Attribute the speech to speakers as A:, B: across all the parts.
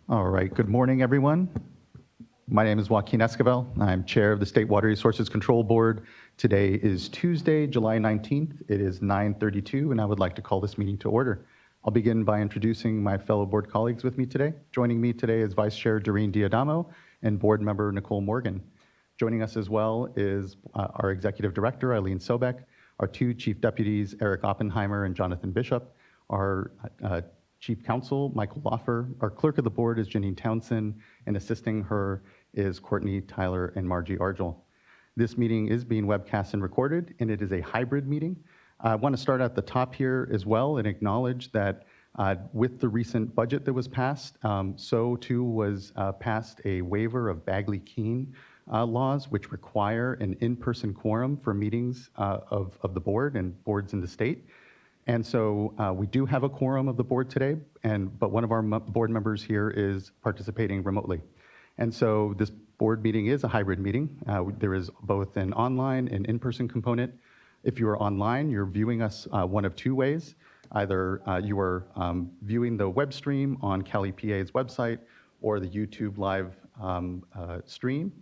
A: All right, good morning, everyone. My name is Joaquin Esquivel. I'm chair of the State Water Resources Control Board. Today is Tuesday, July 19th. It is 9:32, and I would like to call this meeting to order. I'll begin by introducing my fellow board colleagues with me today. Joining me today is Vice Chair Doreen Diadamo and board member Nicole Morgan. Joining us as well is our Executive Director, Eileen Sobek, our two Chief Deputies, Eric Oppenheimer and Jonathan Bishop, our Chief Counsel, Michael Loffer, our Clerk of the Board is Janine Townsend, and assisting her is Courtney, Tyler, and Margie Argel. This meeting is being webcast and recorded, and it is a hybrid meeting. I want to start at the top here as well and acknowledge that with the recent budget that was passed, so too was passed a waiver of Bagley-Keene laws, which require an in-person quorum for meetings of the board and boards in the state. And so we do have a quorum of the board today, but one of our board members here is participating remotely. And so this board meeting is a hybrid meeting. There is both an online and in-person component. If you are online, you're viewing us one of two ways. Either you are viewing the web stream on CaliPA's website or the YouTube live stream,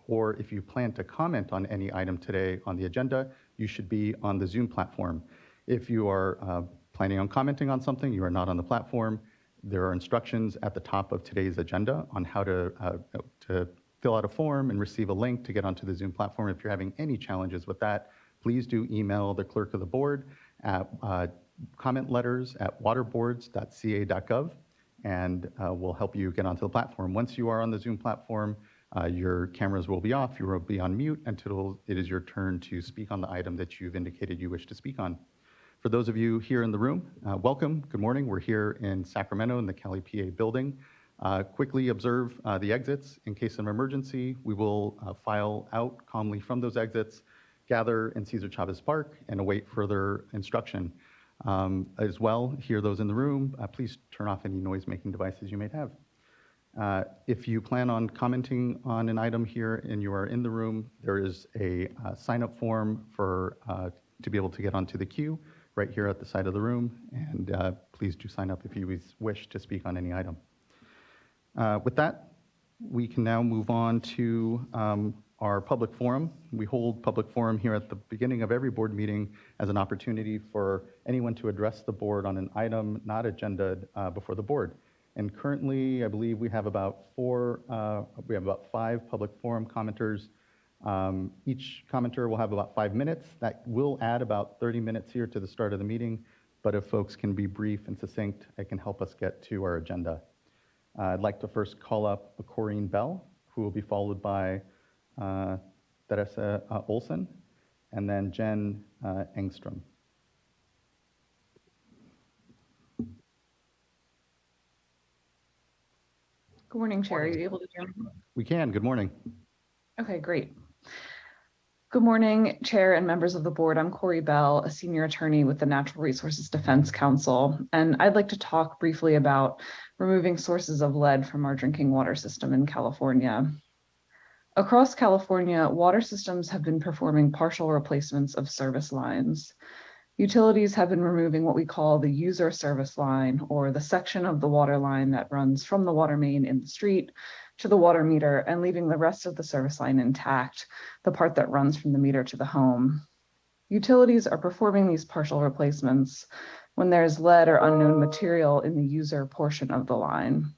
A: or if you plan to comment on any item today on the agenda, you should be on the Zoom platform. If you are planning on commenting on something, you are not on the platform, there are instructions at the top of today's agenda on how to fill out a form and receive a link to get onto the Zoom platform. If you're having any challenges with that, please do email the clerk of the board at comment-letters@waterboards.ca.gov, and we'll help you get onto the platform. Once you are on the Zoom platform, your cameras will be off, you will be on mute until it is your turn to speak on the item that you've indicated you wish to speak on. For those of you here in the room, welcome, good morning. We're here in Sacramento in the CaliPA building. Quickly observe the exits. In case of emergency, we will file out calmly from those exits, gather in Cesar Chavez Park, and await further instruction. As well, hear those in the room, please turn off any noise-making devices you may have. If you plan on commenting on an item here and you are in the room, there is a sign-up form for to be able to get onto the queue right here at the side of the room, and please do sign up if you wish to speak on any item. With that, we can now move on to our public forum. We hold public forum here at the beginning of every board meeting as an opportunity for anyone to address the board on an item not agenda'd before the board. And currently, I believe we have about 5 public forum commenters. Each commenter will have about 5 minutes. That will add about 30 minutes here to the start of the meeting, but if folks can be brief and succinct, it can help us get to our agenda. I'd like to first call up Corinne Bell, who will be followed by Teresa Olson, and then Jen Engstrom.
B: Good morning, Chair. Are you able to hear me?
A: We can. Good morning.
B: Okay, great. Good morning, Chair and members of the board. I'm Corey Bell, a senior attorney with the Natural Resources Defense Council, and I'd like to talk briefly about removing sources of lead from our drinking water system in California. Across California, water systems have been performing partial replacements of service lines. Utilities have been removing what we call the user service line, or the section of the water line that runs from the water main in the street to the water meter, and leaving the rest of the service line intact, the part that runs from the meter to the home. Utilities are performing these partial replacements when there's lead or unknown material in the user portion of the line.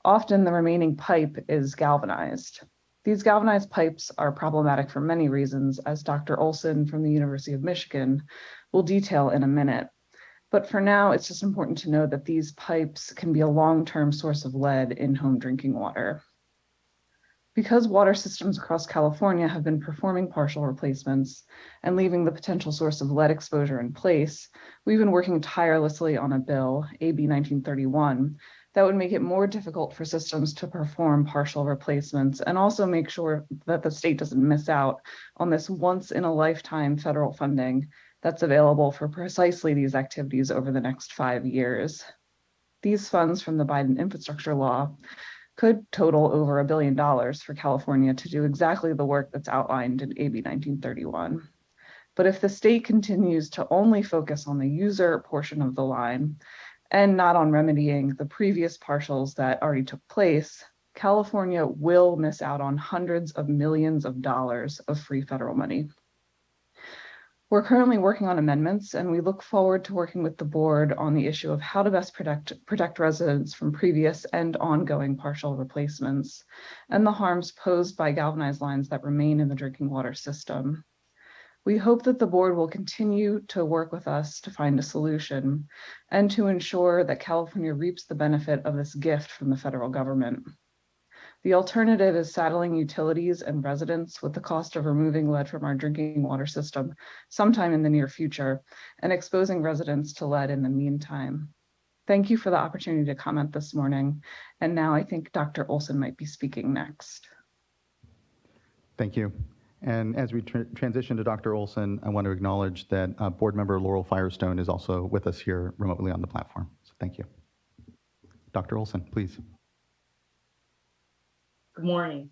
B: Often the remaining pipe is galvanized. These galvanized pipes are problematic for many reasons, as Dr. Olson from the University of Michigan will detail in a minute. But for now, it's just important to know that these pipes can be a long-term source of lead in home drinking water. Because water systems across California have been performing partial replacements and leaving the potential source of lead exposure in place, we've been working tirelessly on a bill, AB 1931, that would make it more difficult for systems to perform partial replacements and also make sure that the state doesn't miss out on this once-in-a-lifetime federal funding that's available for precisely these activities over the next 5 years. These funds from the Biden infrastructure law could total over $1 billion for California to do exactly the work that's outlined in AB 1931. But if the state continues to only focus on the user portion of the line and not on remedying the previous partials that already took place, California will miss out on hundreds of millions of dollars of free federal money. We're currently working on amendments, and we look forward to working with the board on the issue of how to best protect residents from previous and ongoing partial replacements and the harms posed by galvanized lines that remain in the drinking water system. We hope that the board will continue to work with us to find a solution and to ensure that California reaps the benefit of this gift from the federal government. The alternative is saddling utilities and residents with the cost of removing lead from our drinking water system sometime in the near future and exposing residents to lead in the meantime. Thank you for the opportunity to comment this morning. And now I think Dr. Olson might be speaking next.
A: Thank you. And as we transition to Dr. Olson, I want to acknowledge that board member Laurel Firestone is also with us here remotely on the platform. So thank you. Dr. Olson, please.
C: Good morning.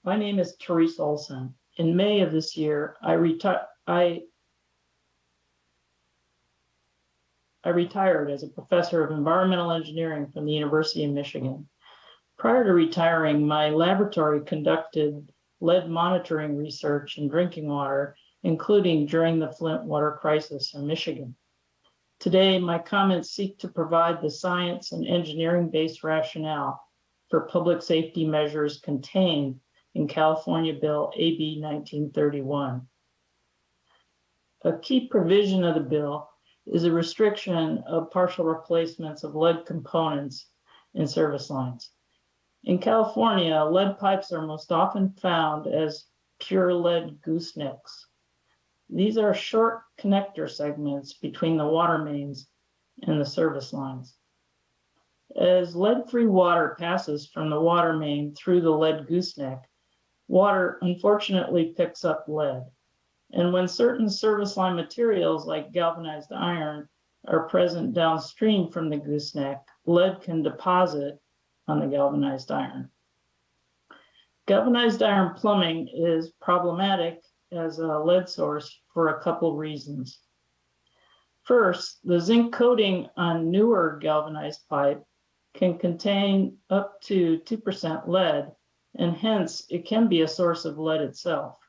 C: My name is Teresa Olson. In May of this year, I retired as a professor of environmental engineering from the University of Michigan. Prior to retiring, my laboratory conducted lead monitoring research in drinking water, including during the Flint water crisis in Michigan. Today, my comments seek to provide the science and engineering-based rationale for public safety measures contained in California Bill AB 1931. A key provision of the bill is a restriction of partial replacements of lead components in service lines. In California, lead pipes are most often found as pure lead goosenecks. These are short connector segments between the water mains and the service lines. As lead-free water passes from the water main through the lead gooseneck, water unfortunately picks up lead. And when certain service line materials like galvanized iron are present downstream from the gooseneck, lead can deposit on the galvanized iron. Galvanized iron plumbing is problematic as a lead source for a couple reasons. First, the zinc coating on newer galvanized pipe can contain up to 2% lead, and hence it can be a source of lead itself.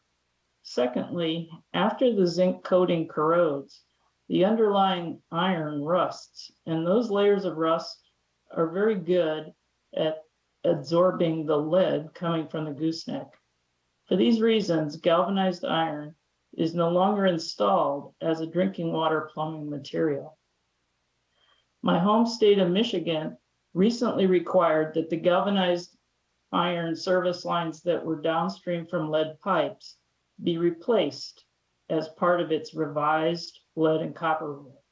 C: Secondly, after the zinc coating corrodes, the underlying iron rusts, and those layers of rust are very good at absorbing the lead coming from the gooseneck. For these reasons, galvanized iron is no longer installed as a drinking water plumbing material. My home state of Michigan recently required that the galvanized iron service lines that were downstream from lead pipes be replaced as part of its revised lead and copper rule.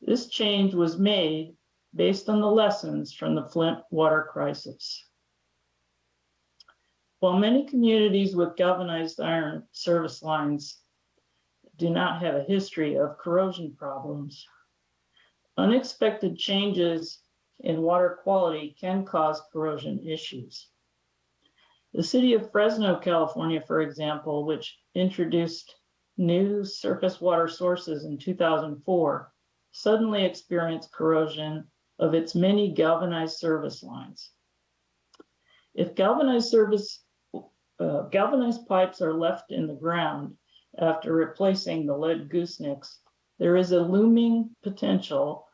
C: This change was made based on the lessons from the Flint water crisis. While many communities with galvanized iron service lines do not have a history of corrosion problems, unexpected changes in water quality can cause corrosion issues. The city of Fresno, California, for example, which introduced new surface water sources in 2004, suddenly experienced corrosion of its many galvanized service lines. If galvanized pipes are left in the ground after replacing the lead goosenecks, there is a looming potential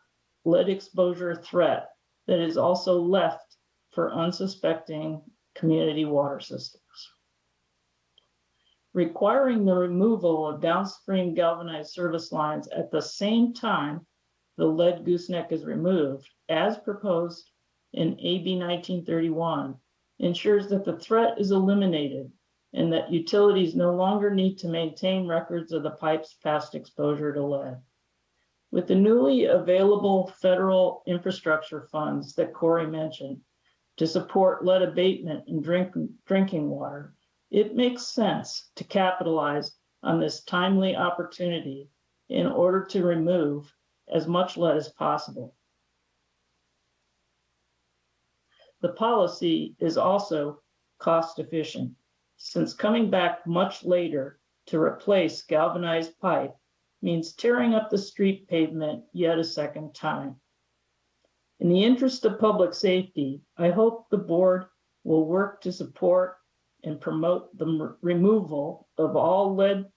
C: lead exposure threat that is also left for unsuspecting community water systems. Requiring the removal of downstream galvanized service lines at the same time the lead gooseneck is removed, as proposed in AB 1931, ensures that the threat is eliminated and that utilities no longer need to maintain records of the pipe's past exposure to lead. With the newly available federal infrastructure funds that Corey mentioned to support lead abatement in drinking water, it makes sense to capitalize on this timely opportunity in order to remove as much lead as possible. The policy is also cost efficient, since coming back much later to replace galvanized pipe means tearing up the street pavement yet a second time. In the interest of public safety, I hope the board will work to support and promote the removal of all lead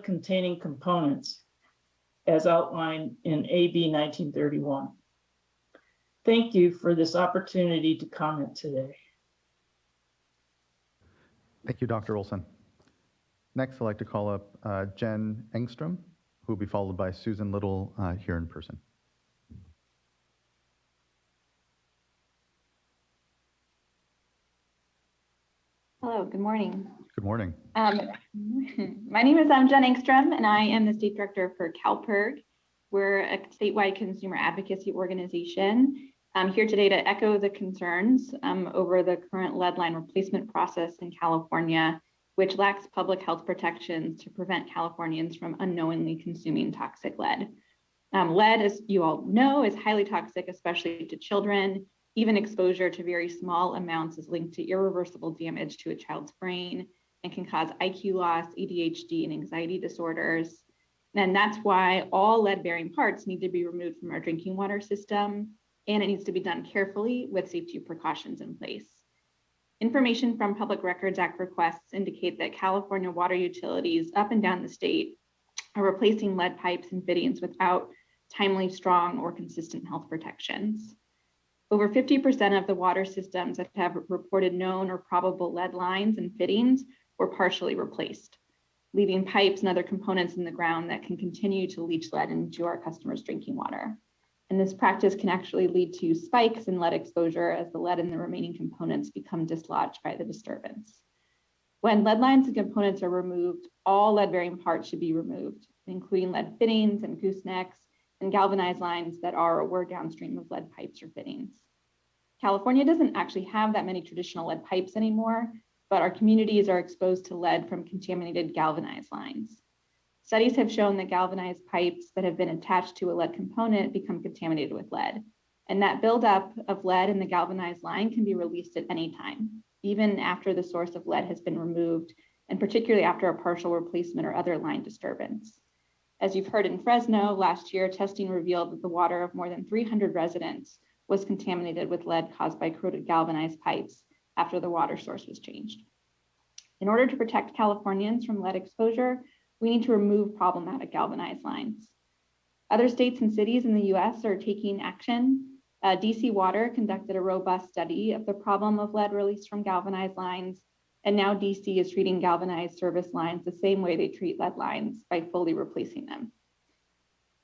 C: containing components as outlined in AB 1931. Thank you for this opportunity to comment today.
A: Thank you, Dr. Olson. Next, I'd like to call up Jen Engstrom, who will be followed by Susan Little here in person.
D: Hello, good morning.
A: Good morning.
D: My name is Jen Engstrom, and I am the State Director for CalPIRG. We're a statewide consumer advocacy organization. I'm here today to echo the concerns over the current lead line replacement process in California, which lacks public health protections to prevent Californians from unknowingly consuming toxic lead. Lead, as you all know, is highly toxic, especially to children. Even exposure to very small amounts is linked to irreversible damage to a child's brain and can cause IQ loss, ADHD, and anxiety disorders. And that's why all lead-bearing parts need to be removed from our drinking water system, and it needs to be done carefully with safety precautions in place. Information from Public Records Act requests indicate that California water utilities up and down the state are replacing lead pipes and fittings without timely, strong, or consistent health protections. Over 50% of the water systems that have reported known or probable lead lines and fittings were partially replaced, leaving pipes and other components in the ground that can continue to leach lead into our customers' drinking water. And this practice can actually lead to spikes in lead exposure as the lead in the remaining components become dislodged by the disturbance. When lead lines and components are removed, all lead-bearing parts should be removed, including lead fittings and goosenecks and galvanized lines that are or were downstream of lead pipes or fittings. California doesn't actually have that many traditional lead pipes anymore, but our communities are exposed to lead from contaminated galvanized lines. Studies have shown that galvanized pipes that have been attached to a lead component become contaminated with lead. And that buildup of lead in the galvanized line can be released at any time, even after the source of lead has been removed, and particularly after a partial replacement or other line disturbance. As you've heard in Fresno, last year, testing revealed that the water of more than 300 residents was contaminated with lead caused by corroded galvanized pipes after the water source was changed. In order to protect Californians from lead exposure, we need to remove problematic galvanized lines. Other states and cities in the US are taking action. DC Water conducted a robust study of the problem of lead released from galvanized lines, and now DC is treating galvanized service lines the same way they treat lead lines by fully replacing them.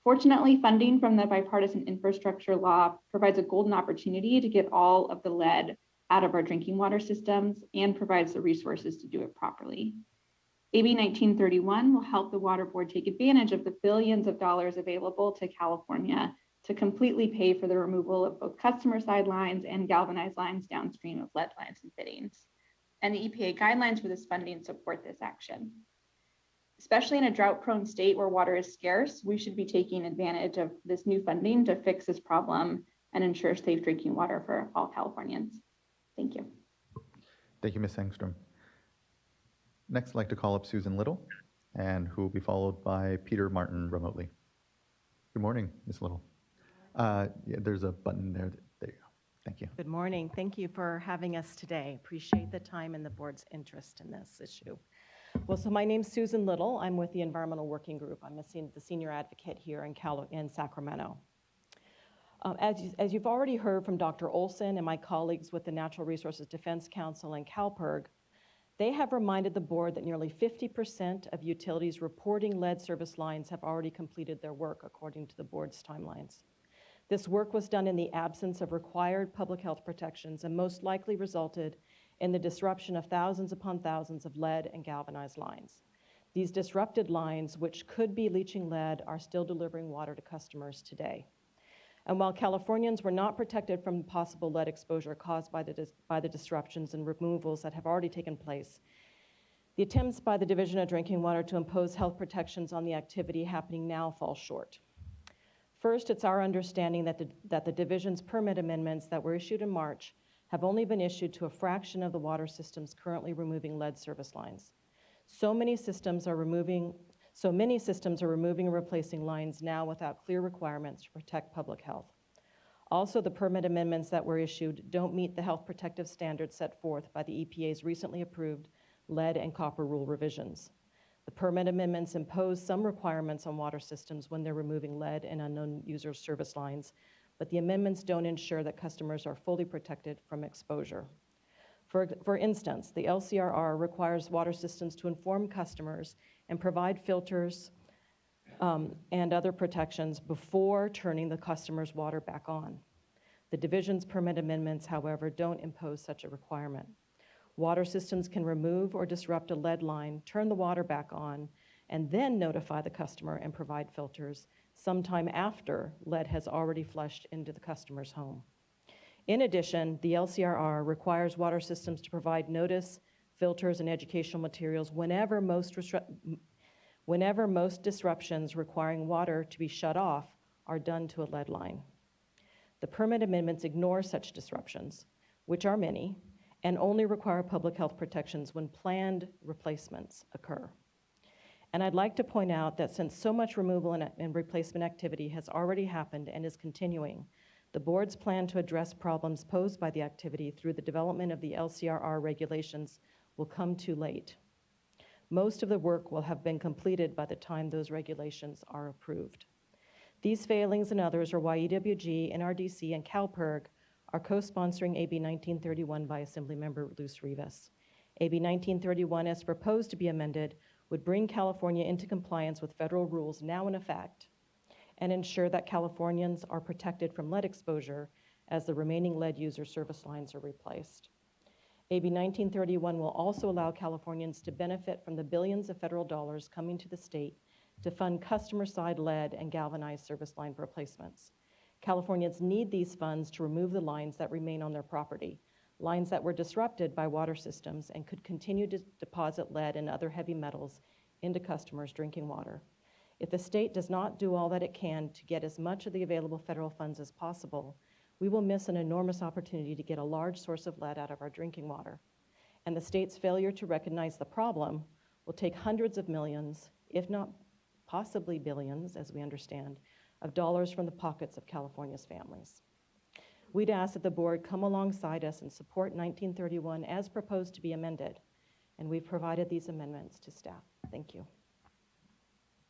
D: Fortunately, funding from the bipartisan infrastructure law provides a golden opportunity to get all of the lead out of our drinking water systems and provides the resources to do it properly. AB 1931 will help the Water Board take advantage of the billions of dollars available to California to completely pay for the removal of both customer side lines and galvanized lines downstream of lead lines and fittings. And the EPA guidelines for this funding support this action. Especially in a drought-prone state where water is scarce, we should be taking advantage of this new funding to fix this problem and ensure safe drinking water for all Californians. Thank you.
A: Thank you, Ms. Engstrom. Next, I'd like to call up Susan Little, and who will be followed by Peter Martin remotely. Good morning, Ms. Little. Yeah, there's a button there. There you go. Thank you.
E: Good morning. Thank you for having us today. Appreciate the time and the board's interest in this issue. Well, so my name's Susan Little. I'm with the Environmental Working Group. I'm the senior advocate here in Sacramento. As you've already heard from Dr. Olson and my colleagues with the Natural Resources Defense Council and CalPIRG, they have reminded the board that nearly 50% of utilities reporting lead service lines have already completed their work according to the board's timelines. This work was done in the absence of required public health protections and most likely resulted in the disruption of thousands upon thousands of lead and galvanized lines. These disrupted lines, which could be leaching lead, are still delivering water to customers today. And while Californians were not protected from possible lead exposure caused by the disruptions and removals that have already taken place, the attempts by the Division of Drinking Water to impose health protections on the activity happening now fall short. First, it's our understanding that the Division's permit amendments that were issued in March have only been issued to a fraction of the water systems currently removing lead service lines. So many systems are removing and replacing lines now without clear requirements to protect public health. Also, the permit amendments that were issued don't meet the health protective standards set forth by the EPA's recently approved lead and copper rule revisions. The permit amendments impose some requirements on water systems when they're removing lead and unknown user service lines, but the amendments don't ensure that customers are fully protected from exposure. For instance, the LCRR requires water systems to inform customers and provide filters and other protections before turning the customer's water back on. The division's permit amendments, however, don't impose such a requirement. Water systems can remove or disrupt a lead line, turn the water back on, and then notify the customer and provide filters sometime after lead has already flushed into the customer's home. In addition, the LCRR requires water systems to provide notice, filters, and educational materials whenever most disruptions requiring water to be shut off are done to a lead line. The permit amendments ignore such disruptions, which are many, and only require public health protections when planned replacements occur. And I'd like to point out that since so much removal and replacement activity has already happened and is continuing, the board's plan to address problems posed by the activity through the development of the LCRR regulations will come too late. Most of the work will have been completed by the time those regulations are approved. These failings and others are why EWG, NRDC, and CalPERG are co-sponsoring AB 1931 by Assemblymember Luce Rivas. AB 1931, as proposed to be amended, would bring California into compliance with federal rules now in effect and ensure that Californians are protected from lead exposure as the remaining lead user service lines are replaced. AB 1931 will also allow Californians to benefit from the billions of federal dollars coming to the state to fund customer-side lead and galvanized service line replacements. Californians need these funds to remove the lines that remain on their property, lines that were disrupted by water systems and could continue to deposit lead and other heavy metals into customers' drinking water. If the state does not do all that it can to get as much of the available federal funds as possible, we will miss an enormous opportunity to get a large source of lead out of our drinking water. And the state's failure to recognize the problem will take hundreds of millions, if not possibly billions, as we understand, of dollars from the pockets of California's families. We'd ask that the board come alongside us and support 1931 as proposed to be amended, and we've provided these amendments to staff. Thank you.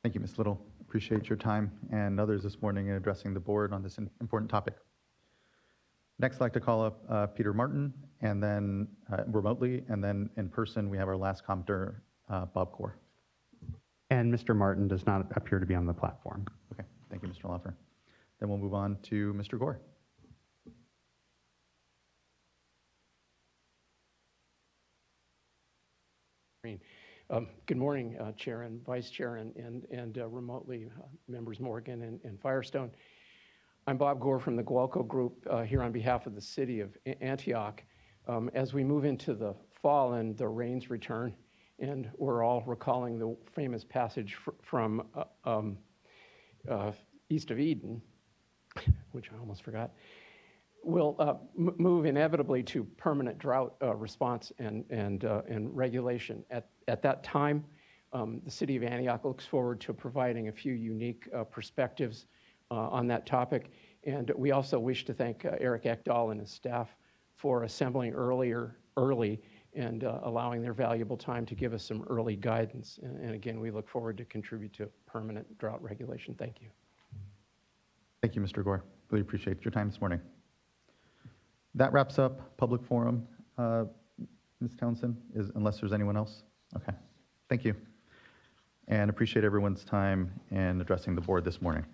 A: Thank you, Ms. Little. Appreciate your time and others this morning in addressing the board on this important topic. Next, I'd like to call up Peter Martin, and then remotely, and then in person, we have our last commenter, Bob Gore.
F: And Mr. Martin does not appear to be on the platform.
A: Okay, thank you, Mr. Laffer. Then we'll move on to Mr. Gore.
G: Good morning, Chair and Vice Chair, and remotely members Morgan and Firestone. I'm Bob Gore from the Gualco Group here on behalf of the city of Antioch. As we move into the fall and the rains return, and we're all recalling the famous passage from East of Eden, which I almost forgot, we'll move inevitably to permanent drought response and regulation. At that time, the city of Antioch looks forward to providing a few unique perspectives on that topic. And we also wish to thank Eric Ekdahl and his staff for assembling early and allowing their valuable time to give us some early guidance. And again, we look forward to contribute to permanent drought regulation. Thank you.
A: Thank you, Mr. Gore. Really appreciate your time this morning. That wraps up public forum. Ms. Townsend, unless there's anyone else? Okay, thank you. And appreciate everyone's time in addressing the board this morning.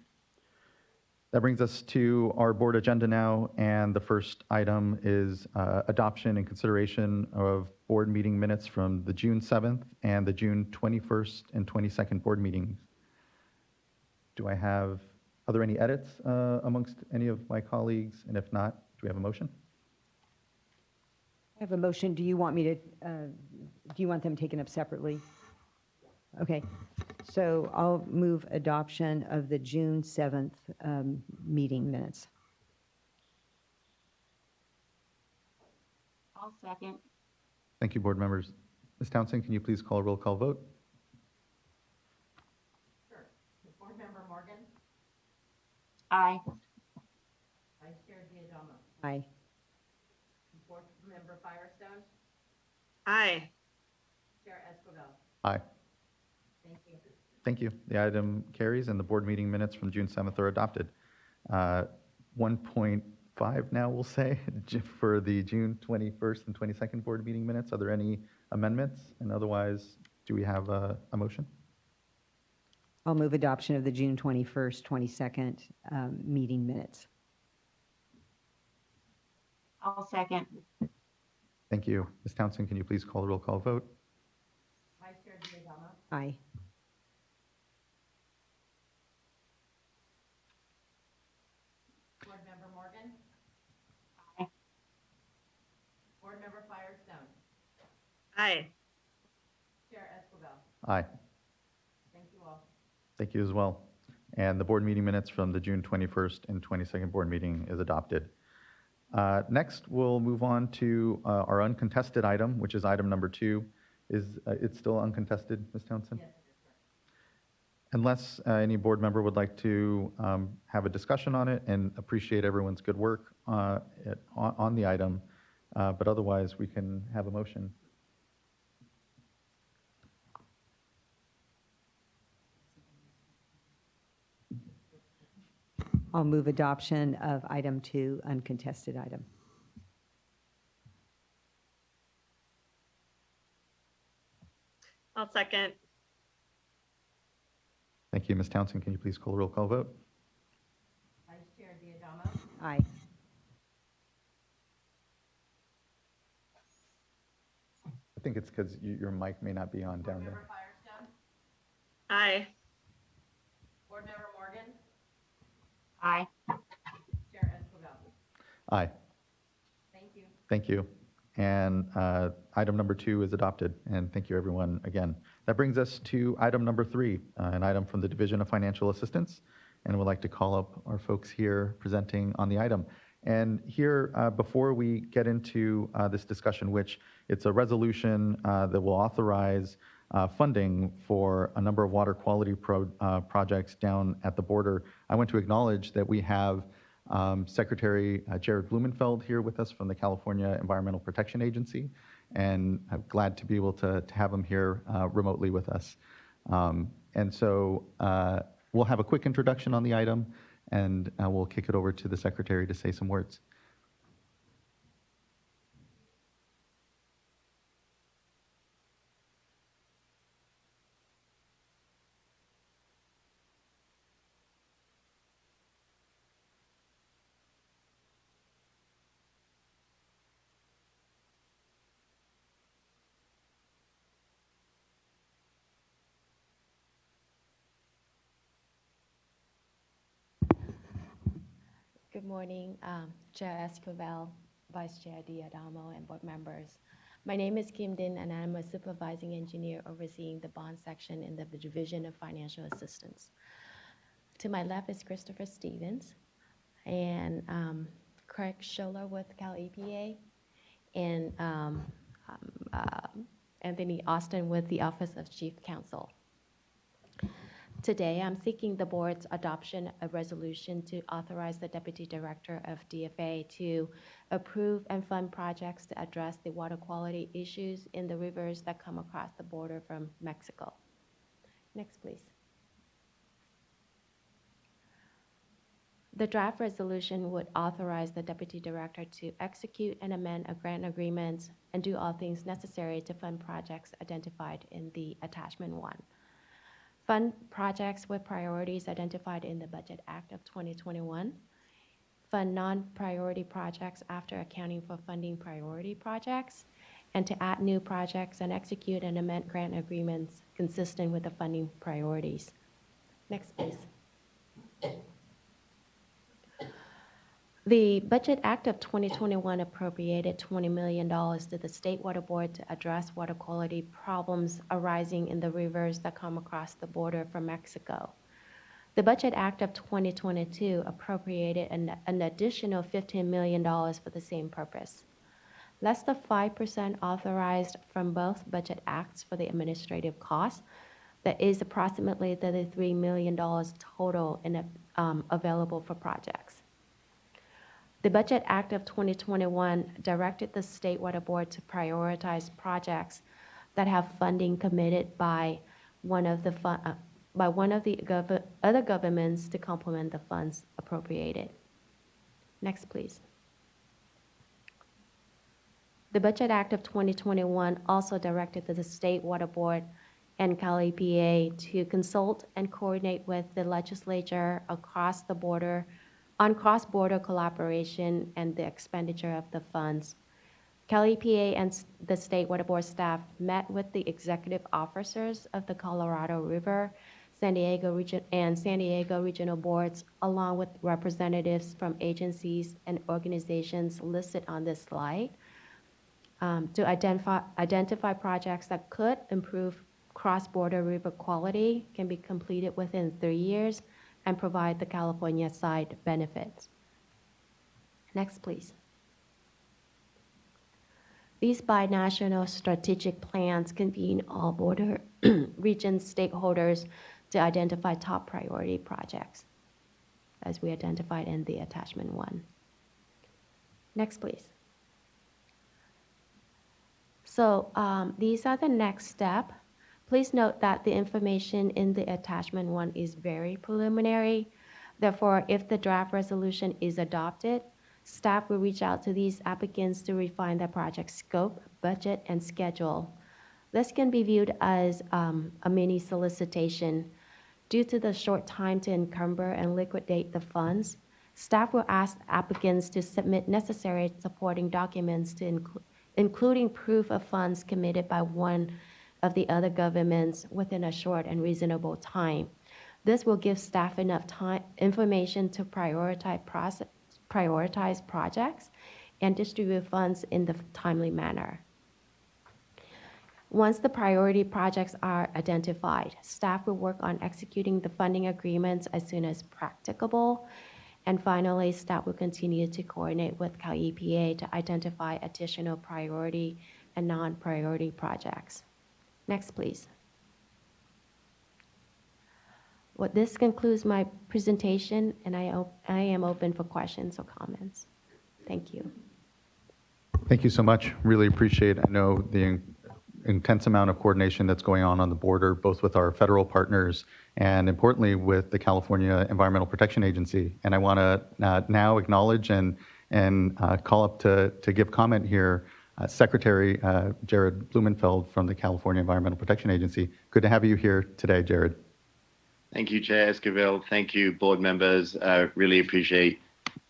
A: That brings us to our board agenda now, and the first item is adoption and consideration of board meeting minutes from the June 7th and the June 21st and 22nd board meetings. Are there any edits amongst any of my colleagues? And if not, do we have a motion?
H: I have a motion. Do you want them taken up separately? Okay, so I'll move adoption of the June 7th meeting minutes.
D: I'll second.
A: Thank you, board members. Ms. Townsend, can you please call a roll call vote?
E: Sure. Board Member Morgan?
D: Aye.
E: Vice Chair
H: Aye.
E: Board Member Firestone,
I: Aye.
E: Chair Esquivel.
A: Aye.
E: Thank you.
A: Thank you. The item carries and the board meeting minutes from June 7th are adopted. 1.5 now, we'll say, for the June 21st and 22nd board meeting minutes. Are there any amendments? And otherwise, do we have a motion?
H: I'll move adoption of the June 21st, 22nd meeting minutes.
I: I'll second.
A: Thank you. Ms. Townsend, can you please call the roll call vote?
E: Vice Chair Diaz-Alma,
H: Aye.
E: Board Member Morgan.
I: Aye.
E: Board Member Firestone,
I: Aye.
E: Chair Esquivel.
A: Aye.
E: Thank you all.
A: Thank you as well. And the board meeting minutes from the June 21st and 22nd board meeting is adopted. Next, we'll move on to our uncontested item, which is item number 2. Is it still uncontested, Ms. Townsend?
E: Yes, it is, sir.
A: Unless any board member would like to have a discussion on it, and appreciate everyone's good work on the item, but otherwise we can have a motion.
H: I'll move adoption of item 2, uncontested item.
I: I'll second.
A: Thank you, Ms. Townsend. Can you please call the roll call vote?
E: Vice Chair Diaz-Alma,
H: Aye.
A: I think it's because your mic may not be on
E: Board
A: down
E: Member
A: there.
E: Firestone,
I: Aye.
E: Board Member Morgan,
I: Aye.
E: Chair Esquivel.
A: Aye.
E: Thank you.
A: Thank you. And item number 2 is adopted, and thank you everyone again. That brings us to item number 3, an item from the Division of Financial Assistance, and we'd like to call up our folks here presenting on the item. And here, before we get into this discussion, which it's a resolution that will authorize funding for a number of water quality projects down at the border, I want to acknowledge that we have Secretary Jared Blumenfeld here with us from the California Environmental Protection Agency, and I'm glad to be able to have him here remotely with us. And so we'll have a quick introduction on the item, and we'll kick it over to the Secretary to say some words.
J: Good morning, Chair Esquivel, Vice Chair Diaz-Alma, and board members. My name is Kim Din, and I'm a supervising engineer overseeing the bond section in the Division of Financial Assistance. To my left is Christopher Stevens, and Craig Scholler with Cal EPA, and Anthony Austin with the Office of Chief Counsel. Today, I'm seeking the board's adoption of resolution to authorize the Deputy Director of DFA to approve and fund projects to address the water quality issues in the rivers that come across the border from Mexico. Next, please. The draft resolution would authorize the Deputy Director to execute and amend a grant agreement and do all things necessary to fund projects identified in the Attachment 1. Fund projects with priorities identified in the Budget Act of 2021. Fund non-priority projects after accounting for funding priority projects, and to add new projects and execute and amend grant agreements consistent with the funding priorities. Next, please. The Budget Act of 2021 appropriated $20 million to the State Water Board to address water quality problems arising in the rivers that come across the border from Mexico. The Budget Act of 2022 appropriated an additional $15 million for the same purpose. Less than 5% authorized from both budget acts for the administrative costs. That is approximately $33 million total in available for projects. The Budget Act of 2021 directed the State Water Board to prioritize projects that have funding committed by one of the other governments to complement the funds appropriated. Next, please. The Budget Act of 2021 also directed the State Water Board and Cal EPA to consult and coordinate with the legislature across the border on cross-border collaboration and the expenditure of the funds. Cal EPA and the State Water Board staff met with the executive officers of the Colorado River, San Diego regional boards, along with representatives from agencies and organizations listed on this slide, to identify projects that could improve cross-border river quality, can be completed within 3 years, and provide the California side benefits. Next, please. These binational strategic plans convene all border region stakeholders to identify top priority projects, as we identified in the attachment 1. Next, please. So these are the next step. Please note that the information in the attachment 1 is very preliminary. Therefore, if the draft resolution is adopted, staff will reach out to these applicants to refine their project scope, budget, and schedule. This can be viewed as a mini solicitation. Due to the short time to encumber and liquidate the funds, staff will ask applicants to submit necessary supporting documents including proof of funds committed by one of the other governments within a short and reasonable time. This will give staff enough information to prioritize projects and distribute funds in the timely manner. Once the priority projects are identified, staff will work on executing the funding agreements as soon as practicable. And finally, staff will continue to coordinate with Cal EPA to identify additional priority and non-priority projects. Next, please. Well, this concludes my presentation, and I am open for questions or comments. Thank you.
A: Thank you so much. Really appreciate, I know, the intense amount of coordination that's going on the border, both with our federal partners and importantly with the California Environmental Protection Agency. And I want to now acknowledge and call up to give comment here, Secretary Jared Blumenfeld from the California Environmental Protection Agency. Good to have you here today, Jared.
K: Thank you, Chair Esquivel. Thank you, board members. Really appreciate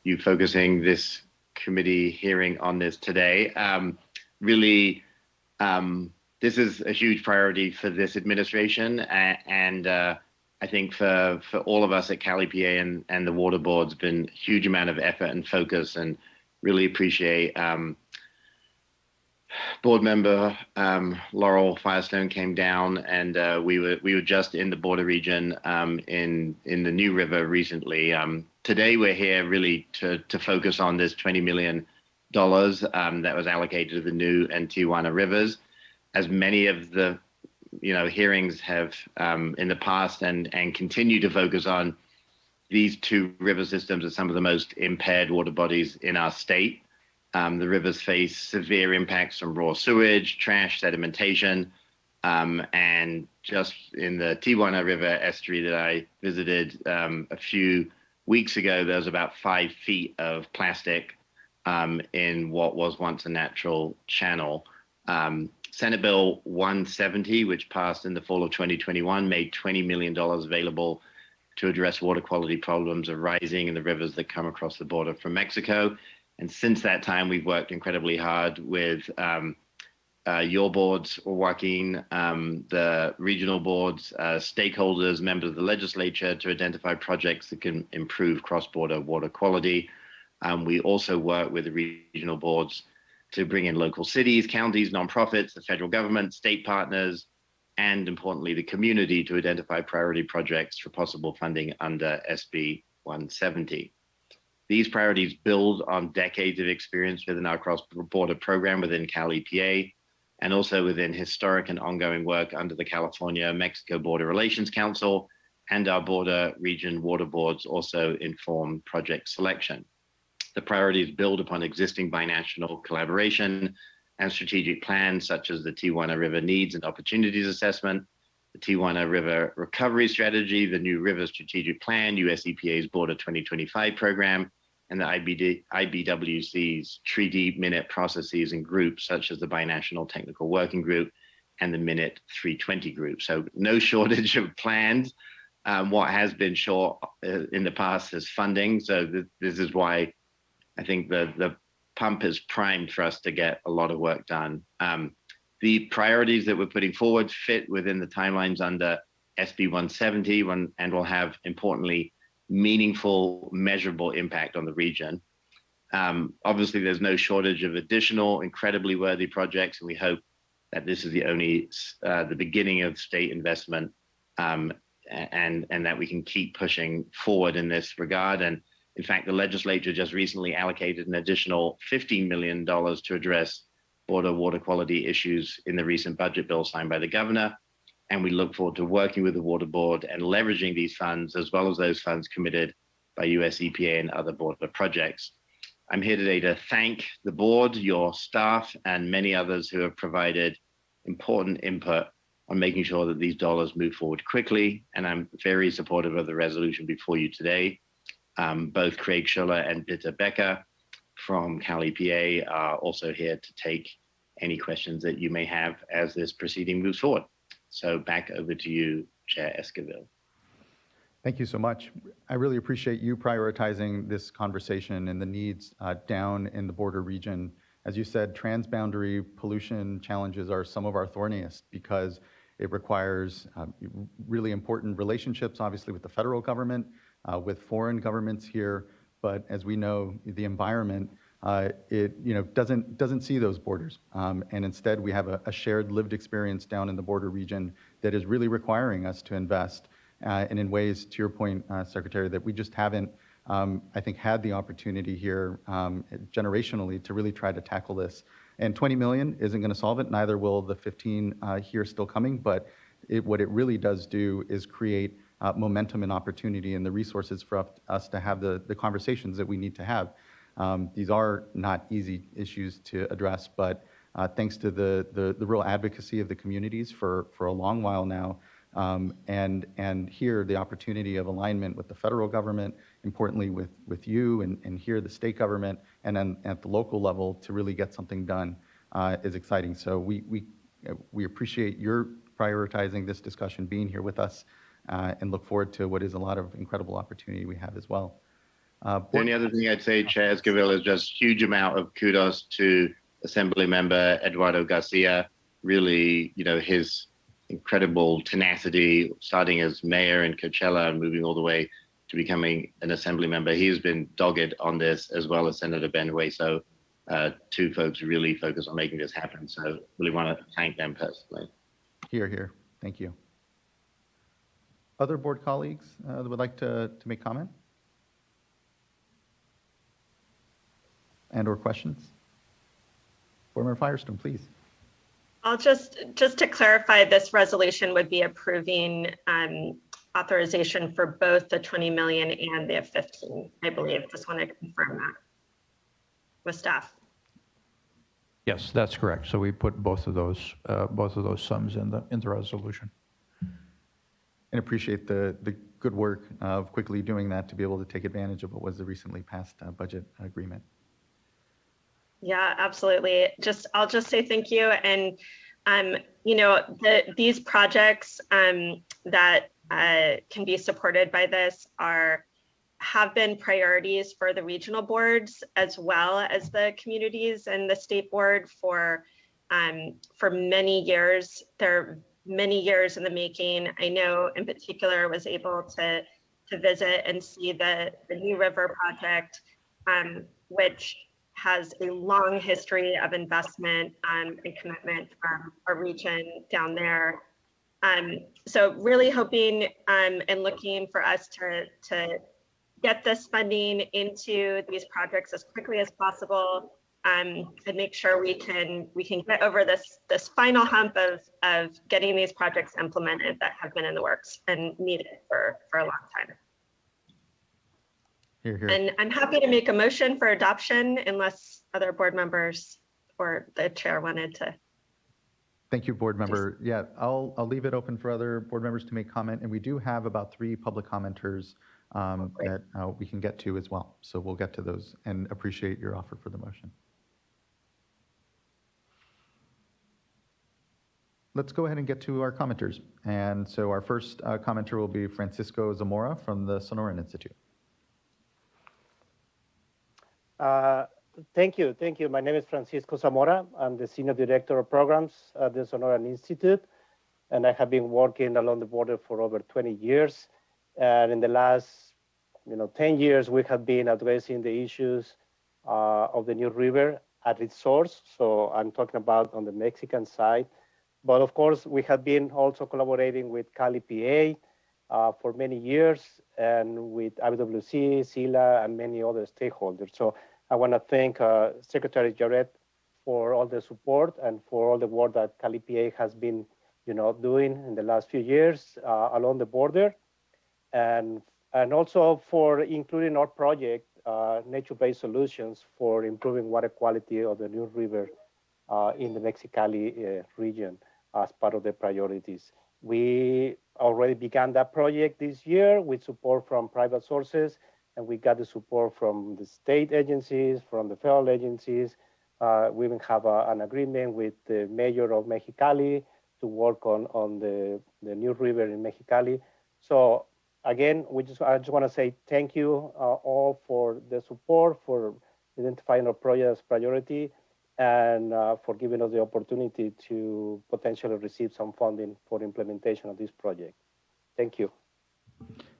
K: you focusing this committee hearing on this today. This is a huge priority for this administration, and I think for all of us at Cal EPA and the water board's been a huge amount of effort and focus, and really appreciate board member Laurel Firestone came down, and we were just in the border region in the New River recently. Today we're here really to focus on this $20 million that was allocated to the New and Tijuana rivers. As many of the hearings have in the past and continue to focus on, these two river systems are some of the most impaired water bodies in our state. The rivers face severe impacts from raw sewage, trash, sedimentation, and just in the Tijuana River estuary that I visited a few weeks ago, there was about 5 feet of plastic in what was once a natural channel. Senate Bill 170, which passed in the fall of 2021, made $20 million available to address water quality problems arising in the rivers that come across the border from Mexico. And since that time, we've worked incredibly hard with your boards, Joaquin, the regional boards, stakeholders, members of the legislature, to identify projects that can improve cross-border water quality. We also work with the regional boards to bring in local cities, counties, nonprofits, the federal government, state partners, and importantly, the community to identify priority projects for possible funding under SB 170. These priorities build on decades of experience within our cross-border program within Cal EPA, and also within historic and ongoing work under the California-Mexico Border Relations Council, and our border region water boards also inform project selection. The priorities build upon existing binational collaboration and strategic plans such as the Tijuana River Needs and Opportunities Assessment, the Tijuana River Recovery Strategy, the New River Strategic Plan, US EPA's Border 2025 program, and the IBWC's treaty minute processes and groups such as the Binational Technical Working Group and the Minute 320 group. So no shortage of plans. What has been short in the past is funding. So this is why I think the pump is primed for us to get a lot of work done. The priorities that we're putting forward fit within the timelines under SB 170 and will have, importantly, meaningful, measurable impact on the region. Obviously, there's no shortage of additional incredibly worthy projects, and we hope that this is the beginning of state investment, and that we can keep pushing forward in this regard. And in fact, the legislature just recently allocated an additional $15 million to address border water quality issues in the recent budget bill signed by the governor. And we look forward to working with the Water Board and leveraging these funds, as well as those funds committed by US EPA and other border projects. I'm here today to thank the board, your staff, and many others who have provided important input on making sure that these dollars move forward quickly. And I'm very supportive of the resolution before you today. Both Craig Schuller and Britta Becker from Cal EPA are also here to take any questions that you may have as this proceeding moves forward. So back over to you, Chair Esquivel.
A: Thank you so much. I really appreciate you prioritizing this conversation and the needs down in the border region. As you said, transboundary pollution challenges are some of our thorniest because it requires really important relationships, obviously, with the federal government, with foreign governments here. But as we know, the environment, it doesn't see those borders. And instead, we have a shared lived experience down in the border region that is really requiring us to invest. And in ways, to your point, Secretary, that we just haven't, I think, had the opportunity here generationally to really try to tackle this. And 20 million isn't going to solve it. Neither will the 15 here still coming. But what it really does do is create momentum and opportunity and the resources for us to have the conversations that we need to have. These are not easy issues to address, but thanks to the real advocacy of the communities for a long while now, and here the opportunity of alignment with the federal government, importantly with you and here the state government, and then at the local level to really get something done is exciting. So we appreciate your prioritizing this discussion, being here with us, and look forward to what is a lot of incredible opportunity we have as well.
K: The only other thing I'd say, Chair Esquivel, is just huge amount of kudos to Assembly Member Eduardo Garcia. Really, his incredible tenacity, starting as mayor in Coachella and moving all the way to becoming an Assembly member. He has been dogged on this, as well as Senator Ben Way. So two folks really focus on making this happen. So really want to thank them personally.
A: Here. Thank you. Other board colleagues that would like to make comment? And/or questions? Board Member Firestone, please.
I: I'll just to clarify, this resolution would be approving authorization for both the 20 million and the 15, I believe. Just want to confirm that with staff.
L: Yes, that's correct. So we put both of those sums in the resolution.
A: And appreciate the good work of quickly doing that to be able to take advantage of what was the recently passed budget agreement.
I: Yeah, absolutely. I'll just say thank you. And, these projects that can be supported by this have been priorities for the regional boards as well as the communities and the state board for many years. They're many years in the making. I know in particular was able to visit and see the New River project, which has a long history of investment and commitment from our region down there. So really hoping and looking for us to get this funding into these projects as quickly as possible, and make sure we can get over this final hump of getting these projects implemented that have been in the works and needed for a long time.
A: Here, here.
I: And I'm happy to make a motion for adoption unless other board members or the chair wanted to.
A: Thank you, board member. Yeah, I'll leave it open for other board members to make comment, and we do have about 3 public commenters that we can get to as well. So we'll get to those and appreciate your offer for the motion. Let's go ahead and get to our commenters. And so our first commenter will be Francisco Zamora from the Sonoran Institute.
M: Thank you. My name is Francisco Zamora. I'm the Senior Director of Programs at the Sonoran Institute, and I have been working along the border for over 20 years. And in the last 10 years, we have been addressing the issues of the New River at its source. So I'm talking about on the Mexican side. But of course, we have been also collaborating with Cali PA for many years, and with IWC, SILA, and many other stakeholders. So I want to thank Secretary Jarrett for all the support and for all the work that Cali PA has been doing in the last few years along the border, and also for including our project, Nature-Based Solutions for improving water quality of the New River in the Mexicali region as part of the priorities. We already began that project this year with support from private sources, and we got the support from the state agencies, from the federal agencies. We even have an agreement with the mayor of Mexicali to work on the New River in Mexicali. So again, I just want to say thank you all for the support, for identifying our project as priority, and for giving us the opportunity to potentially receive some funding for implementation of this project. Thank you.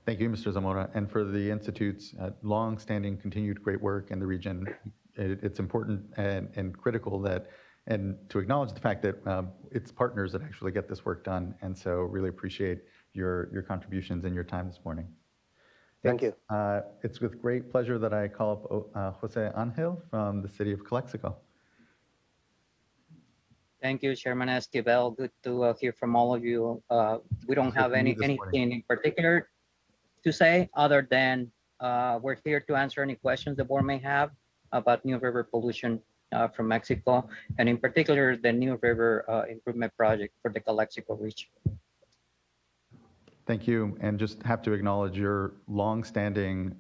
A: Thank you, Mr. Zamora. And for the Institute's long-standing continued great work in the region, it's important and critical that, and to acknowledge the fact that it's partners that actually get this work done. And so really appreciate your contributions and your time this morning.
M: Thank you.
A: It's with great pleasure that I call up Jose Angel from the city of Calexico.
N: Thank you, Chairman Esquivel. Good to hear from all of you. We don't have anything in particular to say other than we're here to answer any questions the board may have about New River pollution from Mexico, and in particular, the New River improvement project for the Calexico region.
A: Thank you, and just have to acknowledge your long-standing,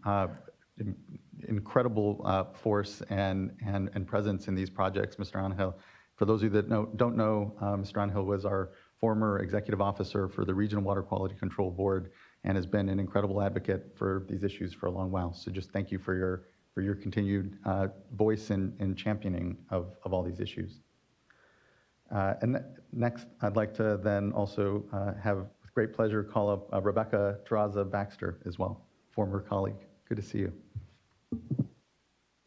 A: incredible force and presence in these projects, Mr. Angel. For those of you that don't know, Mr. Angel was our former executive officer for the Regional Water Quality Control Board and has been an incredible advocate for these issues for a long while. So just thank you for your continued voice and championing of all these issues. And next, I'd like to then also have, with great pleasure, call up Rebecca Terraza Baxter as well, former colleague. Good to see you.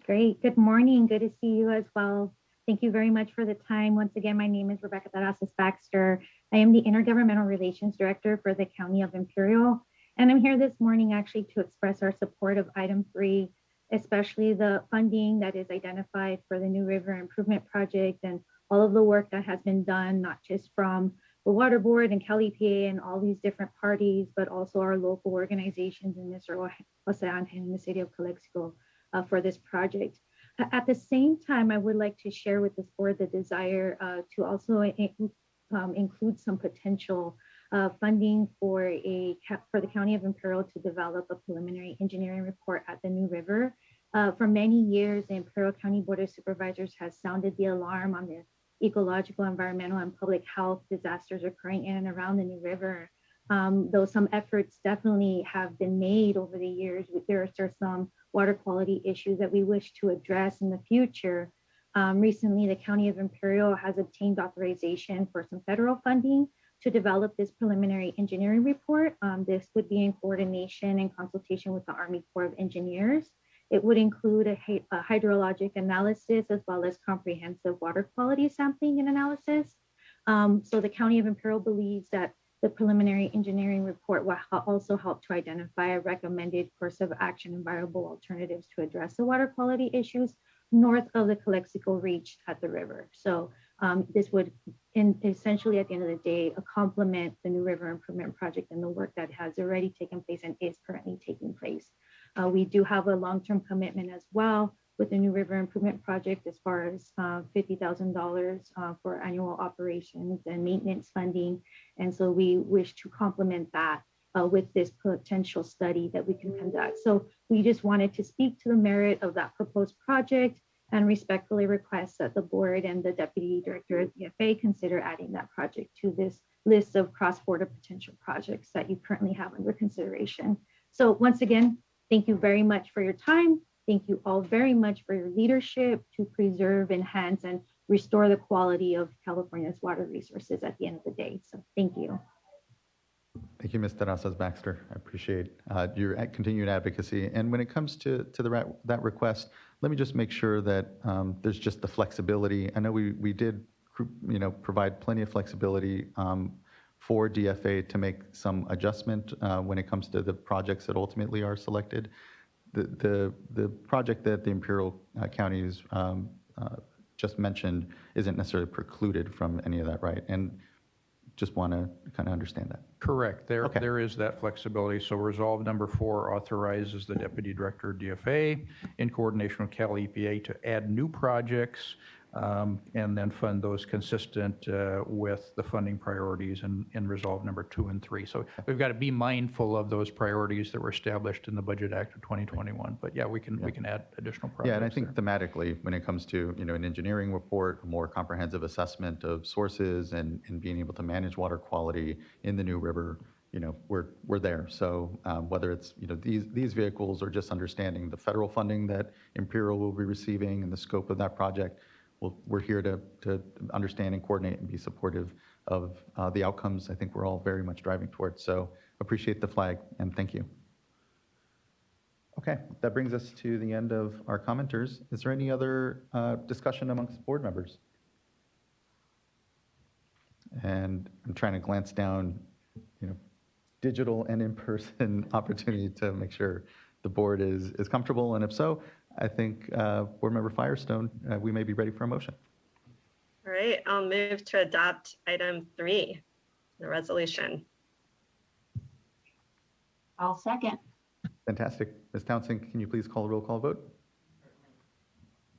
O: Great. Good morning. Good to see you as well. Thank you very much for the time. Once again, my name is Rebecca Terraza Baxter. I am the Intergovernmental Relations Director for the County of Imperial. And I'm here this morning actually to express our support of item 3, especially the funding that is identified for the New River Improvement Project and all of the work that has been done, not just from the Water Board and Cali PA and all these different parties, but also our local organizations and Mr. Jose Angel in the city of Calexico for this project. At the same time, I would like to share with this board the desire to also include some potential funding for the County of Imperial to develop a preliminary engineering report at the New River. For many years, the Imperial County Board of Supervisors has sounded the alarm on the ecological, environmental, and public health disasters occurring in and around the New River. Though some efforts definitely have been made over the years, there are some water quality issues that we wish to address in the future. Recently, the County of Imperial has obtained authorization for some federal funding to develop this preliminary engineering report. This would be in coordination and consultation with the Army Corps of Engineers. It would include a hydrologic analysis as well as comprehensive water quality sampling and analysis. So the County of Imperial believes that the preliminary engineering report will also help to identify a recommended course of action and viable alternatives to address the water quality issues north of the Calexico Reach at the river. So This would essentially at the end of the day complement the New River Improvement Project and the work that has already taken place and is currently taking place. We do have a long-term commitment as well with the New River Improvement Project as far as $50,000 for annual operations and maintenance funding. And so we wish to complement that with this potential study that we can conduct. So we just wanted to speak to the merit of that proposed project and respectfully request that the board and the Deputy Director of DFA consider adding that project to this list of cross-border potential projects that you currently have under consideration. So once again, thank you very much for your time. Thank you all very much for your leadership to preserve, enhance, and restore the quality of California's water resources at the end of the day. So thank you.
A: Thank you, Ms. Terrazas-Baxter. I appreciate your continued advocacy. And when it comes to that request, let me just make sure that there's just the flexibility. I know we did provide plenty of flexibility for DFA to make some adjustment when it comes to the projects that ultimately are selected. The project that the Imperial Counties just mentioned isn't necessarily precluded from any of that, right? And just want to kind of understand that.
L: Correct. There is that flexibility. So resolve number 4 authorizes the Deputy Director of DFA in coordination with Cal EPA to add new projects and then fund those consistent with the funding priorities in resolve number 2 and 3. So we've got to be mindful of those priorities that were established in the Budget Act of 2021. But yeah, we can add additional projects.
A: Yeah, and I think thematically, when it comes to an engineering report, a more comprehensive assessment of sources and being able to manage water quality in the New River, we're there. So whether it's these vehicles or just understanding the federal funding that Imperial will be receiving and the scope of that project, we're here to understand and coordinate and be supportive of the outcomes I think we're all very much driving towards. So appreciate the flag and thank you. Okay, that brings us to the end of our commenters. Is there any other discussion amongst board members? And I'm trying to glance down, digital and in-person opportunity to make sure the board is comfortable. And if so, I think Board Member Firestone, we may be ready for a motion.
I: All right, I'll move to adopt item 3, the resolution.
D: I'll second.
A: Fantastic. Ms. Townsend, can you please call a roll call vote?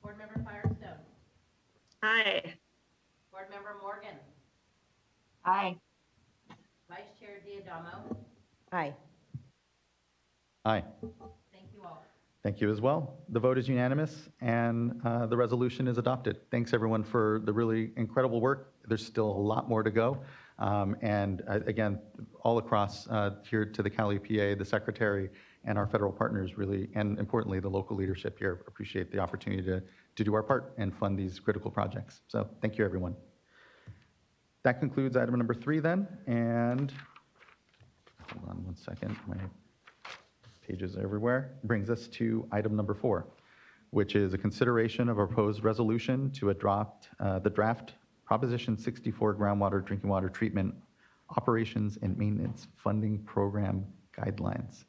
E: Board Member Firestone.
I: Aye.
E: Board Member Morgan.
D: Aye.
E: Vice Chair Diadamo.
H: Aye.
A: Aye.
E: Thank you all.
A: Thank you as well. The vote is unanimous and the resolution is adopted. Thanks everyone for the really incredible work. There's still a lot more to go. And again, all across here to the Cal EPA, the Secretary, and our federal partners really, and importantly, the local leadership here appreciate the opportunity to do our part and fund these critical projects. So thank you, everyone. That concludes item number 3 then. And hold on one second. My pages everywhere. Brings us to item number 4, which is a consideration of a proposed resolution to adopt the draft Proposition 64 groundwater drinking water treatment operations and maintenance funding program guidelines.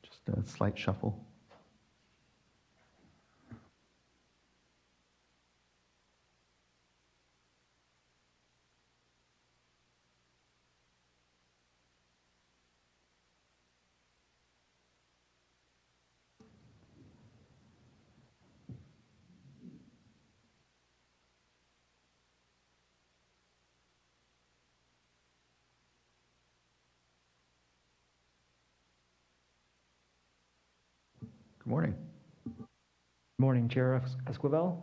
A: Just a slight shuffle. Good morning.
P: Good morning, Chair Esquivel,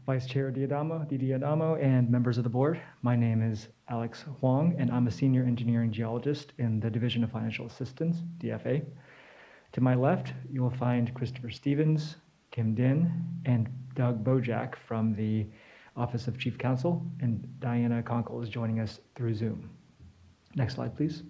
P: Vice Chair Diadamo, and members of the board. My name is Alex Huang, and I'm a senior engineering geologist in the Division of Financial Assistance, DFA. To my left, you will find Christopher Stevens, Kim Din, and Doug Bojack from the Office of Chief Counsel, and Diana Conkle is joining us through Zoom. Next slide, please.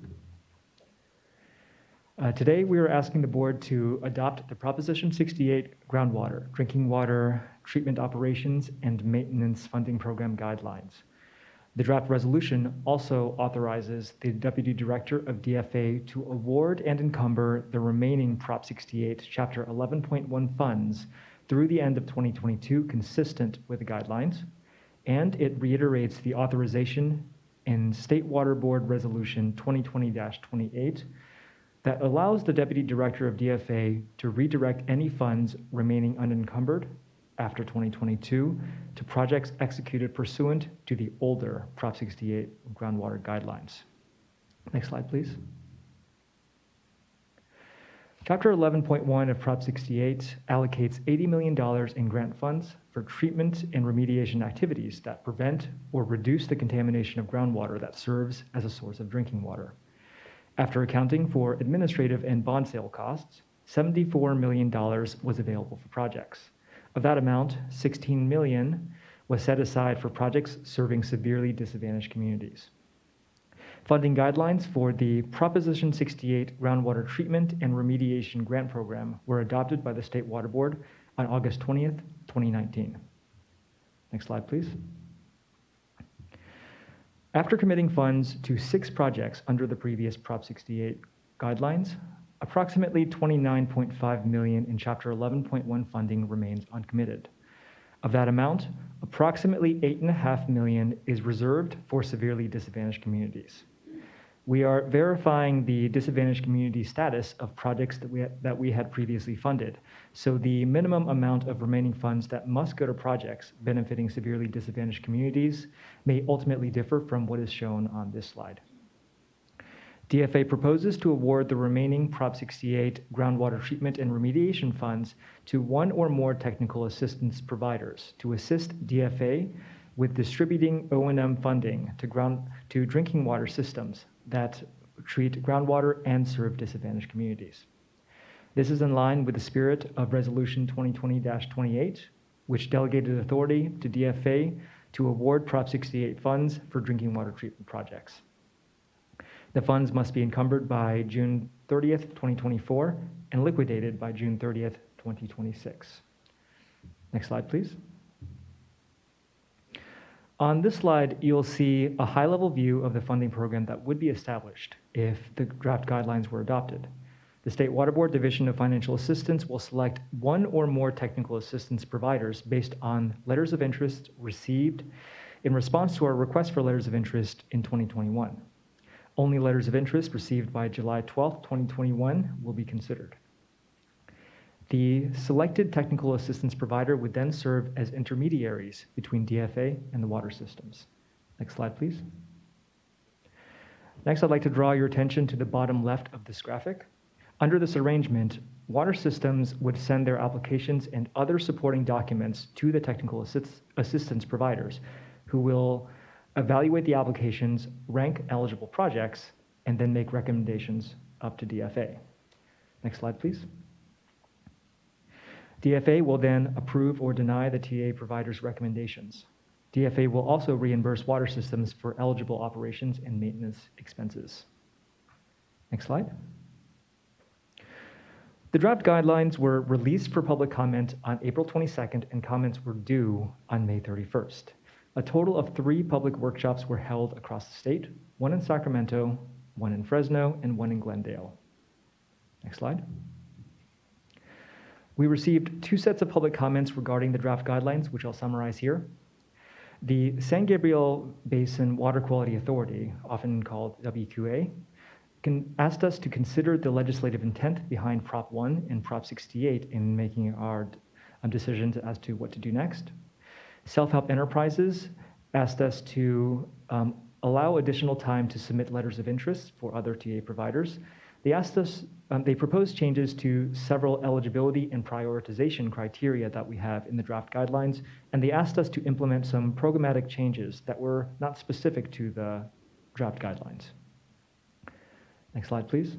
P: Today, we are asking the board to adopt the Proposition 68 groundwater, drinking water treatment operations and maintenance funding program guidelines. The draft resolution also authorizes the Deputy Director of DFA to award and encumber the remaining Prop 68 Chapter 11.1 funds through the end of 2022, consistent with the guidelines, and it reiterates the authorization in State Water Board Resolution 2020-28 that allows the Deputy Director of DFA to redirect any funds remaining unencumbered after 2022 to projects executed pursuant to the older Prop 68 groundwater guidelines. Next slide, please. Chapter 11.1 of Prop 68 allocates $80 million in grant funds for treatment and remediation activities that prevent or reduce the contamination of groundwater that serves as a source of drinking water. After accounting for administrative and bond sale costs, $74 million was available for projects. Of that amount, $16 million was set aside for projects serving severely disadvantaged communities. Funding guidelines for the Proposition 68 Groundwater Treatment and Remediation Grant Program were adopted by the State Water Board on August 20th, 2019. Next slide, please. After committing funds to 6 projects under the previous Prop 68 guidelines, approximately $29.5 million in Chapter 11.1 funding remains uncommitted. Of that amount, approximately $8.5 million is reserved for severely disadvantaged communities. We are verifying the disadvantaged community status of projects that we had previously funded. So the minimum amount of remaining funds that must go to projects benefiting severely disadvantaged communities may ultimately differ from what is shown on this slide. DFA proposes to award the remaining Prop 68 groundwater treatment and remediation funds to one or more technical assistance providers to assist DFA with distributing O&M funding to drinking water systems that treat groundwater and serve disadvantaged communities. This is in line with the spirit of Resolution 2020-28, which delegated authority to DFA to award Prop 68 funds for drinking water treatment projects. The funds must be encumbered by June 30th, 2024, and liquidated by June 30th, 2026. Next slide, please. On this slide, you'll see a high-level view of the funding program that would be established if the draft guidelines were adopted. The State Water Board Division of Financial Assistance will select one or more technical assistance providers based on letters of interest received in response to our request for letters of interest in 2021. Only letters of interest received by July 12, 2021 will be considered. The selected technical assistance provider would then serve as intermediaries between DFA and the water systems. Next slide, please. Next, I'd like to draw your attention to the bottom left of this graphic. Under this arrangement, water systems would send their applications and other supporting documents to the technical assistance providers, who will evaluate the applications, rank eligible projects, and then make recommendations up to DFA. Next slide, please. DFA will then approve or deny the TA provider's recommendations. DFA will also reimburse water systems for eligible operations and maintenance expenses. Next slide. The draft guidelines were released for public comment on April 22nd, and comments were due on May 31st. A total of 3 public workshops were held across the state, one in Sacramento, one in Fresno, and one in Glendale. Next slide. We received 2 sets of public comments regarding the draft guidelines, which I'll summarize here. The San Gabriel Basin Water Quality Authority, often called WQA, asked us to consider the legislative intent behind Prop 1 and Prop 68 in making our decisions as to what to do next. Self-Help Enterprises asked us to allow additional time to submit letters of interest for other TA providers. They proposed changes to several eligibility and prioritization criteria that we have in the draft guidelines, and they asked us to implement some programmatic changes that were not specific to the draft guidelines. Next slide, please.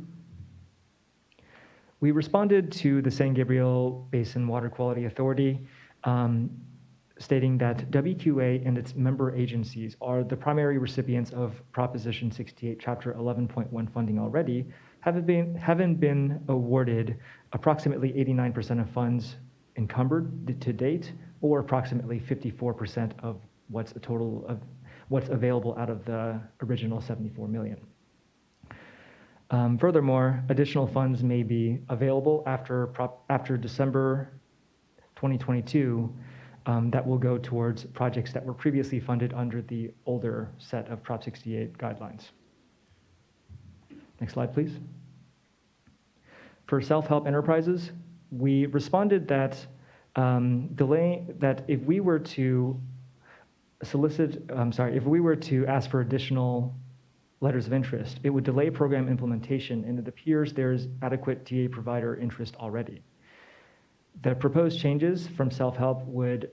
P: We responded to the San Gabriel Basin Water Quality Authority, stating that WQA and its member agencies are the primary recipients of Proposition 68, Chapter 11.1 funding already, haven't been awarded approximately 89% of funds encumbered to date, or approximately 54% of what's what's available out of the original 74 million. Furthermore, additional funds may be available after December 2022 that will go towards projects that were previously funded under the older set of Prop 68 guidelines. Next slide, please. For self-help enterprises, we responded that if we were to if we were to ask for additional letters of interest, it would delay program implementation, and it appears there's adequate TA provider interest already. The proposed changes from self-help would,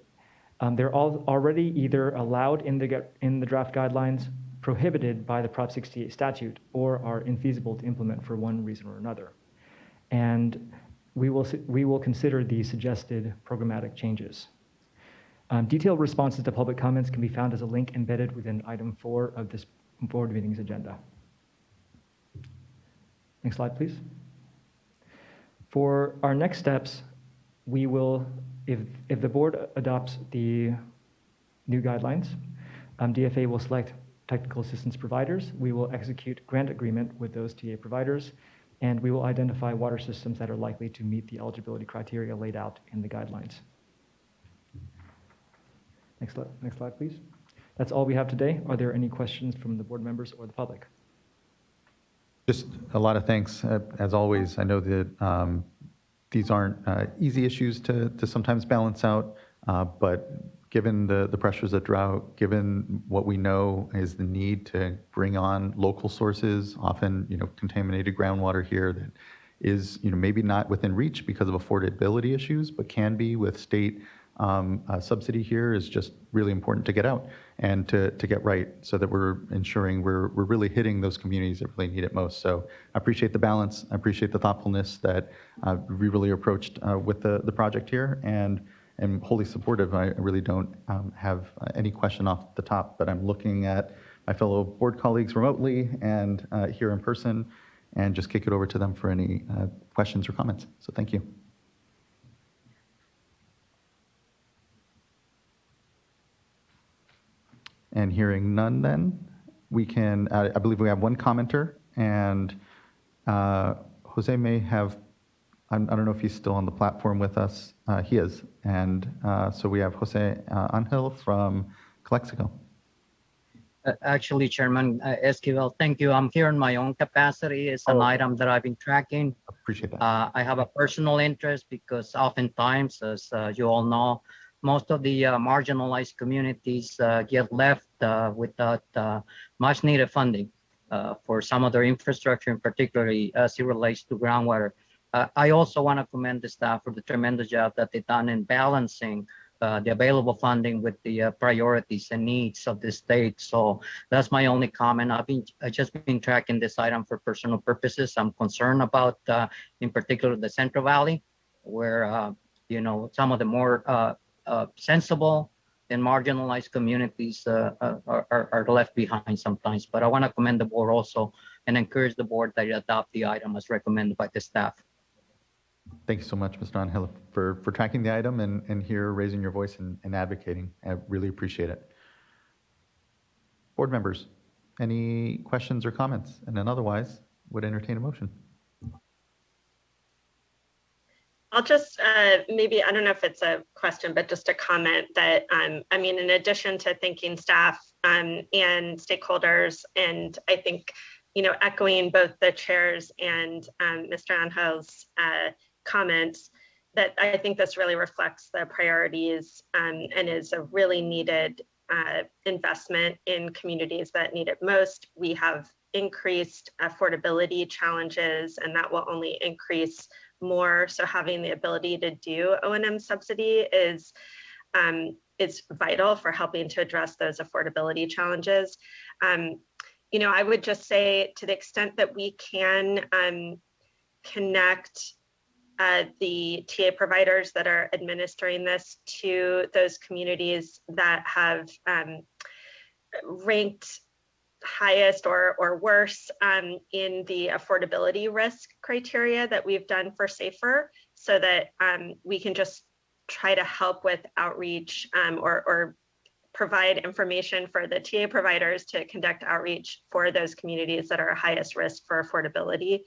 P: they're all already either allowed in the draft guidelines, prohibited by the Prop 68 statute, or are infeasible to implement for one reason or another. And we will consider the suggested programmatic changes. Detailed responses to public comments can be found as a link embedded within item 4 of this board meeting's agenda. Next slide, please. For our next steps, we will, if the board adopts the new guidelines, DFA will select technical assistance providers. We will execute grant agreement with those TA providers, and we will identify water systems that are likely to meet the eligibility criteria laid out in the guidelines. Next slide, please. That's all we have today. Are there any questions from the board members or the public?
A: Just a lot of thanks. As always, I know that these aren't easy issues to sometimes balance out, but given the pressures of drought, given what we know is the need to bring on local sources, often contaminated groundwater here that is maybe not within reach because of affordability issues, but can be with state subsidy here, is just really important to get out and to get right, so that we're ensuring we're really hitting those communities that really need it most. So I appreciate the balance. I appreciate the thoughtfulness that we really approached with the project here, and am wholly supportive. I really don't have any question off the top, but I'm looking at my fellow board colleagues remotely and here in person, and just kick it over to them for any questions or comments. So thank you. And hearing none, then we can, I believe we have one commenter, and Jose may have, I don't know if he's still on the platform with us. He is. And so we have Jose Angel from Calexico.
N: Actually, Chairman Esquivel, thank you. I'm here in my own capacity. It's an item that I've been tracking.
A: Appreciate that.
N: I have a personal interest because oftentimes, as you all know, most of the marginalized communities get left without much needed funding for some of their infrastructure, and particularly as it relates to groundwater. I also want to commend the staff for the tremendous job that they've done in balancing the available funding with the priorities and needs of the state. So that's my only comment. I've just been tracking this item for personal purposes. I'm concerned about, in particular, the Central Valley, where some of the more sensible and marginalized communities are left behind sometimes. But I want to commend the board also and encourage the board that you adopt the item as recommended by the staff.
A: Thank you so much, Mr. Angel, for tracking the item and here raising your voice and advocating. I really appreciate it. Board members, any questions or comments? And then otherwise, would entertain a motion.
I: I'll just maybe, I don't know if it's a question, but just a comment that, I mean, in addition to thanking staff and stakeholders, and I think, echoing both the chairs and Mr. Angel's comments, that I think this really reflects the priorities and is a really needed investment in communities that need it most. We have increased affordability challenges, and that will only increase more. So having the ability to do O&M subsidy is vital for helping to address those affordability challenges. I would just say, to the extent that we can connect the TA providers that are administering this to those communities that have ranked highest or worse in the affordability risk criteria that we've done for SAFER, so that we can just try to help with outreach or provide information for the TA providers to conduct outreach for those communities that are highest risk for affordability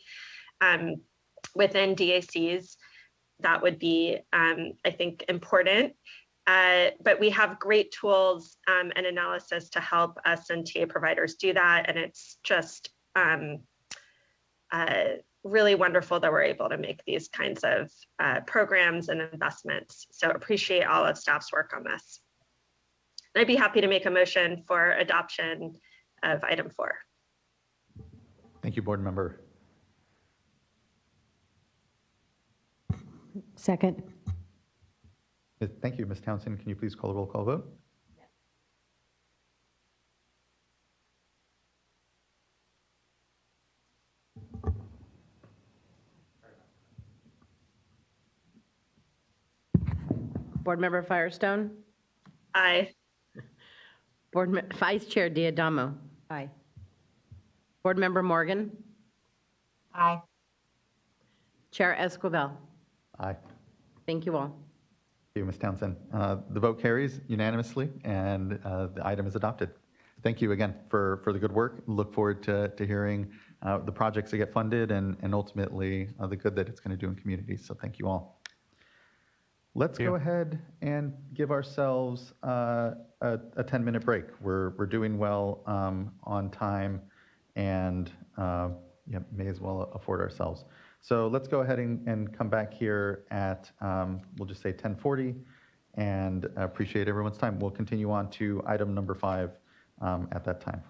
I: within DACs. That would be, I think, important. But we have great tools and analysis to help us and TA providers do that. And it's just really wonderful that we're able to make these kinds of programs and investments. So appreciate all of staff's work on this. And I'd be happy to make a motion for adoption of item 4.
A: Thank you, board member.
H: Second.
A: Thank you, Ms. Townsend. Can you please call a roll call vote?
Q: Board Member Firestone.
I: Aye.
Q: Vice Chair Diadamo.
H: Aye.
Q: Board Member Morgan.
D: Aye.
Q: Chair Esquivel.
A: Aye.
Q: Thank you all.
A: Thank you, Ms. Townsend. The vote carries unanimously, and the item is adopted. Thank you again for the good work. Look forward to hearing the projects that get funded and ultimately the good that it's going to do in communities. So thank you all. Let's go ahead and give ourselves a 10-minute break. We're doing well on time, and yeah, may as well afford ourselves. So let's go ahead and come back here at, we'll just say 10:40, and appreciate everyone's time. We'll continue on to item number 5 at that time.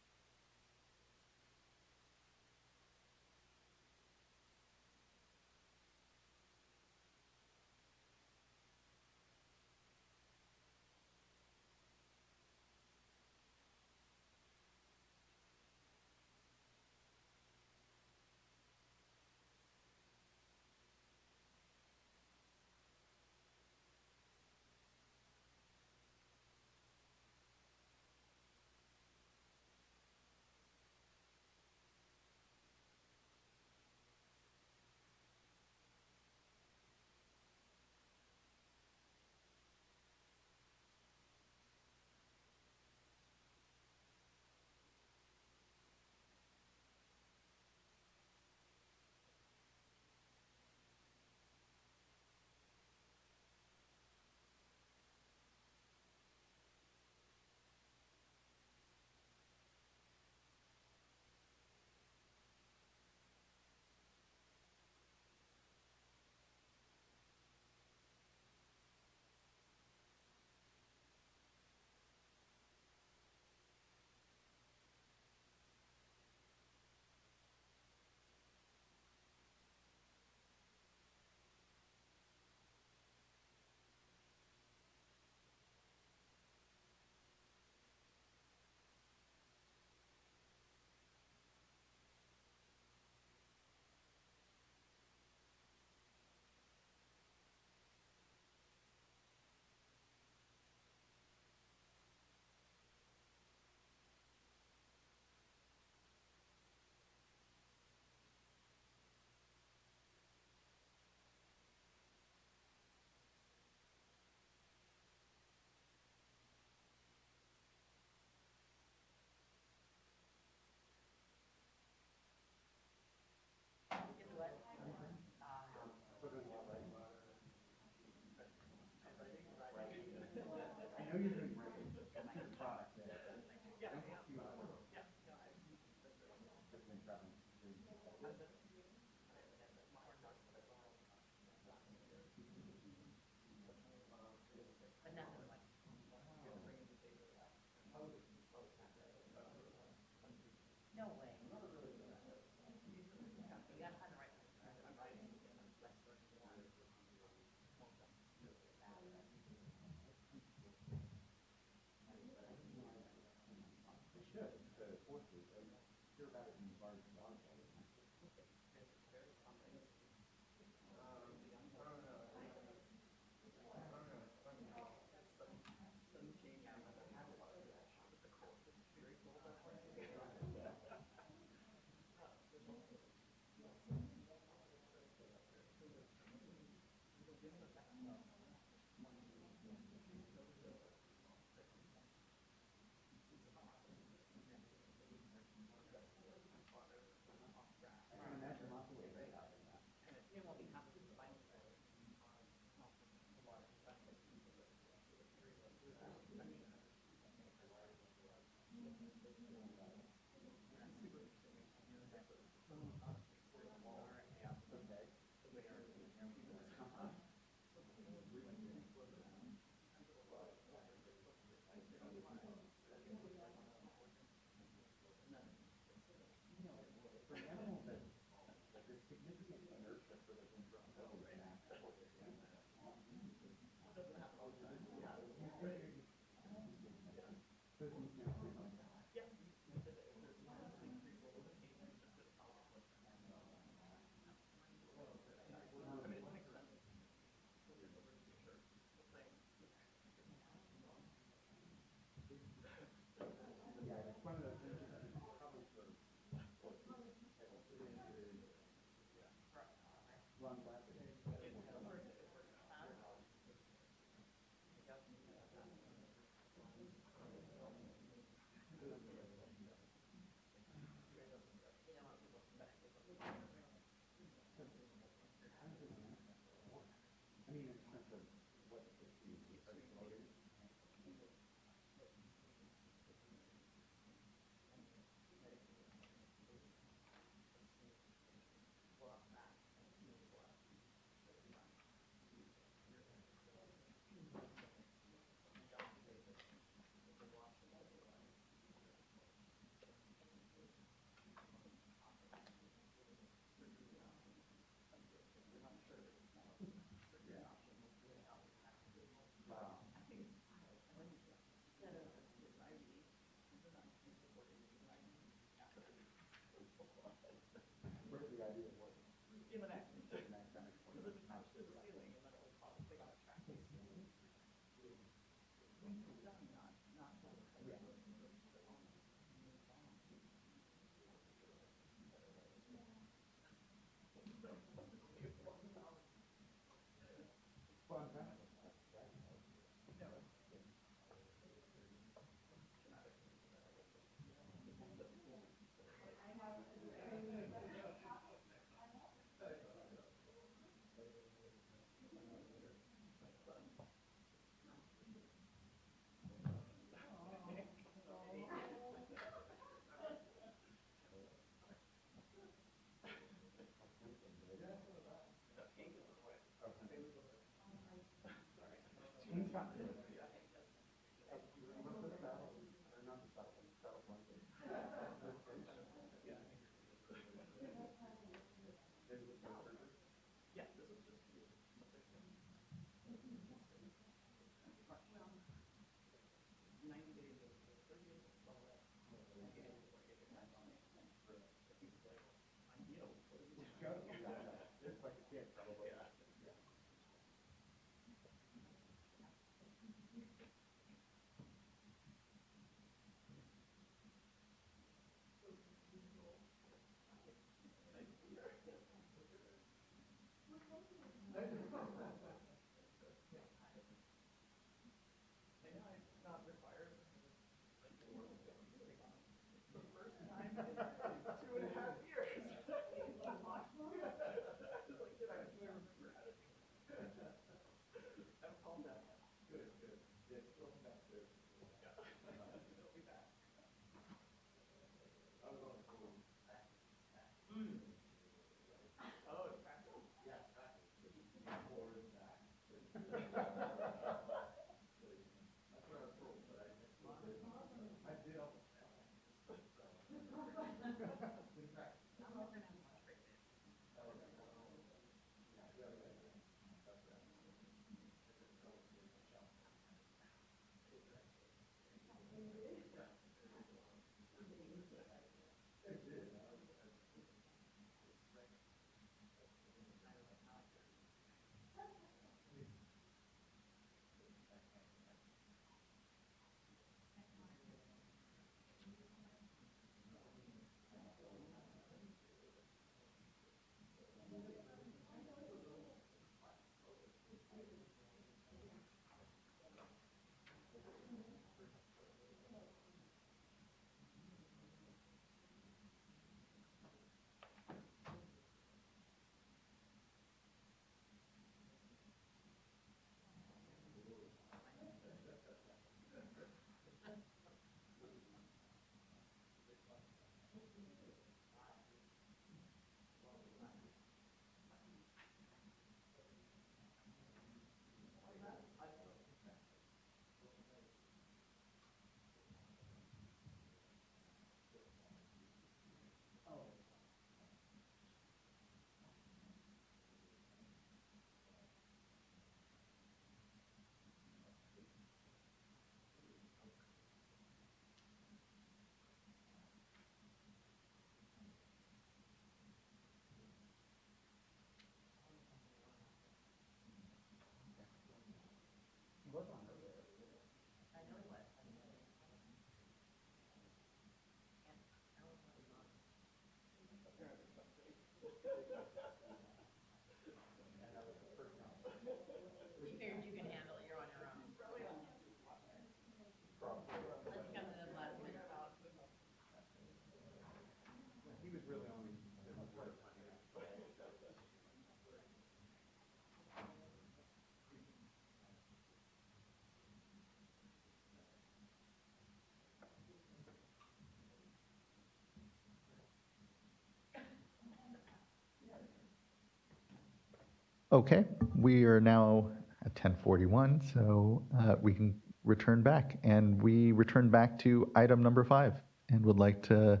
A: Okay, we are now at 10:41, so we can return back. And we return back to item number 5 and would like to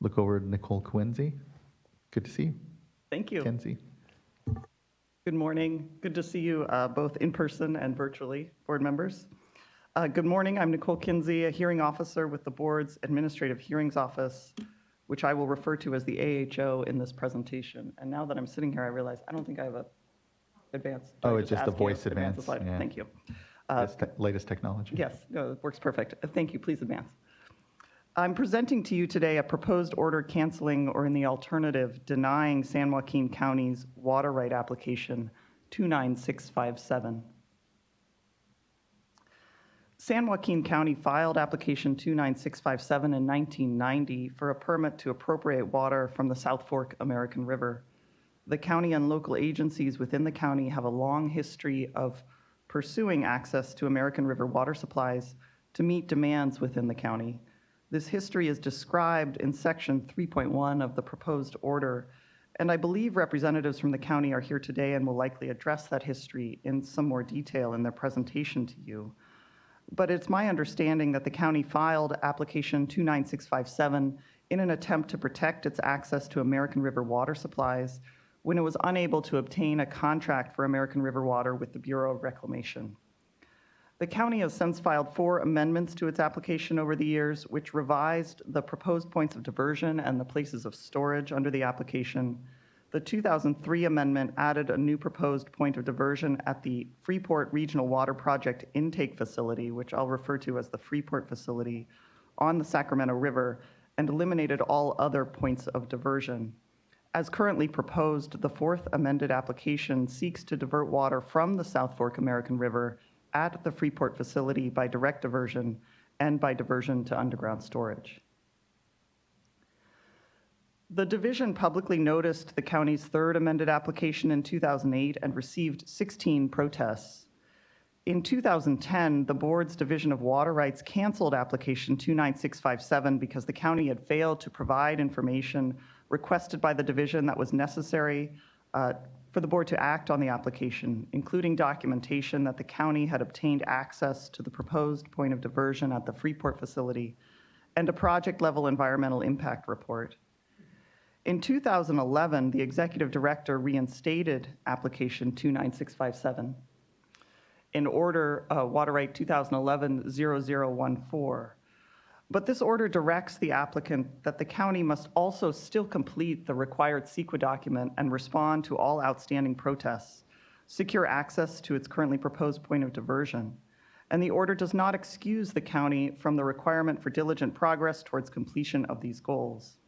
A: look over to Nicole Quincy. Good to see you.
R: Thank you.
A: Kenzie.
R: Good morning. Good to see you both in person and virtually, board members. Good morning. I'm Nicole Kinsey, a hearing officer with the board's Administrative Hearings Office, which I will refer to as the AHO in this presentation. And now that I'm sitting here, I realize I don't think I have a advance.
A: Oh, it's just a voice
R: advance
A: advance.
R: the slide?
A: Yeah.
R: Thank you.
A: Latest technology.
R: Yes, no, it works perfect. Thank you. Please advance. I'm presenting to you today a proposed order canceling or in the alternative denying San Joaquin County's water right application 29657. San Joaquin County filed application 29657 in 1990 for a permit to appropriate water from the South Fork American River. The county and local agencies within the county have a long history of pursuing access to American River water supplies to meet demands within the county. This history is described in section 3.1 of the proposed order, and I believe representatives from the county are here today and will likely address that history in some more detail in their presentation to you. But it's my understanding that the county filed application 29657 in an attempt to protect its access to American River water supplies when it was unable to obtain a contract for American River water with the Bureau of Reclamation. The county has since filed 4 amendments to its application over the years, which revised the proposed points of diversion and the places of storage under the application. The 2003 amendment added a new proposed point of diversion at the Freeport Regional Water Project intake facility, which I'll refer to as the Freeport facility, on the Sacramento River, and eliminated all other points of diversion. As currently proposed, the 4th amended application seeks to divert water from the South Fork American River at the Freeport facility by direct diversion and by diversion to underground storage. The division publicly noticed the county's 3rd amended application in 2008 and received 16 protests. In 2010, the board's Division of Water Rights canceled application 29657 because the county had failed to provide information requested by the division that was necessary for the board to act on the application, including documentation that the county had obtained access to the proposed point of diversion at the Freeport facility and a project-level environmental impact report. In 2011, the executive director reinstated application 29657 in order Water Right 2011-0014. But this order directs the applicant that the county must also still complete the required CEQA document and respond to all outstanding protests, secure access to its currently proposed point of diversion. And the order does not excuse the county from the requirement for diligent progress towards completion of these goals.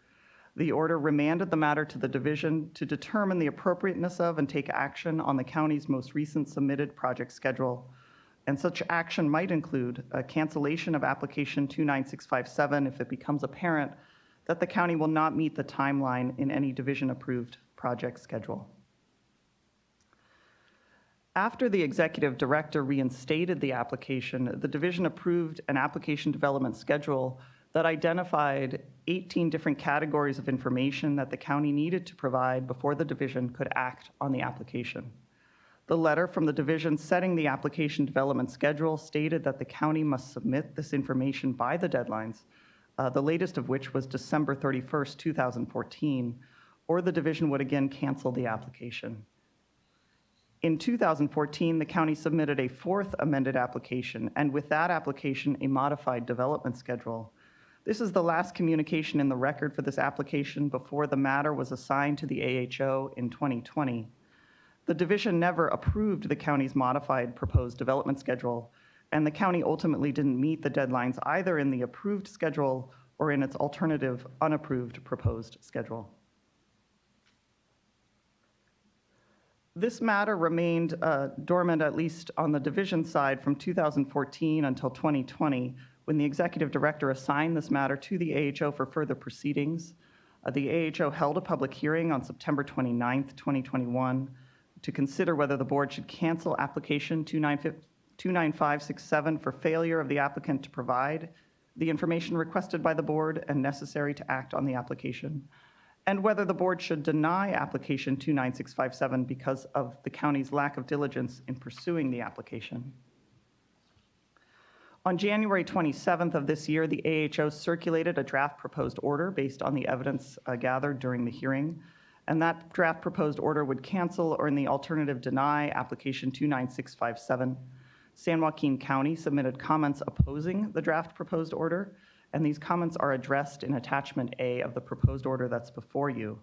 R: The order remanded the matter to the division to determine the appropriateness of and take action on the county's most recent submitted project schedule. And such action might include a cancellation of application 29657 if it becomes apparent that the county will not meet the timeline in any division-approved project schedule. After the executive director reinstated the application, the division approved an application development schedule that identified 18 different categories of information that the county needed to provide before the division could act on the application. The letter from the division setting the application development schedule stated that the county must submit this information by the deadlines, the latest of which was December 31st, 2014, or the division would again cancel the application. In 2014, the county submitted a 4th amended application, and with that application, a modified development schedule. This is the last communication in the record for this application before the matter was assigned to the AHO in 2020. The division never approved the county's modified proposed development schedule, and the county ultimately didn't meet the deadlines either in the approved schedule or in its alternative unapproved proposed schedule. This matter remained dormant, at least on the division side, from 2014 until 2020, when the executive director assigned this matter to the AHO for further proceedings. The AHO held a public hearing on September 29th, 2021, to consider whether the board should cancel application 29567 for failure of the applicant to provide the information requested by the board and necessary to act on the application, and whether the board should deny application 29657 because of the county's lack of diligence in pursuing the application. On January 27th of this year, the AHO circulated a draft proposed order based on the evidence gathered during the hearing, and that draft proposed order would cancel or in the alternative deny application 29657. San Joaquin County submitted comments opposing the draft proposed order, and these comments are addressed in attachment A of the proposed order that's before you.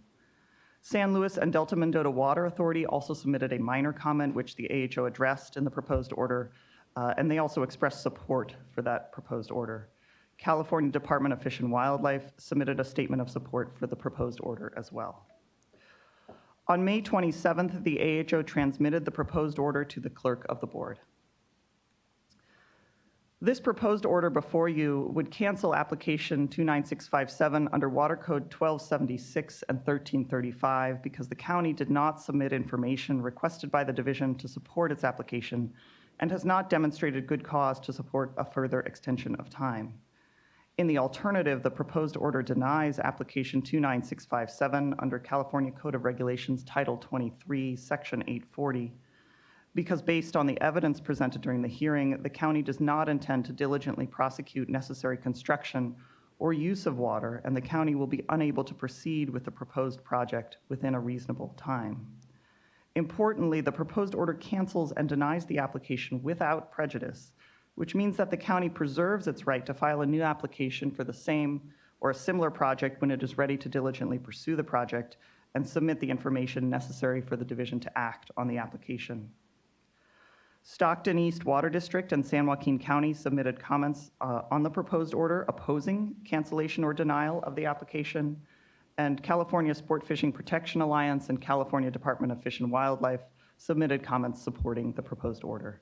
R: San Luis and Delta Mendota Water Authority also submitted a minor comment which the AHO addressed in the proposed order, and they also expressed support for that proposed order. California Department of Fish and Wildlife submitted a statement of support for the proposed order as well. On May 27th, the AHO transmitted the proposed order to the clerk of the board. This proposed order before you would cancel application 29657 under Water Code 1276 and 1335 because the county did not submit information requested by the division to support its application and has not demonstrated good cause to support a further extension of time. In the alternative, the proposed order denies application 29657 under California Code of Regulations Title 23, Section 840, because based on the evidence presented during the hearing, the county does not intend to diligently prosecute necessary construction or use of water, and the county will be unable to proceed with the proposed project within a reasonable time. Importantly, the proposed order cancels and denies the application without prejudice, which means that the county preserves its right to file a new application for the same or a similar project when it is ready to diligently pursue the project and submit the information necessary for the division to act on the application. Stockton East Water District and San Joaquin County submitted comments on the proposed order opposing cancellation or denial of the application, and California Sport Fishing Protection Alliance and California Department of Fish and Wildlife submitted comments supporting the proposed order.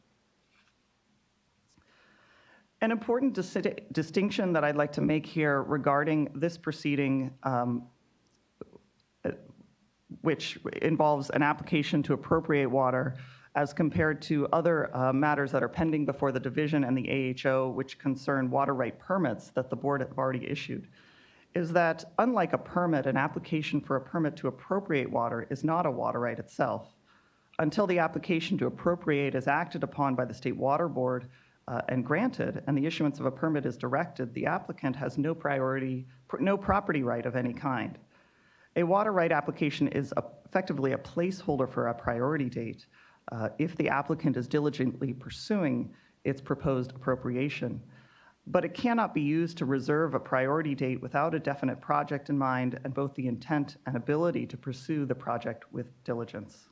R: An important distinction that I'd like to make here regarding this proceeding, which involves an application to appropriate water as compared to other matters that are pending before the division and the AHO, which concern water right permits that the board have already issued, is that unlike a permit, an application for a permit to appropriate water is not a water right itself. Until the application to appropriate is acted upon by the State Water Board and granted, and the issuance of a permit is directed, the applicant has no property right of any kind. A water right application is effectively a placeholder for a priority date if the applicant is diligently pursuing its proposed appropriation. But it cannot be used to reserve a priority date without a definite project in mind and both the intent and ability to pursue the project with diligence.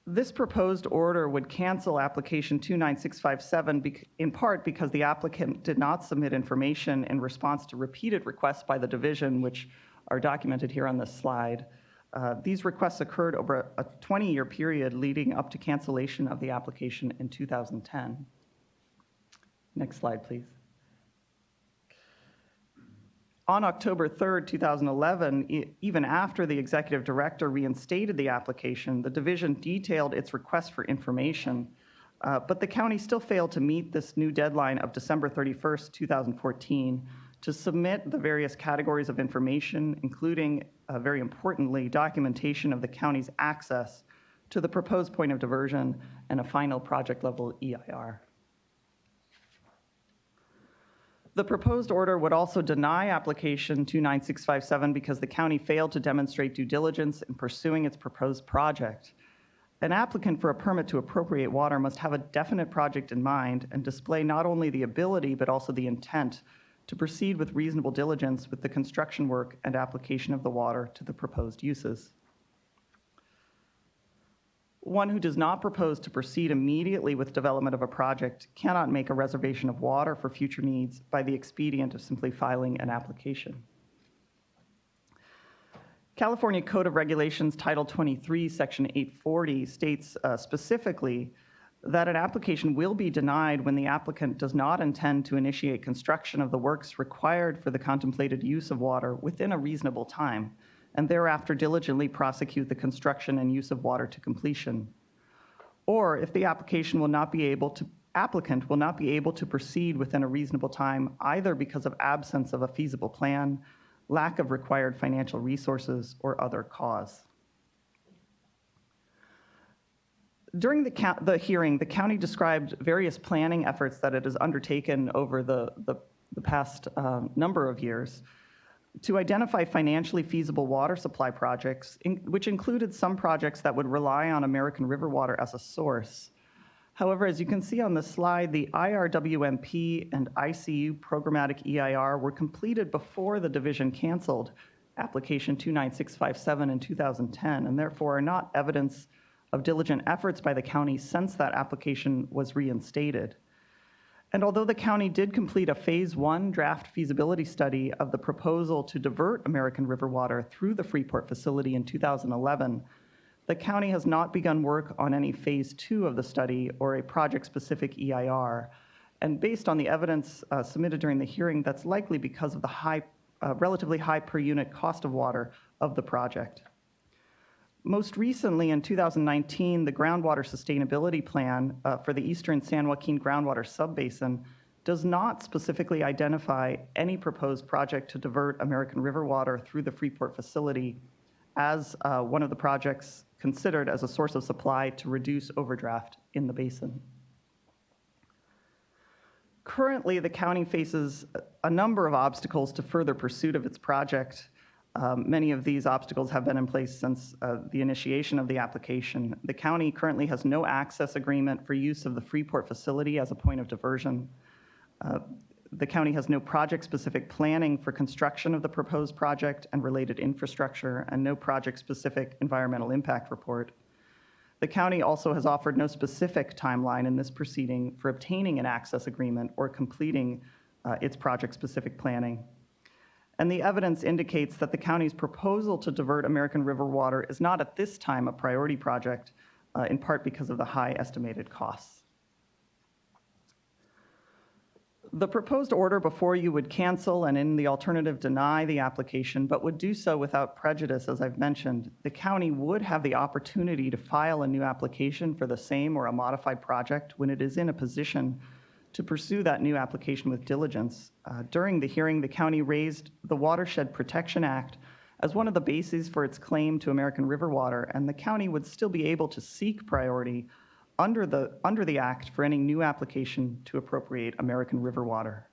R: This proposed order would cancel application 29657 in part because the applicant did not submit information in response to repeated requests by the division, which are documented here on this slide. These requests occurred over a 20-year period leading up to cancellation of the application in 2010. Next slide, please. On October 3rd, 2011, even after the executive director reinstated the application, the division detailed its request for information, but the county still failed to meet this new deadline of December 31st, 2014, to submit the various categories of information, including, very importantly, documentation of the county's access to the proposed point of diversion and a final project-level EIR. The proposed order would also deny application 29657 because the county failed to demonstrate due diligence in pursuing its proposed project. An applicant for a permit to appropriate water must have a definite project in mind and display not only the ability but also the intent to proceed with reasonable diligence with the construction work and application of the water to the proposed uses. One who does not propose to proceed immediately with development of a project cannot make a reservation of water for future needs by the expedient of simply filing an application. California Code of Regulations Title 23, Section 840 states specifically that an application will be denied when the applicant does not intend to initiate construction of the works required for the contemplated use of water within a reasonable time, and thereafter diligently prosecute the construction and use of water to completion. Or if the application will not be able to applicant will not be able to proceed within a reasonable time either because of absence of a feasible plan, lack of required financial resources, or other cause. During the hearing, the county described various planning efforts that it has undertaken over the past number of years to identify financially feasible water supply projects, which included some projects that would rely on American River water as a source. However, as you can see on the slide, the IRWMP and ICU programmatic EIR were completed before the division canceled application 29657 in 2010, and therefore are not evidence of diligent efforts by the county since that application was reinstated. And although the county did complete a phase 1 draft feasibility study of the proposal to divert American River water through the Freeport facility in 2011, the county has not begun work on any phase 2 of the study or a project-specific EIR. And based on the evidence submitted during the hearing, that's likely because of the relatively high per unit cost of water of the project. Most recently, in 2019, the Groundwater Sustainability Plan for the Eastern San Joaquin Groundwater Subbasin does not specifically identify any proposed project to divert American River water through the Freeport facility as one of the projects considered as a source of supply to reduce overdraft in the basin. Currently, the county faces a number of obstacles to further pursuit of its project. Many of these obstacles have been in place since the initiation of the application. The county currently has no access agreement for use of the Freeport facility as a point of diversion. The county has no project-specific planning for construction of the proposed project and related infrastructure, and no project-specific environmental impact report. The county also has offered no specific timeline in this proceeding for obtaining an access agreement or completing its project-specific planning. And the evidence indicates that the county's proposal to divert American River water is not at this time a priority project, in part because of the high estimated costs. The proposed order before you would cancel and in the alternative deny the application, but would do so without prejudice, as I've mentioned. The county would have the opportunity to file a new application for the same or a modified project when it is in a position to pursue that new application with diligence. During the hearing, the county raised the Watershed Protection Act as one of the bases for its claim to American River water, and the county would still be able to seek priority under the act for any new application to appropriate American River water.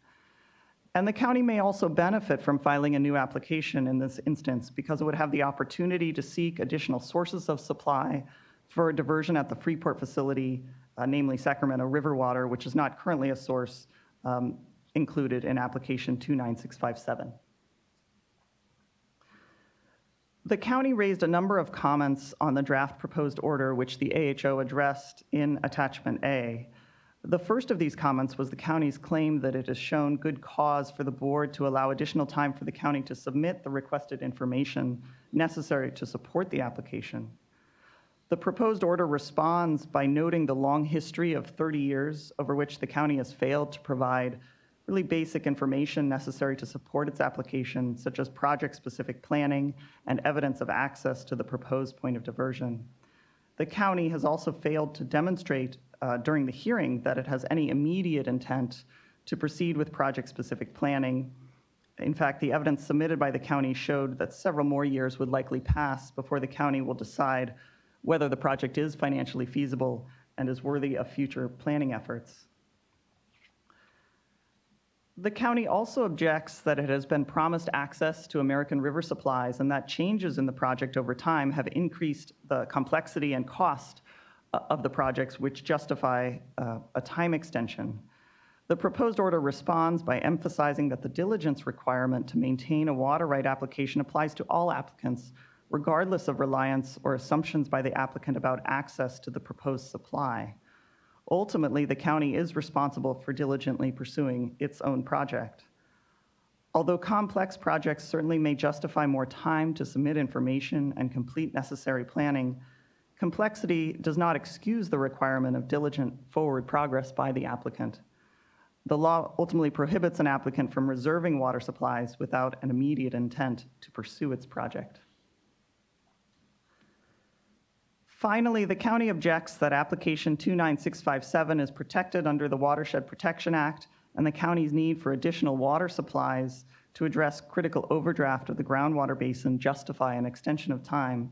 R: And the county may also benefit from filing a new application in this instance because it would have the opportunity to seek additional sources of supply for a diversion at the Freeport facility, namely Sacramento River water, which is not currently a source included in application 29657. The county raised a number of comments on the draft proposed order, which the AHO addressed in Attachment A. The first of these comments was the county's claim that it has shown good cause for the board to allow additional time for the county to submit the requested information necessary to support the application. The proposed order responds by noting the long history of 30 years over which the county has failed to provide really basic information necessary to support its application, such as project-specific planning and evidence of access to the proposed point of diversion. The county has also failed to demonstrate during the hearing that it has any immediate intent to proceed with project-specific planning. In fact, the evidence submitted by the county showed that several more years would likely pass before the county will decide whether the project is financially feasible and is worthy of future planning efforts. The county also objects that it has been promised access to American River supplies and that changes in the project over time have increased the complexity and cost of the projects, which justify a time extension. The proposed order responds by emphasizing that the diligence requirement to maintain a water right application applies to all applicants, regardless of reliance or assumptions by the applicant about access to the proposed supply. Ultimately, the county is responsible for diligently pursuing its own project. Although complex projects certainly may justify more time to submit information and complete necessary planning, complexity does not excuse the requirement of diligent forward progress by the applicant. The law ultimately prohibits an applicant from reserving water supplies without an immediate intent to pursue its project. Finally, the county objects that application 29657 is protected under the Watershed Protection Act and the county's need for additional water supplies to address critical overdraft of the groundwater basin justify an extension of time.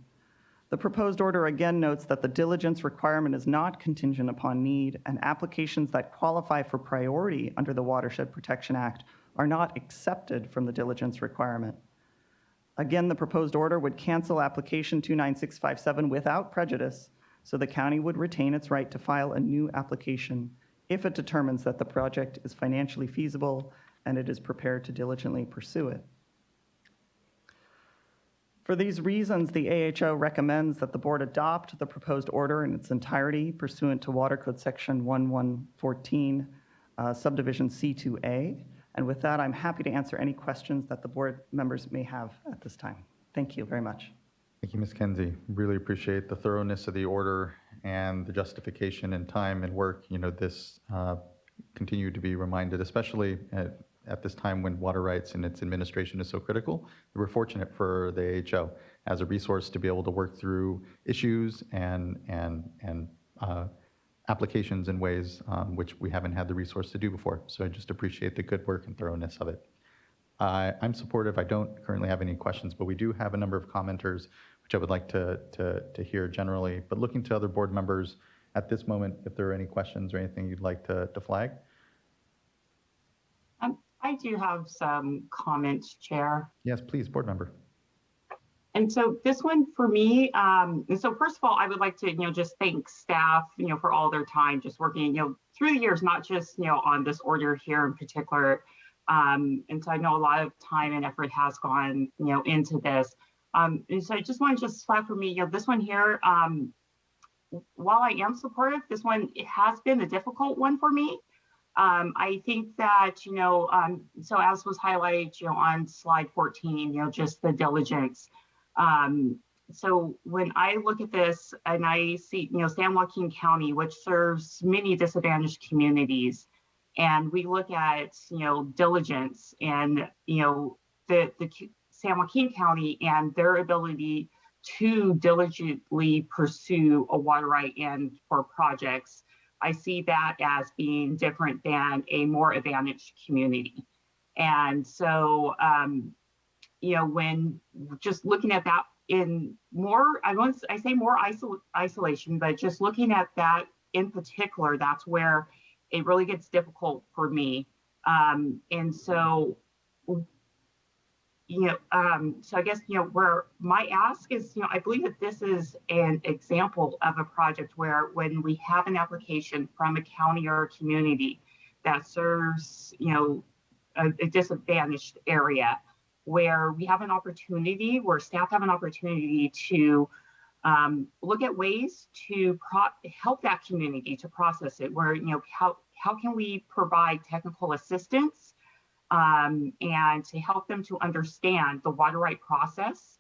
R: The proposed order again notes that the diligence requirement is not contingent upon need, and applications that qualify for priority under the Watershed Protection Act are not accepted from the diligence requirement. Again, the proposed order would cancel application 29657 without prejudice, so the county would retain its right to file a new application if it determines that the project is financially feasible and it is prepared to diligently pursue it. For these reasons, the AHO recommends that the board adopt the proposed order in its entirety pursuant to Water Code Section 1114, subdivision C2A. And with that, I'm happy to answer any questions that the board members may have at this time. Thank you very much.
A: Thank you, Ms. Kenzie. Really appreciate the thoroughness of the order and the justification and time and work. You know, this continue to be reminded, especially at this time when water rights and its administration is so critical. We're fortunate for the AHO as a resource to be able to work through issues and applications in ways which we haven't had the resource to do before. So I just appreciate the good work and thoroughness of it. I'm supportive. I don't currently have any questions, but we do have a number of commenters which I would like to hear generally. But looking to other board members at this moment, if there are any questions or anything you'd like to flag.
S: I do have some comments, Chair.
A: Yes, please, board member.
S: And so this one for me, and so first of all, I would like to, just thank staff, for all their time, just working, through the years, not just, on this order here in particular. And so I know a lot of time and effort has gone, into this. And so I just want to just flag for me, this one here, while I am supportive, this one, it has been a difficult one for me. I think that, so as was highlighted, on slide 14, just the diligence. So when I look at this and I see, San Joaquin County, which serves many disadvantaged communities, and we look at, diligence and, the San Joaquin County and their ability to diligently pursue a water right and for projects, I see that as being different than a more advantaged community. And so, when just looking at that in more, I say more isolation, but just looking at that in particular, that's where it really gets difficult for me. And so, so I guess, where my ask is, I believe that this is an example of a project where when we have an application from a county or a community that serves, a disadvantaged area, where we have an opportunity, where staff have an opportunity to look at ways to help that community to process it, where, how can we provide technical assistance and to help them to understand the water right process,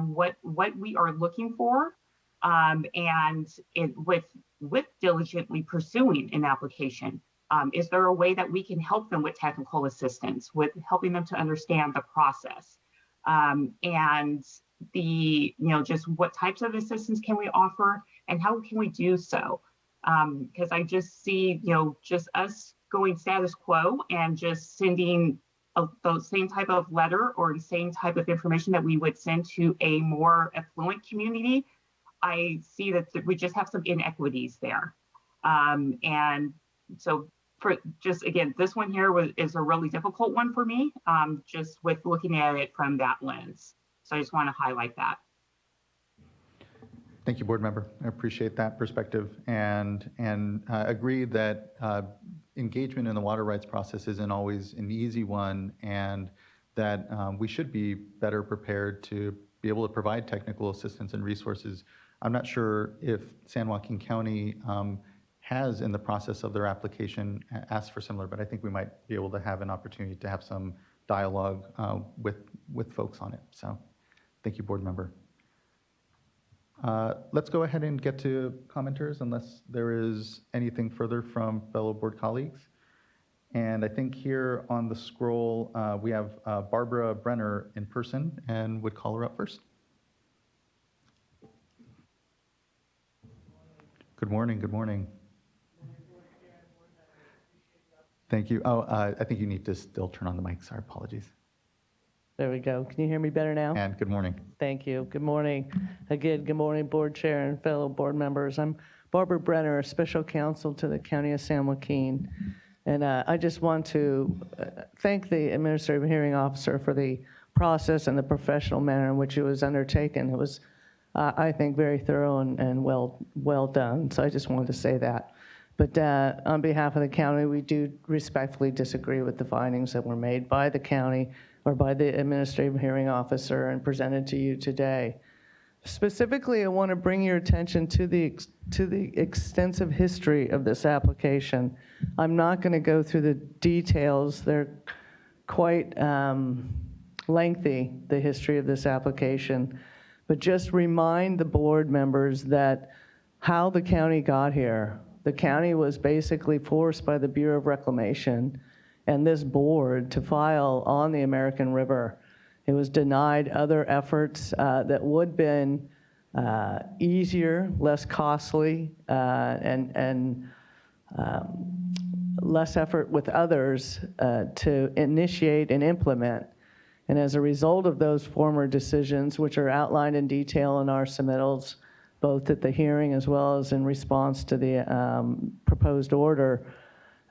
S: what we are looking for, and with diligently pursuing an application. Is there a way that we can help them with technical assistance, with helping them to understand the process, and the just what types of assistance can we offer, and how can we do so? Because I just see just us going status quo and just sending the same type of letter or the same type of information that we would send to a more affluent community. I see that we just have some inequities there. And so for just, again, this one here is a really difficult one for me, just with looking at it from that lens. So I just want to highlight that.
A: Thank you, board member. I appreciate that perspective and agree that engagement in the water rights process isn't always an easy one, and that we should be better prepared to be able to provide technical assistance and resources. I'm not sure if San Joaquin County has, in the process of their application, asked for similar, but I think we might be able to have an opportunity to have some dialogue with folks on it. So thank you, board member. Let's go ahead and get to commenters unless there is anything further from fellow board colleagues. And I think here on the scroll, we have Barbara Brenner in person, and would call her up first. morning. Good morning. Thank you. Oh, I think you need to still turn on the mic. Sorry, apologies.
T: There we go. Can you hear me better now?
A: And good morning.
T: Thank you. Good morning. Again, good morning, board chair and fellow board members. I'm Barbara Brenner, special counsel to the County of San Joaquin. And I just want to thank the administrative hearing officer for the process and the professional manner in which it was undertaken. It was, I think, very thorough and well done. So I just wanted to say that. But on behalf of the county, we do respectfully disagree with the findings that were made by the county or by the administrative hearing officer and presented to you today. Specifically, I want to bring your attention to the extensive history of this application. I'm not going to go through the details. They're quite lengthy, the history of this application, but just remind the board members that how the county got here. The county was basically forced by the Bureau of Reclamation and this board to file on the American River. It was denied other efforts that would have been easier, less costly, and less effort with others to initiate and implement. And as a result of those former decisions, which are outlined in detail in our submittals, both at the hearing as well as in response to the proposed order,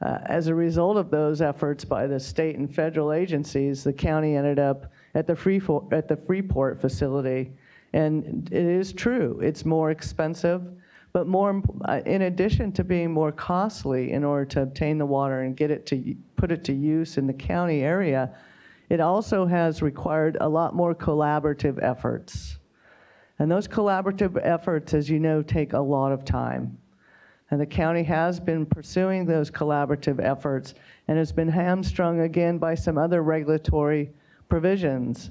T: as a result of those efforts by the state and federal agencies, the county ended up at the Freeport facility. And it is true, it's more expensive, but in addition to being more costly in order to obtain the water and put it to use in the county area, it also has required a lot more collaborative efforts. And those collaborative efforts, as you know, take a lot of time. And the county has been pursuing those collaborative efforts and has been hamstrung again by some other regulatory provisions.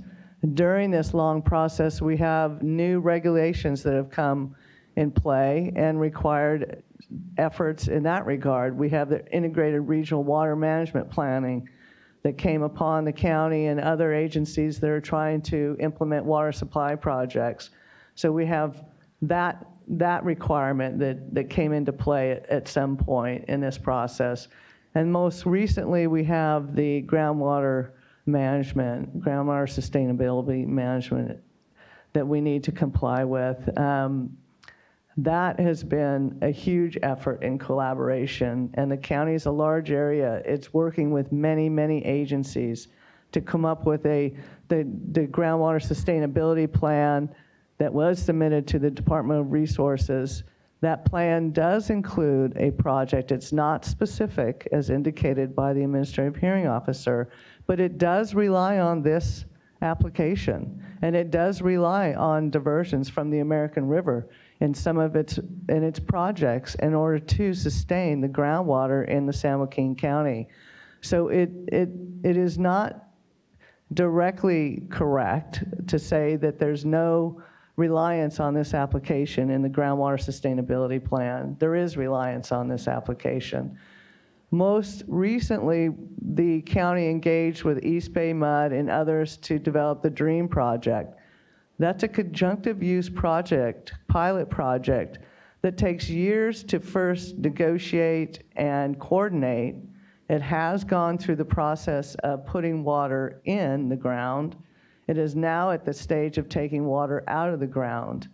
T: During this long process, we have new regulations that have come in play and required efforts in that regard. We have the integrated regional water management planning that came upon the county and other agencies that are trying to implement water supply projects. So we have that requirement that came into play at some point in this process. And most recently, we have the groundwater sustainability management that we need to comply with. That has been a huge effort in collaboration, and the county is a large area. It's working with many, many agencies to come up with the groundwater sustainability plan that was submitted to the Department of Resources. That plan does include a project. It's not specific as indicated by the administrative hearing officer, but it does rely on this application, and it does rely on diversions from the American River in some of its projects in order to sustain the groundwater in the San Joaquin County. So it is not directly correct to say that there's no reliance on this application in the groundwater sustainability plan. There is reliance on this application. Most recently, the county engaged with East Bay Mud and others to develop the DREAM project. That's a conjunctive use project, pilot project, that takes years to first negotiate and coordinate. It has gone through the process of putting water in the ground. It is now at the stage of taking water out of the ground.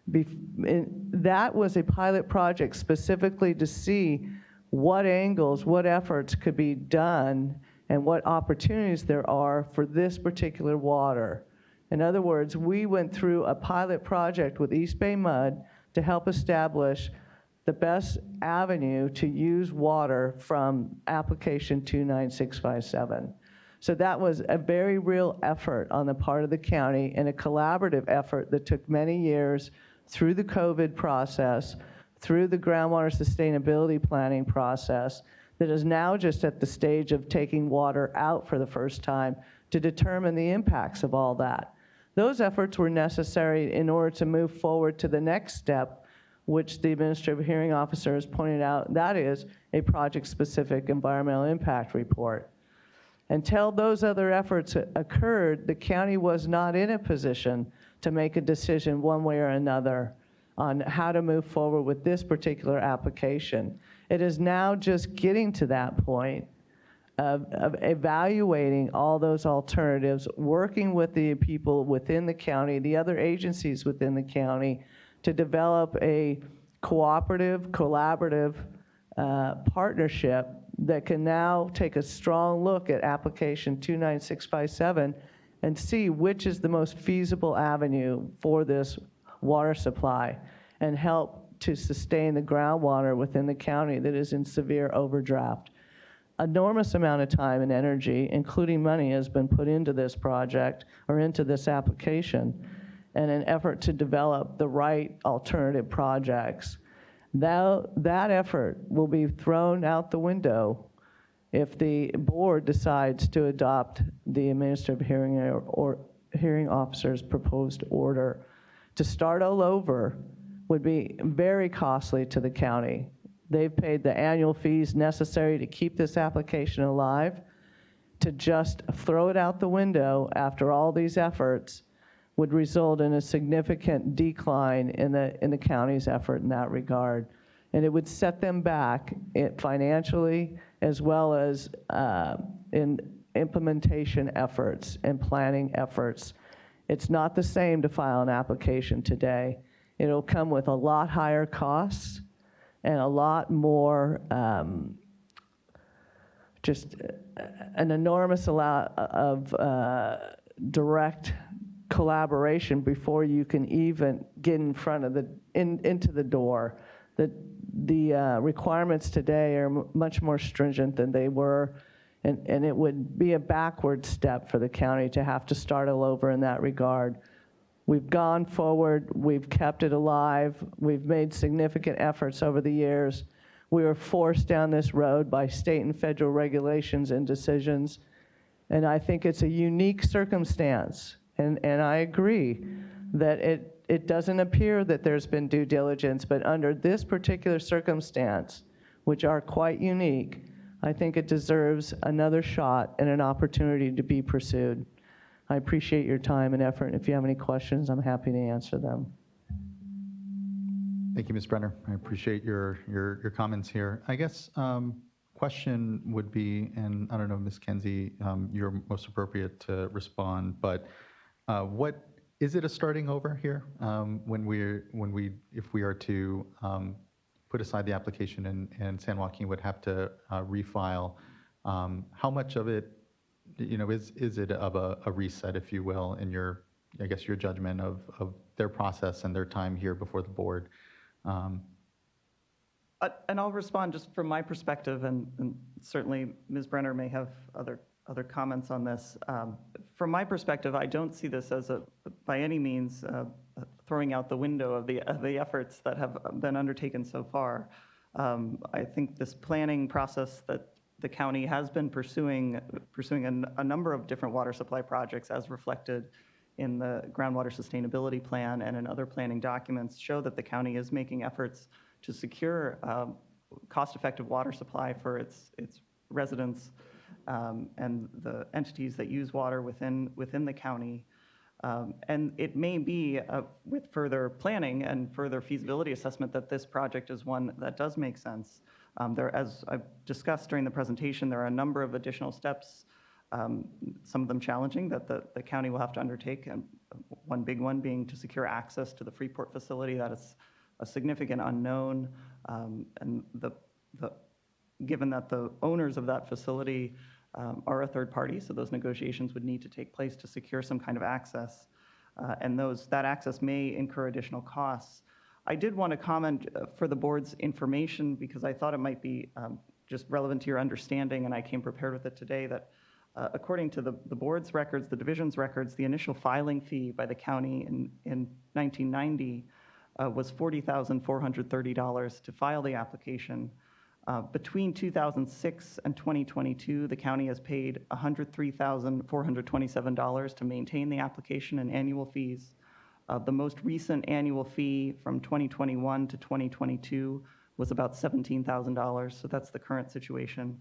T: That was a pilot project specifically to see what angles, what efforts could be done and what opportunities there are for this particular water. In other words, we went through a pilot project with East Bay Mud to help establish the best avenue to use water from application 29657. So that was a very real effort on the part of the county and a collaborative effort that took many years through the COVID process, through the groundwater sustainability planning process, that is now just at the stage of taking water out for the first time to determine the impacts of all that. Those efforts were necessary in order to move forward to the next step, which the administrative hearing officer has pointed out, that is a project-specific environmental impact report. Until those other efforts occurred, the county was not in a position to make a decision one way or another. on how to move forward with this particular application. It is now just getting to that point of evaluating all those alternatives, working with the people within the county, the other agencies within the county, to develop a cooperative, collaborative partnership that can now take a strong look at application 29657 and see which is the most feasible avenue for this water supply and help to sustain the groundwater within the county that is in severe overdraft. Enormous amount of time and energy, including money, has been put into this project or into this application in an effort to develop the right alternative projects. Now, that effort will be thrown out the window if the board decides to adopt the administrative hearing or hearing officer's proposed order. To start all over would be very costly to the county. They've paid the annual fees necessary to keep this application alive. To just throw it out the window after all these efforts would result in a significant decline in the county's effort in that regard. And it would set them back financially as well as in implementation efforts and planning efforts. It's not the same to file an application today. It'll come with a lot higher costs and a lot more, just an enormous amount of direct collaboration before you can even get in front of into the door. The requirements today are much more stringent than they were, and it would be a backward step for the county to have to start all over in that regard. We've gone forward, we've kept it alive, we've made significant efforts over the years. We were forced down this road by state and federal regulations and decisions, and I think it's a unique circumstance, and I agree that it doesn't appear that there's been due diligence, but under this particular circumstance, which are quite unique, I think it deserves another shot and an opportunity to be pursued. I appreciate your time and effort, and if you have any questions, I'm happy to answer them.
A: Thank you, Ms. Brenner. I appreciate your comments here. I guess question would be, and I don't know, Ms. Kenzie, you're most appropriate to respond, but what is it a starting over here if we are to put aside the application and San Joaquin would have to refile? How much of it, is it of a reset, if you will, in your judgment of their process and their time here before the board?
R: And I'll respond just from my perspective, and certainly Ms. Brenner may have other comments on this. From my perspective, I don't see this as by any means throwing out the window of the efforts that have been undertaken so far. I think this planning process that the county has been pursuing a number of different water supply projects as reflected in the groundwater sustainability plan and in other planning documents show that the county is making efforts to secure cost-effective water supply for its residents and the entities that use water within the county. And it may be with further planning and further feasibility assessment that this project is one that does make sense. As I've discussed during the presentation, there are a number of additional steps, some of them challenging, that the county will have to undertake, and one big one being to secure access to the Freeport facility. That is a significant unknown, and given that the owners of that facility are a third party, so those negotiations would need to take place to secure some kind of access, and that access may incur additional costs. I did want to comment for the board's information because I thought it might be just relevant to your understanding, and I came prepared with it today, that according to the board's records, the division's records, the initial filing fee by the county in 1990 was $40,430 to file the application. Between 2006 and 2022, the county has paid $103,427 to maintain the application and annual fees. The most recent annual fee from 2021 to 2022 was about $17,000, so that's the current situation.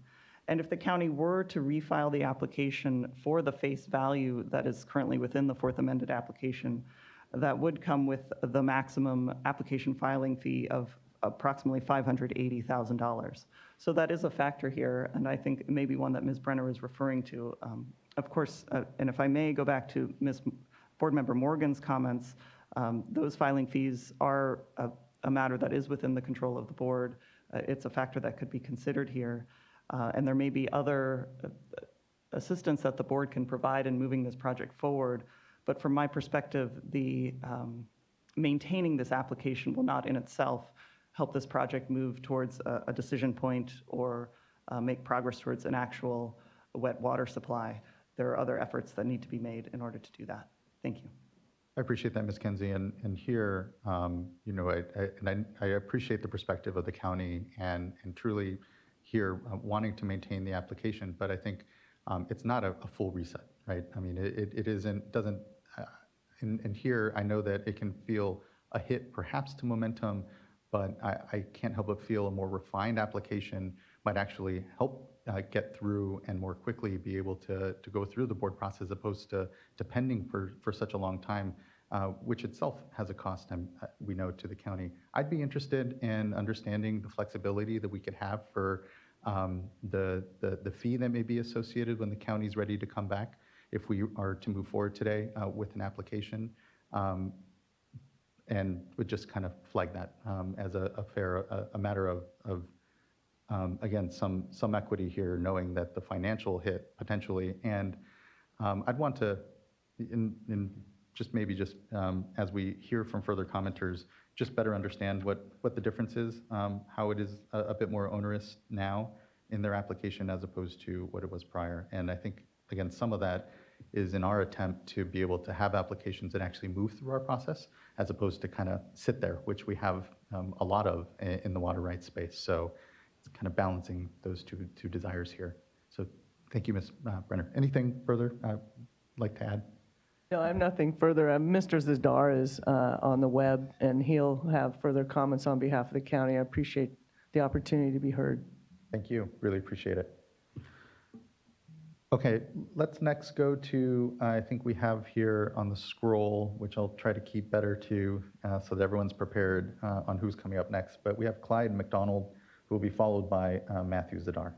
R: And if the county were to refile the application for the face value that is currently within the fourth amended application, that would come with the maximum application filing fee of approximately $580,000. So that is a factor here, and I think maybe one that Ms. Brenner is referring to. Of course, and if I may go back to Ms. Board Member Morgan's comments, those filing fees are a matter that is within the control of the board. It's a factor that could be considered here, and there may be other assistance that the board can provide in moving this project forward. But from my perspective, the maintaining this application will not in itself help this project move towards a decision point or make progress towards an actual wet water supply. There are other efforts that need to be made in order to do that. Thank you.
A: I appreciate that, Ms. Kenzie, and here, you know, I appreciate the perspective of the county and truly here wanting to maintain the application, but I think it's not a full reset, right? I mean, it doesn't, and here I know that it can feel a hit perhaps to momentum, but I can't help but feel a more refined application might actually help get through and more quickly be able to go through the board process as opposed to pending for such a long time, which itself has a cost, we know, to the county. I'd be interested in understanding the flexibility that we could have for the fee that may be associated when the county's ready to come back if we are to move forward today with an application. And would just kind of flag that as a matter of again, some equity here, knowing that the financial hit potentially, and I'd want to, as we hear from further commenters, just better understand what the difference is, how it is a bit more onerous now in their application as opposed to what it was prior. And I think, again, some of that is in our attempt to be able to have applications that actually move through our process as opposed to kind of sit there, which we have a lot of in the water rights space. So it's kind of balancing those two desires here. So thank you, Ms. Brenner. Anything further like to add?
T: No, I have nothing further. Mr. Zadar is on the web, and he'll have further comments on behalf of the county. I appreciate the opportunity to be heard.
A: Thank you. Really appreciate it. Okay, let's next go to, I think we have here on the scroll, which I'll try to keep better to so that everyone's prepared on who's coming up next. But we have Clyde McDonald, who will be followed by Matthew Zadar.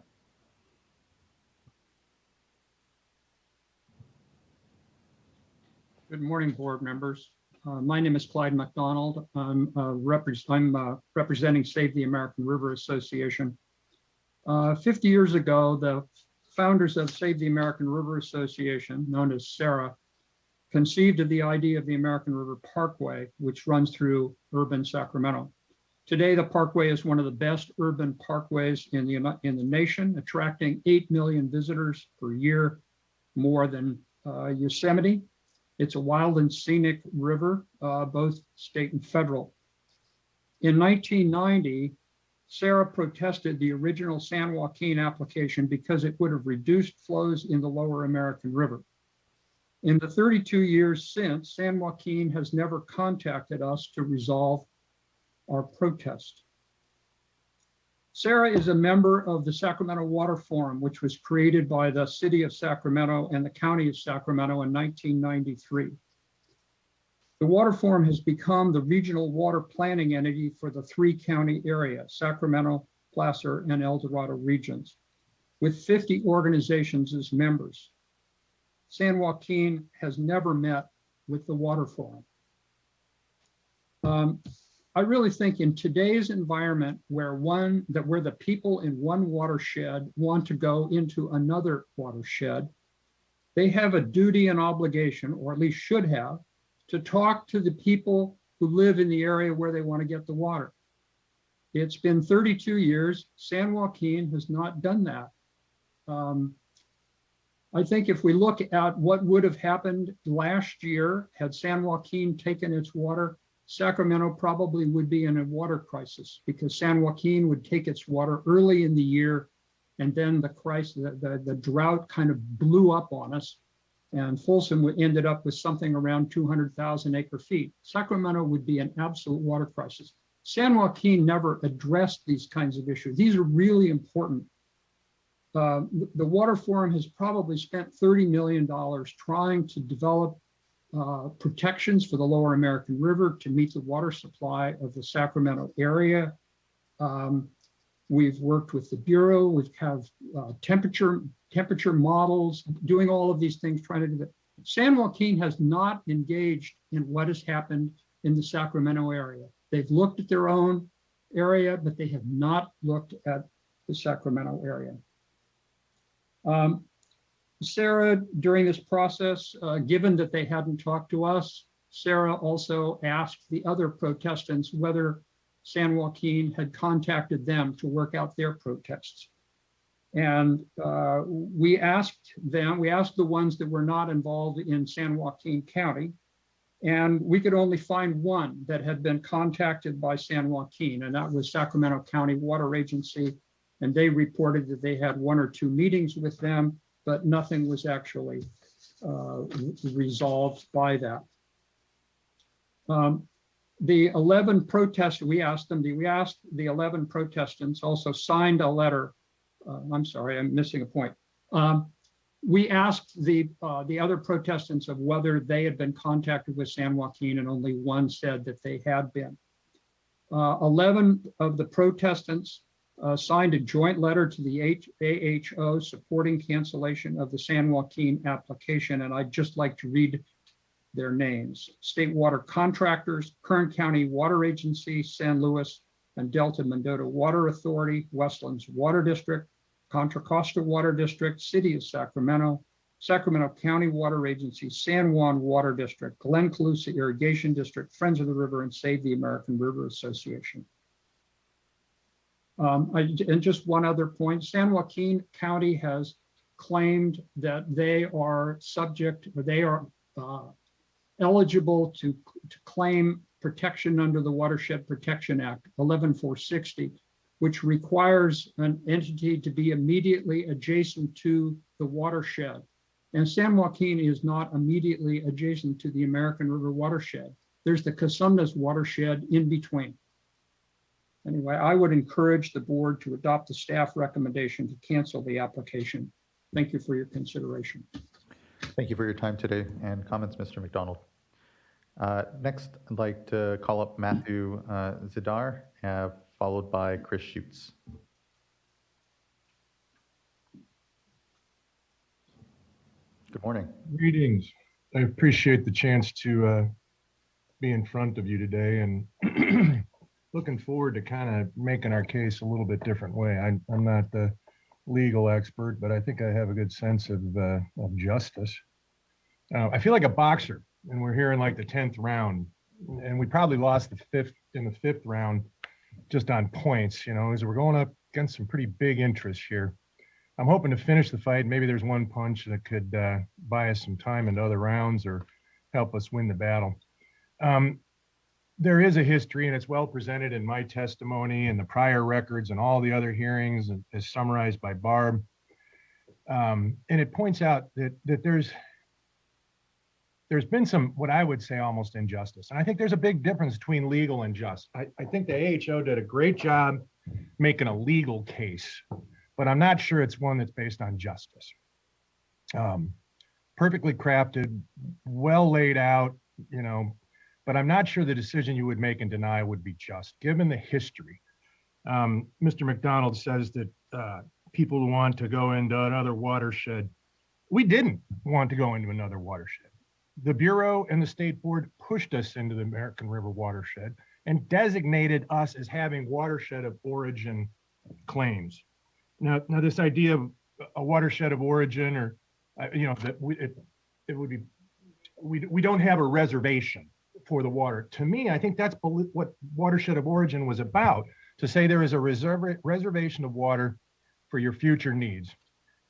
U: Good morning, board members. My name is Clyde McDonald. I'm representing Save the American River Association. 50 years ago, the founders of Save the American River Association, known as SWRCB, conceived of the idea of the American River Parkway, which runs through urban Sacramento. Today, the parkway is one of the best urban parkways in the nation, attracting 8 million visitors per year, more than Yosemite. It's a wild and scenic river, both state and federal. In 1990, SWRCB protested the original San Joaquin application because it would have reduced flows in the lower American River. In the 32 years since, San Joaquin has never contacted us to resolve our protest. SWRCB is a member of the Sacramento Water Forum, which was created by the city of Sacramento and the county of Sacramento in 1993. The Water Forum has become the regional water planning entity for the 3-county area, Sacramento, Placer, and El Dorado regions, with 50 organizations as members. San Joaquin has never met with the Water Forum. I really think in today's environment where the people in one watershed want to go into another watershed, they have a duty and obligation, or at least should have, to talk to the people who live in the area where they want to get the water. It's been 32 years. San Joaquin has not done that. I think if we look at what would have happened last year, had San Joaquin taken its water, Sacramento probably would be in a water crisis because San Joaquin would take its water early in the year, and then the drought kind of blew up on us, and Folsom ended up with something around 200,000 acre feet. Sacramento would be an absolute water crisis. San Joaquin never addressed these kinds of issues. These are really important. The Water Forum has probably spent $30 million trying to develop protections for the Lower American River to meet the water supply of the Sacramento area. We've worked with the Bureau. We have temperature models, doing all of these things, trying to do that. San Joaquin has not engaged in what has happened in the Sacramento area. They've looked at their own area, but they have not looked at the Sacramento area. Sarah, during this process, given that they hadn't talked to us, Sarah also asked the other protestants whether San Joaquin had contacted them to work out their protests. And we asked the ones that were not involved in San Joaquin County, and we could only find one that had been contacted by San Joaquin, and that was Sacramento County Water Agency. And they reported that they had 1 or 2 meetings with them, but nothing was actually resolved by that. The 11 protesters, we asked the 11 protestants also signed a letter. I'm sorry, I'm missing a point. We asked the other protestants of whether they had been contacted with San Joaquin, and only one said that they had been. 11 of the protestants signed a joint letter to the AHO supporting cancellation of the San Joaquin application, and I'd just like to read their names. State Water Contractors, Kern County Water Agency, San Luis and Delta Mendota Water Authority, Westlands Water District, Contra Costa Water District, City of Sacramento, Sacramento County Water Agency, San Juan Water District, Glen Colusa Irrigation District, Friends of the River, and Save the American River Association. And just one other point, San Joaquin County has claimed that they are subject, or they are eligible to claim protection under the Watershed Protection Act, 11460, which requires an entity to be immediately adjacent to the watershed. And San Joaquin is not immediately adjacent to the American River watershed. There's the Casumnas watershed in between. Anyway, I would encourage the board to adopt the staff recommendation to cancel the application. Thank you for your consideration.
A: Thank you for your time today and comments, Mr. McDonald. Next, I'd like to call up Matthew Zidar, followed by Chris Schutz. Good morning.
B: Greetings. I appreciate the chance to be in front of you today, and looking forward to kind of making our case a little bit different way. I'm not the legal expert, but I think I have a good sense of justice. I feel like a boxer, and we're here in like the 10th round, and we probably lost in the fifth round just on points, you know, as we're going up against some pretty big interests here. I'm hoping to finish the fight. Maybe there's one punch that could buy us some time into other rounds or help us win the battle. There is a history, and it's well presented in my testimony and the prior records and all the other hearings, as summarized by Barb. And it points out that there's been some, what I would say, almost injustice. And I think there's a big difference between legal and just. I think the AHO did a great job making a legal case, but I'm not sure it's one that's based on justice. Perfectly crafted, well laid out, you know, but I'm not sure the decision you would make in denial would be just, given the history. Mr. McDonald says that people want to go into another watershed. We didn't want to go into another watershed. The Bureau and the State Board pushed us into the American River watershed and designated us as having watershed of origin claims. Now this idea of a watershed of origin, or you know, that it would be, we don't have a reservation for the water. To me, I think that's what watershed of origin was about, to say there is a reservation of water for your future needs.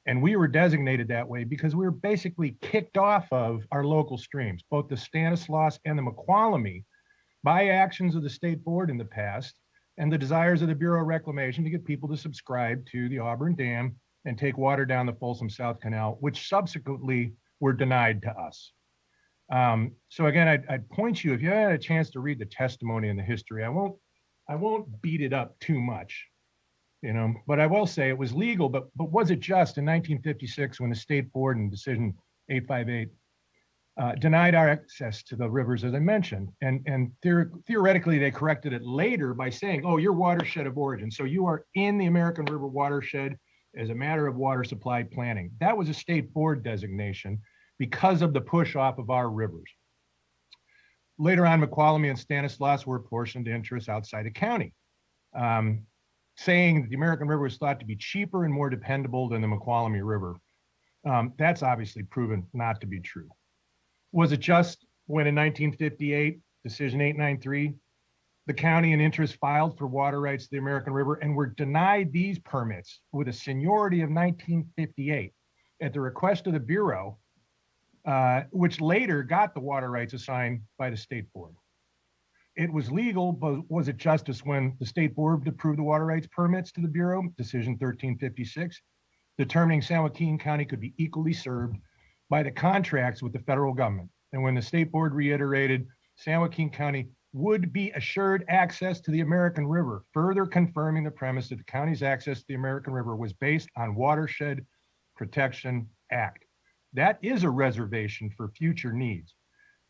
B: And we were designated that way because we were basically kicked off of our local streams, both the Stanislaus and the McQualamy, by actions of the State Board in the past and the desires of the Bureau of Reclamation to get people to subscribe to the Auburn Dam and take water down the Folsom South Canal, which subsequently were denied to us. So again, I'd point you, if you had a chance to read the testimony and the history, I won't beat it up too much, you know, but I will say it was legal, but was it just in 1956 when the State Board in decision 858 denied our access to the rivers, as I mentioned. And theoretically, they corrected it later by saying, oh, you're watershed of origin. So you are in the American River watershed as a matter of water supply planning. That was a state board designation because of the push off of our rivers. Later on, Mokelumne and Stanislaus were apportioned interests outside the county, saying that the American River was thought to be cheaper and more dependable than the Mokelumne River. That's obviously proven not to be true. Was it just when in 1958, Decision 893, the county and interest filed for water rights to the American River and were denied these permits with a seniority of 1958 at the request of the Bureau, which later got the water rights assigned by the State Board. It was legal, but was it justice when the State Board approved the water rights permits to the Bureau, Decision 1356, determining San Joaquin County could be equally served by the contracts with the federal government. And when the State Board reiterated San Joaquin County would be assured access to the American River, further confirming the premise that the county's access to the American River was based on Watershed Protection Act. That is a reservation for future needs.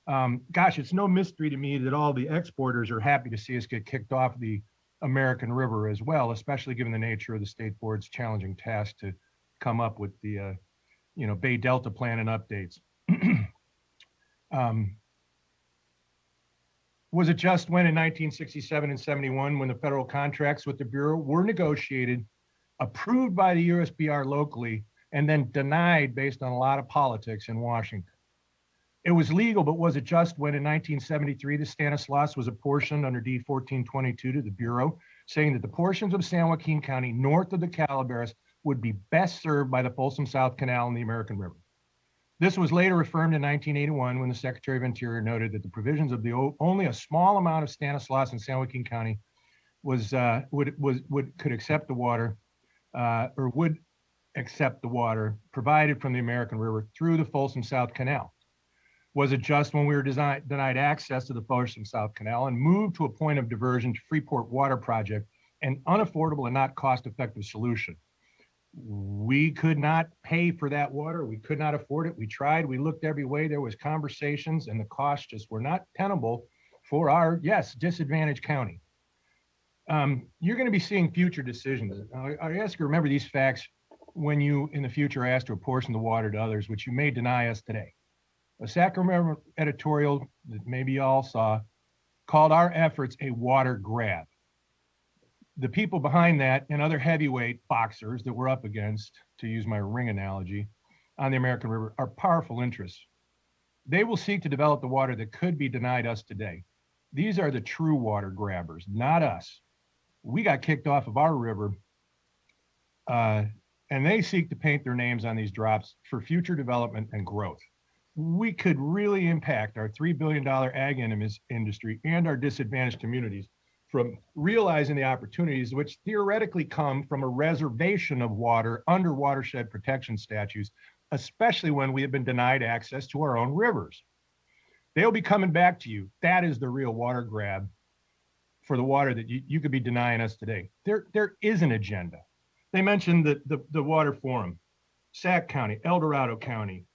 B: Gosh, it's no mystery to me that all the exporters are happy to see us get kicked off the American River as well, especially given the nature of the State Board's challenging task to come up with the Bay Delta plan and updates. Was it just when in 1967 and 71, when the federal contracts with the Bureau were negotiated, approved by the USBR locally, and then denied based on a lot of politics in Washington? It was legal, but was it just when in 1973, the Stanislaus was apportioned under D 1422 to the Bureau, saying that the portions of San Joaquin County north of the Calaveras would be best served by the Folsom South Canal and the American River? This was later affirmed in 1981 when the Secretary of Interior noted that the provisions of the only a small amount of Stanislaus and San Joaquin County could accept the water or would accept the water provided from the American River through the Folsom South Canal. Was it just when we were denied access to the Folsom South Canal and moved to a point of diversion to Freeport Water Project, an unaffordable and not cost-effective solution? We could not pay for that water. We could not afford it. We tried. We looked every way. There was conversations, and the costs just were not tenable for our, yes, disadvantaged county. You're going to be seeing future decisions. I ask you to remember these facts when you, in the future, are asked to apportion the water to others, which you may deny us today. A Sacramento editorial that maybe you all saw called our efforts a water grab. The people behind that and other heavyweight boxers that we're up against, to use my ring analogy, on the American River are powerful interests. They will seek to develop the water that could be denied us today. These are the true water grabbers, not us. We got kicked off of our river, and they seek to paint their names on these drops for future development and growth. We could really impact our $3 billion ag industry and our disadvantaged communities from realizing the opportunities which theoretically come from a reservation of water under watershed protection statutes, especially when we have been denied access to our own rivers. They'll be coming back to you. That is the real water grab for the water that you could be denying us today. There is an agenda. They mentioned the water forum, Sac County, El Dorado County,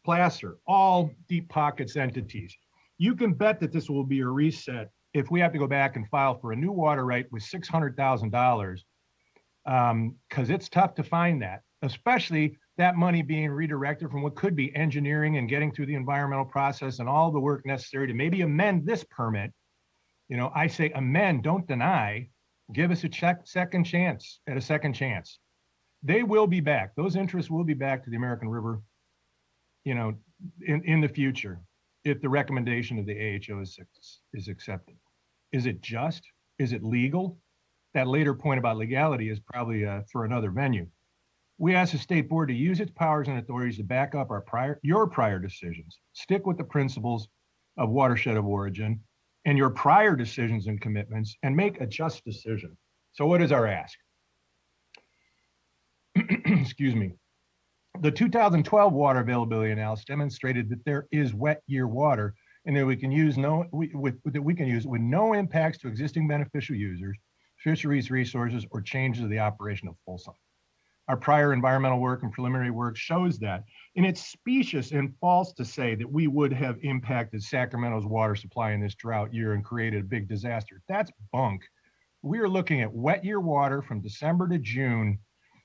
B: Placer, all deep pockets entities. You can bet that this will be a reset if we have to go back and file for a new water right with $600,000, because it's tough to find that, especially that money being redirected from what could be engineering and getting through the environmental process and all the work necessary to maybe amend this permit. I say amend, don't deny. Give us a second chance at a second chance. They will be back. Those interests will be back to the American River, in the future, if the recommendation of the AHO is accepted. Is it just? Is it legal? That later point about legality is probably for another venue. We ask the State Board to use its powers and authorities to back up your prior decisions. Stick with the principles of watershed of origin and your prior decisions and commitments and make a just decision. So what is our ask? Excuse me. The 2012 water availability analysis demonstrated that there is wet year water and that we can use with no impacts to existing beneficial users, fisheries resources, or changes to the operation of Folsom. Our prior environmental work and preliminary work shows that. And it's specious and false to say that we would have impacted Sacramento's water supply in this drought year and created a big disaster. That's bunk. We are looking at wet year water from December to June,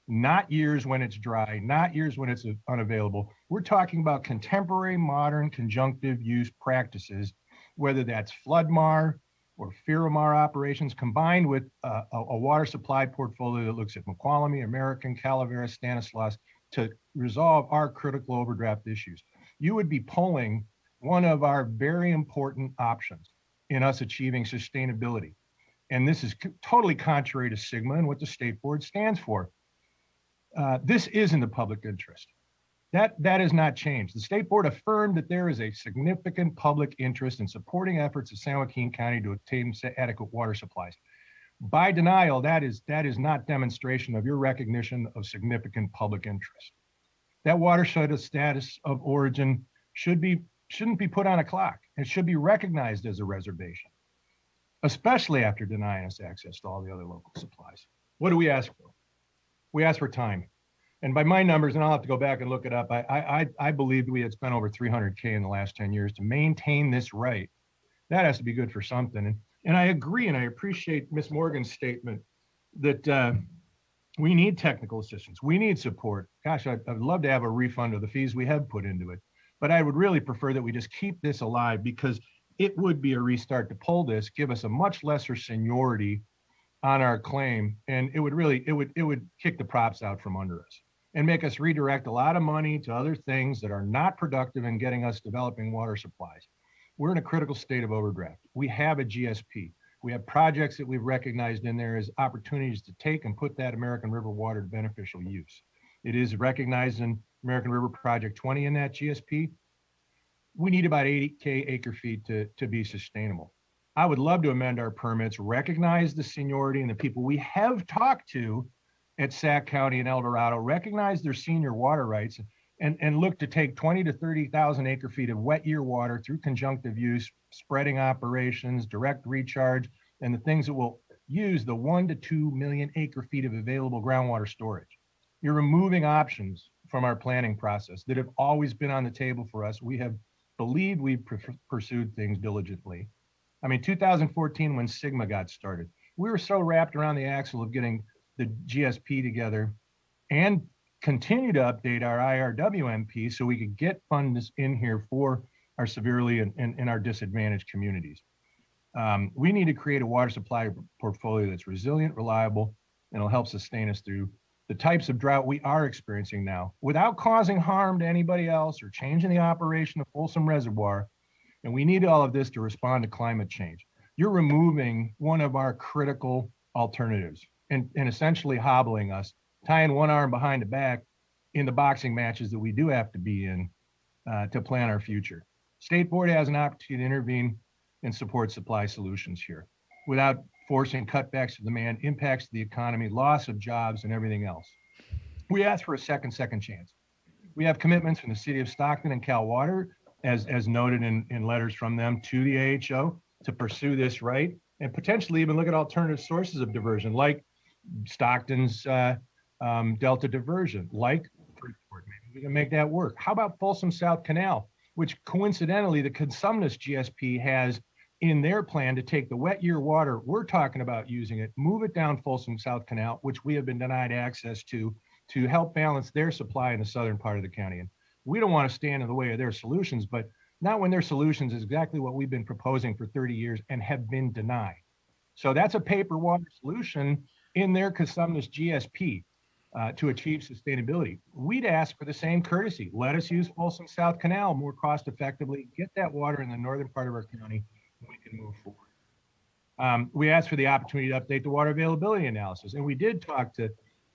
B: not years when it's dry, not years when it's unavailable. We're talking about contemporary modern conjunctive use practices, whether that's flood-mar or FIRA-mar operations, combined with a water supply portfolio that looks at Mokelumne, American, Calaveras, Stanislaus, to resolve our critical overdraft issues. You would be pulling one of our very important options in us achieving sustainability. And this is totally contrary to SGMA and what the state board stands for. This is in the public interest. That has not changed. The state board affirmed that there is a significant public interest in supporting efforts of San Joaquin County to obtain adequate water supplies. By denial, that is not demonstration of your recognition of significant public interest. That watershed status of origin shouldn't be put on a clock. It should be recognized as a reservation, especially after denying us access to all the other local supplies. What do we ask for? We ask for time. And by my numbers, and I'll have to go back and look it up, I believe we had spent over $300K in the last 10 years to maintain this right. That has to be good for something. And I agree, and I appreciate Ms. Morgan's statement that we need technical assistance. We need support. Gosh, I'd love to have a refund of the fees we have put into it. But I would really prefer that we just keep this alive, because it would be a restart to pull this, give us a much lesser seniority on our claim, and it would kick the props out from under us and make us redirect a lot of money to other things that are not productive in getting us developing water supplies. We're in a critical state of overdraft. We have a GSP. We have projects that we've recognized in there as opportunities to take and put that American River water to beneficial use. It is recognized in American River Project 20 in that GSP. We need about 80K acre feet to be sustainable. I would love to amend our permits, recognize the seniority and the people we have talked to at Sac County and El Dorado, recognize their senior water rights, and look to take 20 to 30,000 acre feet of wet year water through conjunctive use, spreading operations, direct recharge, and the things that will use the 1 to 2 million acre feet of available groundwater storage. You're removing options from our planning process that have always been on the table for us. We have believed we've pursued things diligently. I mean, 2014, when SGMA got started, we were so wrapped around the axle of getting the GSP together and continue to update our IRWMP so we could get funds in here for our severely and our disadvantaged communities. We need to create a water supply portfolio that's resilient, reliable, and will help sustain us through the types of drought we are experiencing now without causing harm to anybody else or changing the operation of Folsom Reservoir. And we need all of this to respond to climate change. You're removing one of our critical alternatives and essentially hobbling us, tying one arm behind the back in the boxing matches that we do have to be in to plan our future. State board has an opportunity to intervene and support supply solutions here without forcing cutbacks to demand, impacts to the economy, loss of jobs, and everything else. We ask for a second chance. We have commitments from the city of Stockton and Cal Water, as noted in letters from them to the AHO, to pursue this right and potentially even look at alternative sources of diversion, like Stockton's Delta diversion, like Freeport. Maybe we can make that work. How about Folsom South Canal, which coincidentally the Consumnes GSP has in their plan to take the wet year water we're talking about using it, move it down Folsom South Canal, which we have been denied access to help balance their supply in the southern part of the county. And we don't want to stand in the way of their solutions, but not when their solutions is exactly what we've been proposing for 30 years and have been denied. So that's a paper water solution in their Consumnes GSP to achieve sustainability. We'd ask for the same courtesy. Let us use Folsom South Canal more cost effectively, get that water in the northern part of our county, and we can move forward. We asked for the opportunity to update the water availability analysis. And we did talk to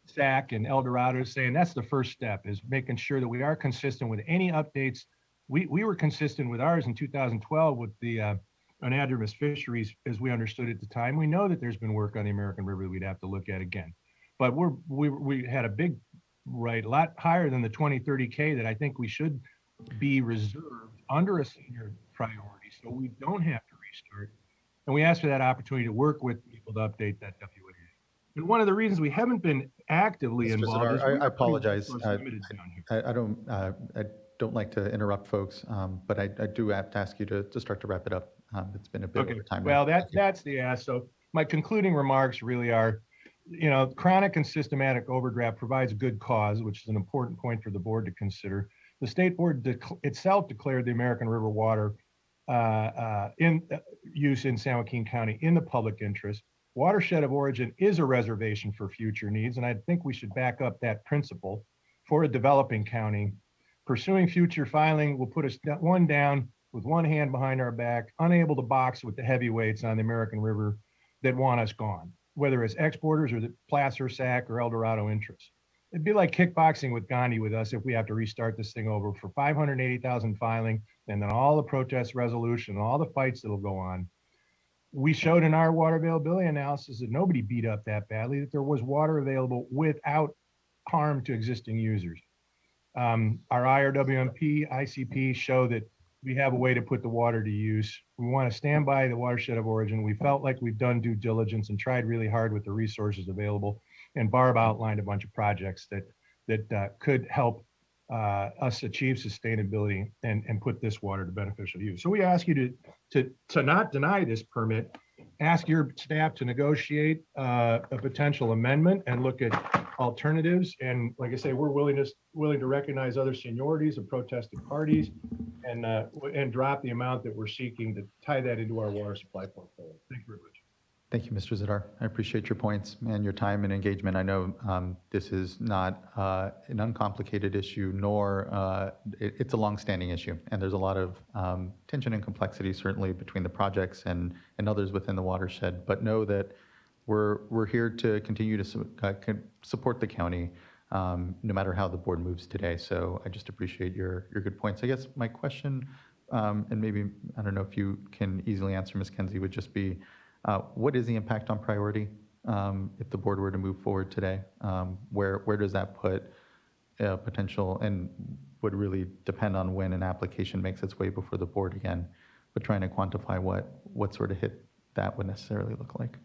B: SAC and El Dorado, saying that's the first step, is making sure that we are consistent with any updates. We were consistent with ours in 2012 with the anadromous fisheries as we understood at the time. We know that there's been work on the American River that we'd have to look at again. But we had a big right, a lot higher than the 20-30K that I think we should be reserved under a senior priority so we don't have to restart. And we asked for that opportunity to work with people to update that WA. And one of the reasons we haven't been actively
A: Mr.
B: involved is
A: Zadar,
B: we
A: I
B: are pretty
A: apologize.
B: resource limited down here.
A: I don't like to interrupt folks, but I do have to ask you to start to wrap it up. It's been a bit
B: Okay,
A: over time now.
B: well,
A: Thank you.
B: that's the ask. So my concluding remarks really are, chronic and systematic overdraft provides a good cause, which is an important point for the board to consider. The state board itself declared the American River water use in San Joaquin County in the public interest. Watershed of origin is a reservation for future needs, and I think we should back up that principle for a developing county. Pursuing future filing will put us one down with one hand behind our back, unable to box with the heavyweights on the American River that want us gone, whether it's exporters or the Placer, SAC, or El Dorado interests. It'd be like kickboxing with Gandhi with us if we have to restart this thing over for 580,000 filing, and then all the protest resolution, all the fights that'll go on. We showed in our water availability analysis that nobody beat up that badly, that there was water available without harm to existing users. Our IRWMP, ICP show that we have a way to put the water to use. We want to stand by the watershed of origin. We felt like we've done due diligence and tried really hard with the resources available. And Barb outlined a bunch of projects that could help us achieve sustainability and put this water to beneficial use. So we ask you to not deny this permit, ask your staff to negotiate a potential amendment and look at alternatives. And like I say, we're willing to recognize other seniorities of protesting parties and drop the amount that we're seeking to tie that into our water supply portfolio. Thank you very much.
A: Thank you, Mr. Zadar. I appreciate your points and your time and engagement. I know this is not an uncomplicated issue, nor it's a longstanding issue. And there's a lot of tension and complexity, certainly, between the projects and others within the watershed. But know that we're here to continue to support the county, no matter how the board moves today. So I just appreciate your good points. I guess my question, and maybe, I don't know if you can easily answer, Ms. Kenzie, would just be, what is the impact on priority if the board were to move forward today? Where does that put potential, and would really depend on when an application makes its way before the board again, but trying to quantify what sort of hit that would necessarily look like?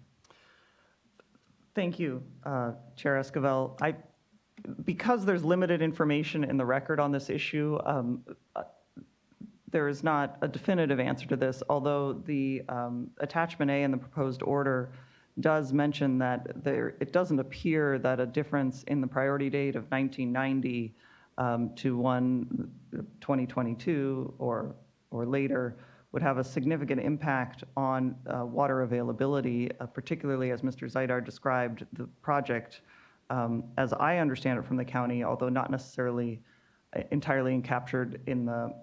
R: Thank you, Chair Esquivel. Because there's limited information in the record on this issue, there is not a definitive answer to this, although the attachment A in the proposed order does mention that it doesn't appear that a difference in the priority date of 1990 to 2022 or later would have a significant impact on water availability, particularly as Mr. Zaidar described the project, as I understand it from the county, although not necessarily entirely captured in the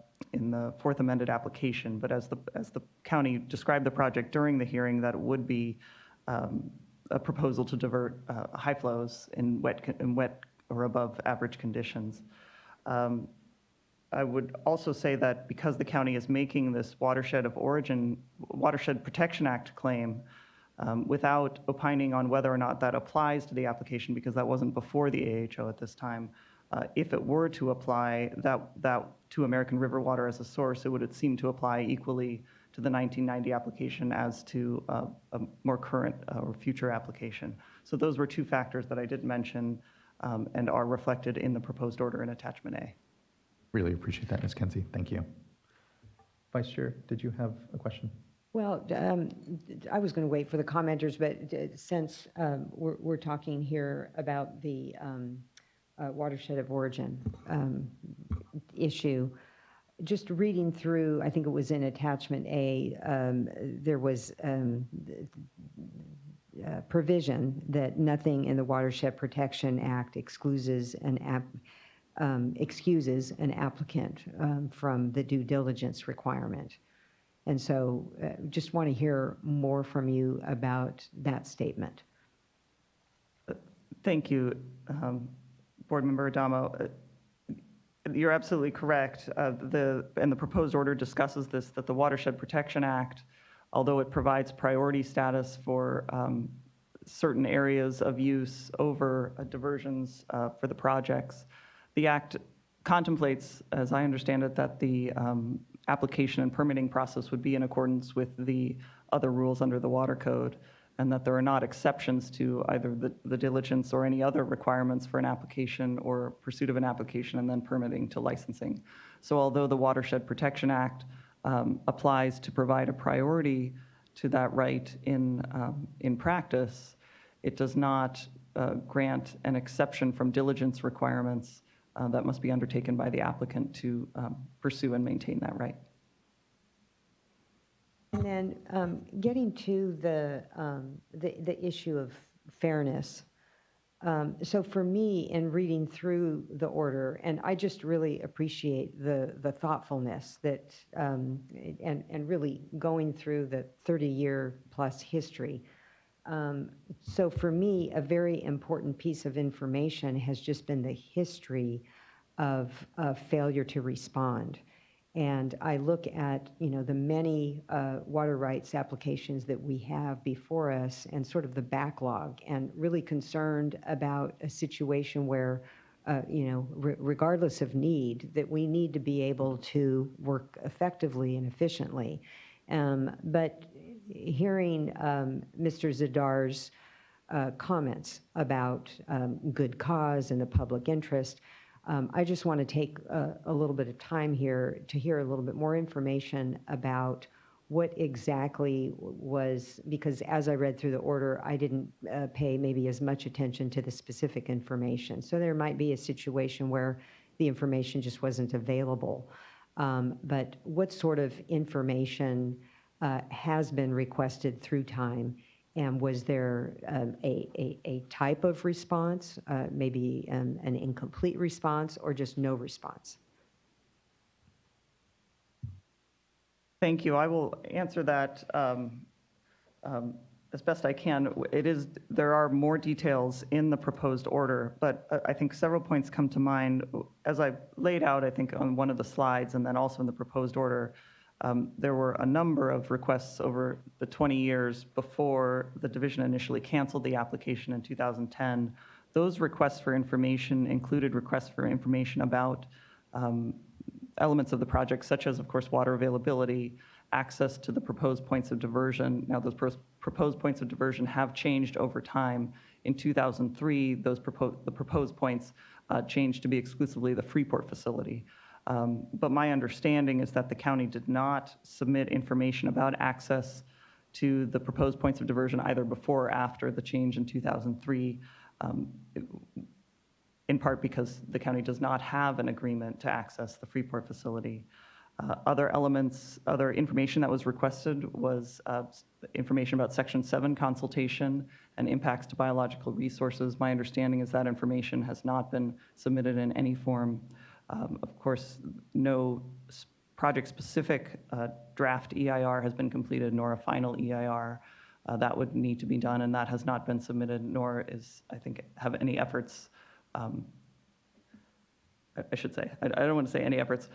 R: fourth amended application, but as the county described the project during the hearing, that it would be a proposal to divert high flows in wet or above average conditions. I would also say that because the county is making this Watershed Protection Act claim without opining on whether or not that applies to the application, because that wasn't before the AHO at this time, if it were to apply that to American River water as a source, it would seem to apply equally to the 1990 application as to a more current or future application. So those were two factors that I did mention and are reflected in the proposed order in attachment A.
A: Really appreciate that, Ms. Kenzie. Thank you. Vice Chair, did you have a question?
H: Well, I was going to wait for the commenters, but since we're talking here about the watershed of origin issue, just reading through, I think it was in attachment A, there was provision that nothing in the Watershed Protection Act excuses an applicant from the due diligence requirement. And so just want to hear more from you about that statement.
R: Thank you, Board Member Adamo. You're absolutely correct. And the proposed order discusses this, that the Watershed Protection Act, although it provides priority status for certain areas of use over diversions for the projects, the Act contemplates, as I understand it, that the application and permitting process would be in accordance with the other rules under the Water Code. and that there are not exceptions to either the diligence or any other requirements for an application or pursuit of an application and then permitting to licensing. So although the Watershed Protection Act applies to provide a priority to that right in practice, it does not grant an exception from diligence requirements that must be undertaken by the applicant to pursue and maintain that right.
H: And then getting to the issue of fairness. So for me, in reading through the order, and I just really appreciate the thoughtfulness that, and really going through the 30-year plus history. So for me, a very important piece of information has just been the history of failure to respond. And I look at, the many water rights applications that we have before us and sort of the backlog, and really concerned about a situation where, regardless of need, that we need to be able to work effectively and efficiently. But hearing Mr. Zadar's comments about good cause and the public interest, I just want to take a little bit of time here to hear a little bit more information about what exactly was, because as I read through the order, I didn't pay maybe as much attention to the specific information. So there might be a situation where the information just wasn't available. But what sort of information has been requested through time? And was there a type of response, maybe an incomplete response, or just no response?
R: Thank you. I will answer that as best I can. There are more details in the proposed order, but I think several points come to mind. As I laid out, I think, on one of the slides and then also in the proposed order, there were a number of requests over the 20 years before the division initially canceled the application in 2010. Those requests for information included requests for information about elements of the project, such as, of course, water availability, access to the proposed points of diversion. Now, those proposed points of diversion have changed over time. In 2003, the proposed points changed to be exclusively the Freeport facility. But my understanding is that the county did not submit information about access to the proposed points of diversion either before or after the change in 2003, in part because the county does not have an agreement to access the Freeport facility. Other information that was requested was information about Section 7 consultation and impacts to biological resources. My understanding is that information has not been submitted in any form. Of course, no project-specific draft EIR has been completed, nor a final EIR. That would need to be done, and that has not been submitted, nor have any efforts. I should say, I don't want to say any efforts.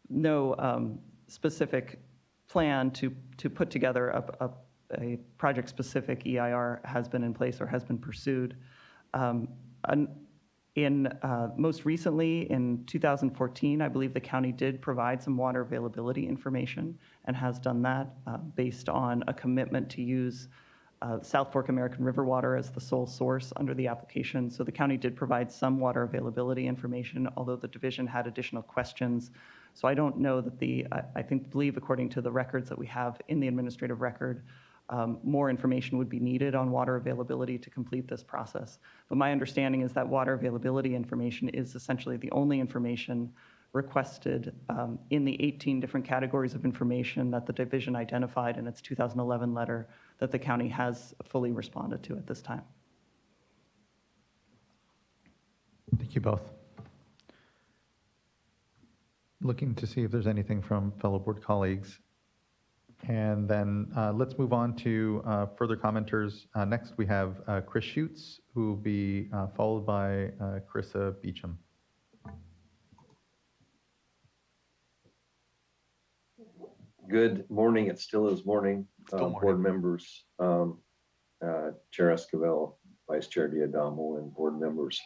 R: No specific plan to put together a project-specific EIR has been in place or has been pursued. Most recently, in 2014, I believe the county did provide some water availability information and has done that based on a commitment to use South Fork American River water as the sole source under the application. So the county did provide some water availability information, although the division had additional questions. So I don't know that believe according to the records that we have in the administrative record, more information would be needed on water availability to complete this process. But my understanding is that water availability information is essentially the only information requested in the 18 different categories of information that the division identified in its 2011 letter that the county has fully responded to at this time.
A: Thank you both. Looking to see if there's anything from fellow board colleagues. And then let's move on to further commenters. Next, we have Chris Schutz, who will be followed by Carissa Beecham.
C: Good morning. It still is morning. Board members, Chair Esquivel, Vice Chair Diadamo, and board members.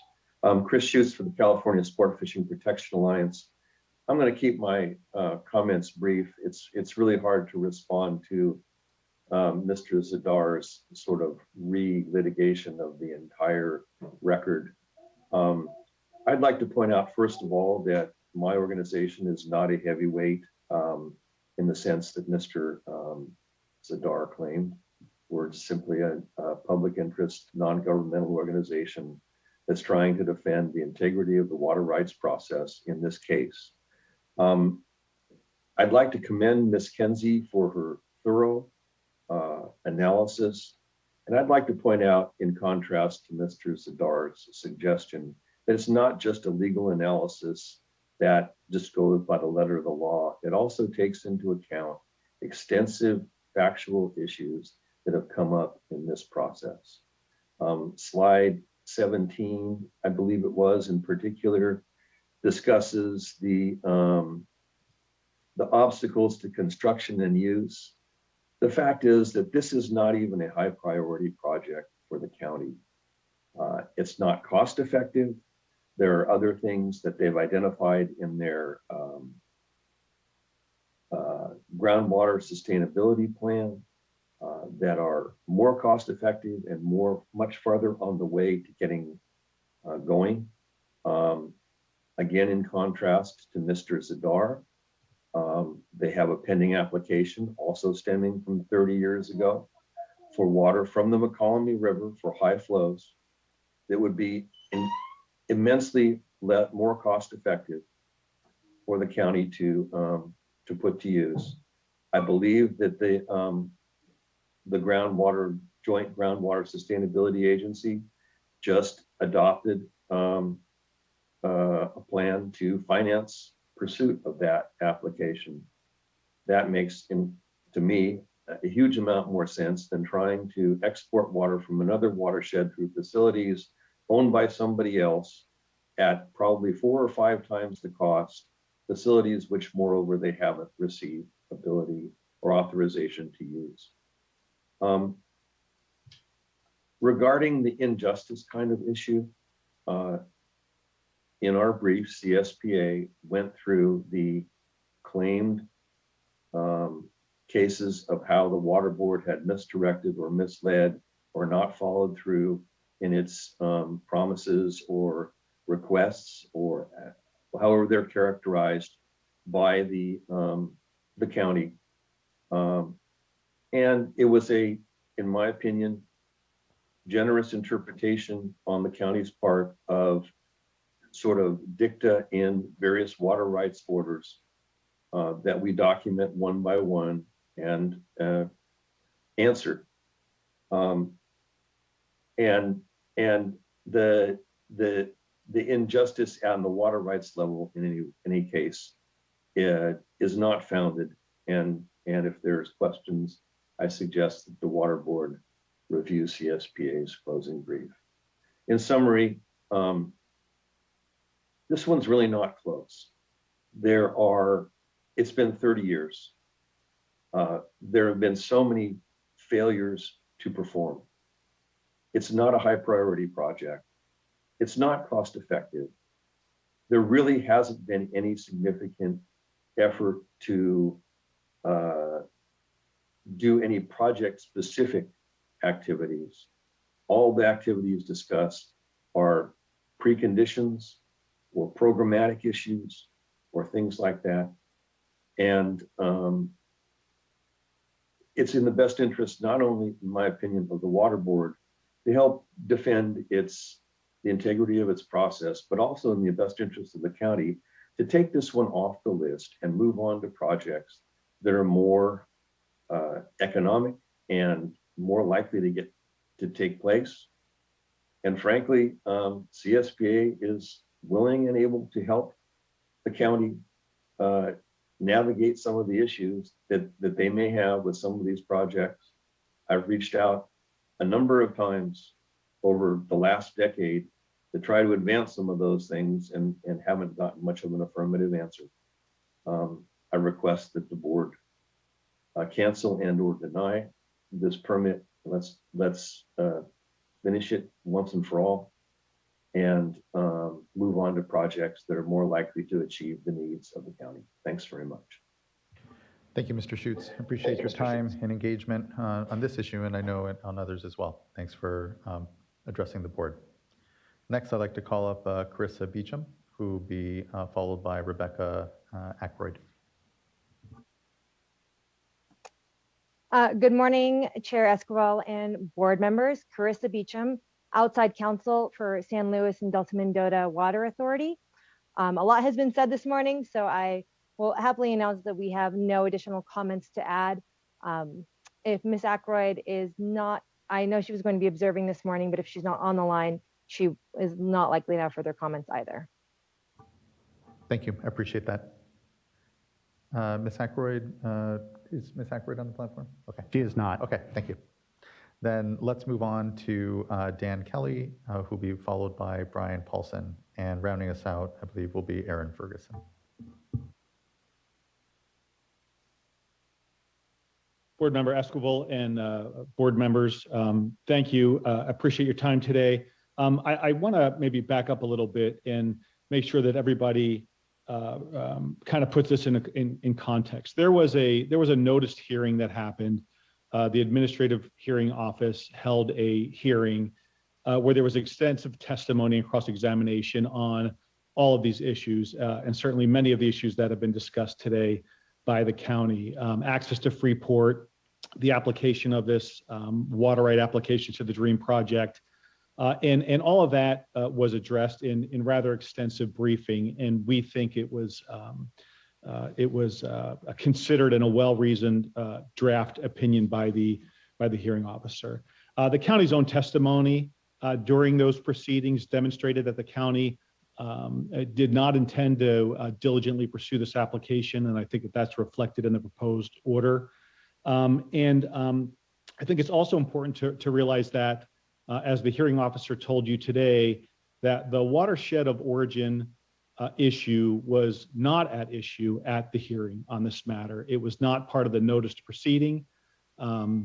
C: Chris Schutz for the California Sport Fishing Protection Alliance. I'm going to keep my comments brief. It's really hard to respond to Mr. Zadar's sort of re-litigation of the entire record. I'd like to point out, first of all, that my organization is not a heavyweight in the sense that Mr. Zadar claimed. We're simply a public interest, non-governmental organization that's trying to defend the integrity of the water rights process in this case. I'd like to commend Ms. Kenzie for her thorough analysis. And I'd like to point out, in contrast to Mr. Zadar's suggestion, that it's not just a legal analysis that just goes by the letter of the law. It also takes into account extensive factual issues that have come up in this process. Slide 17, I believe it was, in particular, discusses the obstacles to construction and use. The fact is that this is not even a high priority project for the county. It's not cost effective. There are other things that they've identified in their groundwater sustainability plan that are more cost effective and much farther on the way to getting going. Again, in contrast to Mr. Zadar, they have a pending application also stemming from 30 years ago for water from the McCollum River for high flows that would be immensely more cost effective for the county to put to use. I believe that the Joint Groundwater Sustainability Agency just adopted a plan to finance pursuit of that application. That makes, to me, a huge amount more sense than trying to export water from another watershed through facilities owned by somebody else at probably 4 or 5 times the cost, facilities which moreover they haven't received ability or authorization to use. Regarding the injustice kind of issue, in our brief, CSPA went through the claimed cases of how the water board had misdirected or misled or not followed through in its promises or requests, or however they're characterized by the county. And it was in my opinion, generous interpretation on the county's part of sort of dicta in various water rights orders that we document one by one and answer. And the injustice on the water rights level in any case is not founded. And if there's questions, I suggest that the water board review CSPA's closing brief. In summary, this one's really not close. It's been 30 years. There have been so many failures to perform. It's not a high priority project. It's not cost effective. There really hasn't been any significant effort to do any project specific activities. All the activities discussed are preconditions or programmatic issues or things like that. And it's in the best interest, not only in my opinion, of the water board to help defend the integrity of its process, but also in the best interest of the county to take this one off the list and move on to projects that are more economic and more likely to take place. And frankly, CSPA is willing and able to help the county navigate some of the issues that they may have with some of these projects. I've reached out a number of times over the last decade to try to advance some of those things and haven't gotten much of an affirmative answer. I request that the board cancel and or deny this permit. Let's finish it once and for all and move on to projects that are more likely to achieve the needs of the county. Thanks very much.
A: Thank you, Mr. Schutz. Appreciate your time and engagement on this issue, and I know on others as well. Thanks for addressing the board. Next, I'd like to call up Carissa Beecham, who will be followed by Rebecca Ackroyd.
F: Good morning, Chair Esquivel and board members. Carissa Beecham, outside counsel for San Luis and Delta Mendota Water Authority. A lot has been said this morning, so I will happily announce that we have no additional comments to add. If Ms. Ackroyd is not, I know she was going to be observing this morning, but if she's not on the line, she is not likely to have further comments either.
A: Thank you. I appreciate that. Ms. Ackroyd, is Ms. Ackroyd on the platform? Okay.
V: She is not.
A: Okay, thank you. Then let's move on to Dan Kelly, who will be followed by Brian Paulson. And rounding us out, I believe, will be Aaron Ferguson.
W: Board Member Esquivel and board members, thank you. Appreciate your time today. I want to maybe back up a little bit and make sure that everybody kind of puts this in context. There was a noticed hearing that happened. The Administrative Hearing Office held a hearing where there was extensive testimony and cross-examination on all of these issues, and certainly many of the issues that have been discussed today by the county. Access to Freeport, the application of this water right application to the DREAM project, and all of that was addressed in rather extensive briefing, and we think it was considered in a well-reasoned draft opinion by the hearing officer. The county's own testimony during those proceedings demonstrated that the county did not intend to diligently pursue this application, and I think that that's reflected in the proposed order. I think it's also important to realize that, as the hearing officer told you today, that the watershed of origin issue was not at issue at the hearing on this matter. It was not part of the noticed proceeding. There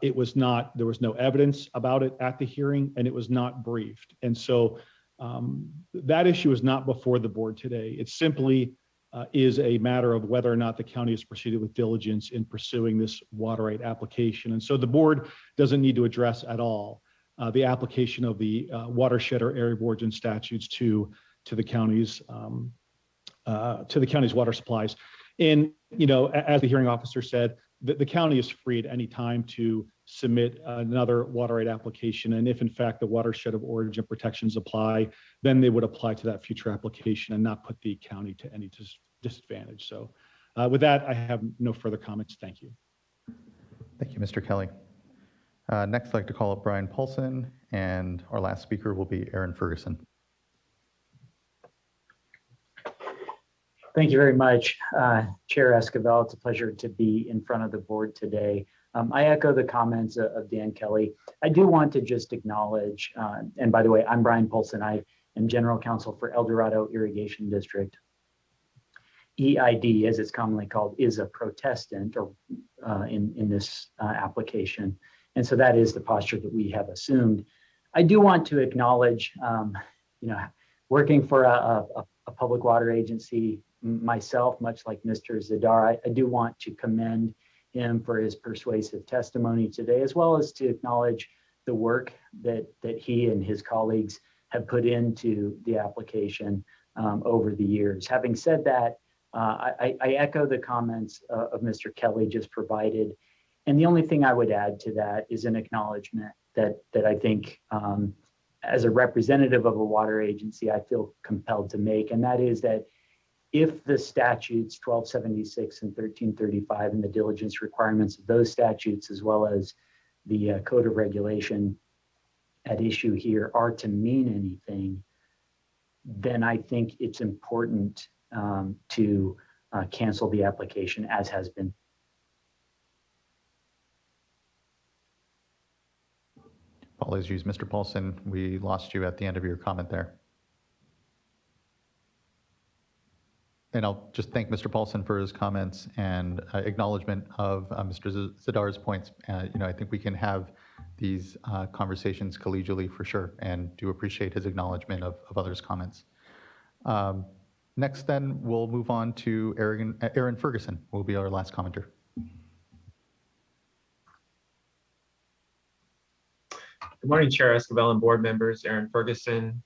W: was no evidence about it at the hearing, and it was not briefed. And so that issue is not before the board today. It simply is a matter of whether or not the county has proceeded with diligence in pursuing this water right application. And so the board doesn't need to address at all the application of the watershed or area of origin statutes to the county's water supplies. And as the hearing officer said, the county is free at any time to submit another water right application. And if in fact the watershed of origin protections apply, then they would apply to that future application and not put the county to any disadvantage. So with that, I have no further comments. Thank you.
A: Thank you, Mr. Kelly. Next, I'd like to call up Brian Paulson, and our last speaker will be Aaron Ferguson.
X: Thank you very much, Chair Esquivel. It's a pleasure to be in front of the board today. I echo the comments of Dan Kelly. I do want to just acknowledge, and by the way, I'm Brian Paulson. I am General Counsel for El Dorado Irrigation District. EID, as it's commonly called, is a protestant or in this application. And so that is the posture that we have assumed. I do want to acknowledge, working for a public water agency myself, much like Mr. Zadar, I do want to commend him for his persuasive testimony today, as well as to acknowledge the work that he and his colleagues have put into the application over the years. Having said that, I echo the comments of Mr. Kelly just provided. And the only thing I would add to that is an acknowledgement that I think as a representative of a water agency, I feel compelled to make, and that is that if the statutes 1276 and 1335 and the diligence requirements of those statutes, as well as the code of regulation at issue here, are to mean anything, then I think it's important to cancel the application, as has been.
A: Apologies, Mr. Paulson. We lost you at the end of your comment there. And I'll just thank Mr. Paulson for his comments and acknowledgement of Mr. Zadar's points. I think we can have these conversations collegially for sure, and do appreciate his acknowledgement of others' comments. Next, then, we'll move on to Aaron Ferguson, who will be our last commenter.
G: Good morning, Chair Escobar and board members. Aaron Ferguson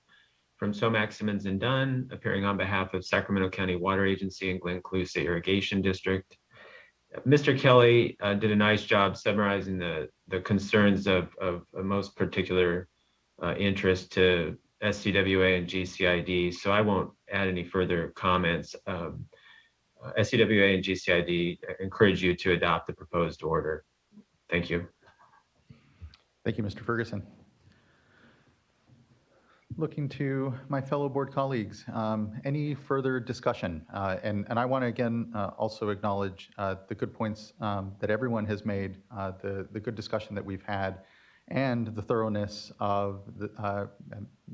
G: from Somac, Simmons and Dunn, appearing on behalf of Sacramento County Water Agency and Glen Colusa Irrigation District. Mr. Kelly did a nice job summarizing the concerns of most particular interest to SCWA and GCID, so I won't add any further comments. SCWA and GCID encourage you to adopt the proposed order. Thank you.
A: Thank you, Mr. Ferguson. Looking to my fellow board colleagues, any further discussion? And I want to again also acknowledge the good points that everyone has made, the good discussion that we've had, and the thoroughness of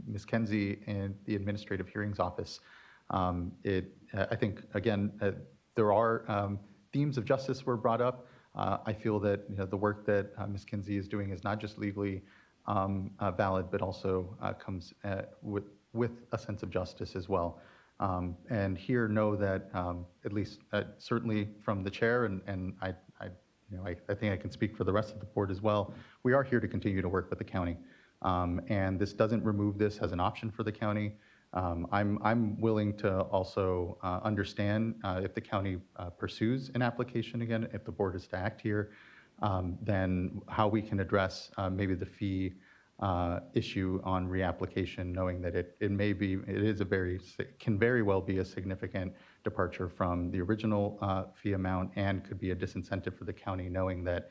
A: Ms. Kenzie and the Administrative Hearings Office. I think, again, there are themes of justice were brought up. I feel that the work that Ms. Kinsey is doing is not just legally valid, but also comes with a sense of justice as well. And here, know that at least certainly from the chair, and I think I can speak for the rest of the board as well. We are here to continue to work with the county, and this doesn't remove this as an option for the county. I'm willing to also understand if the county pursues an application again, if the board is to act here, then how we can address maybe the fee issue on reapplication, knowing that it can very well be a significant departure from the original fee amount and could be a disincentive for the county, knowing that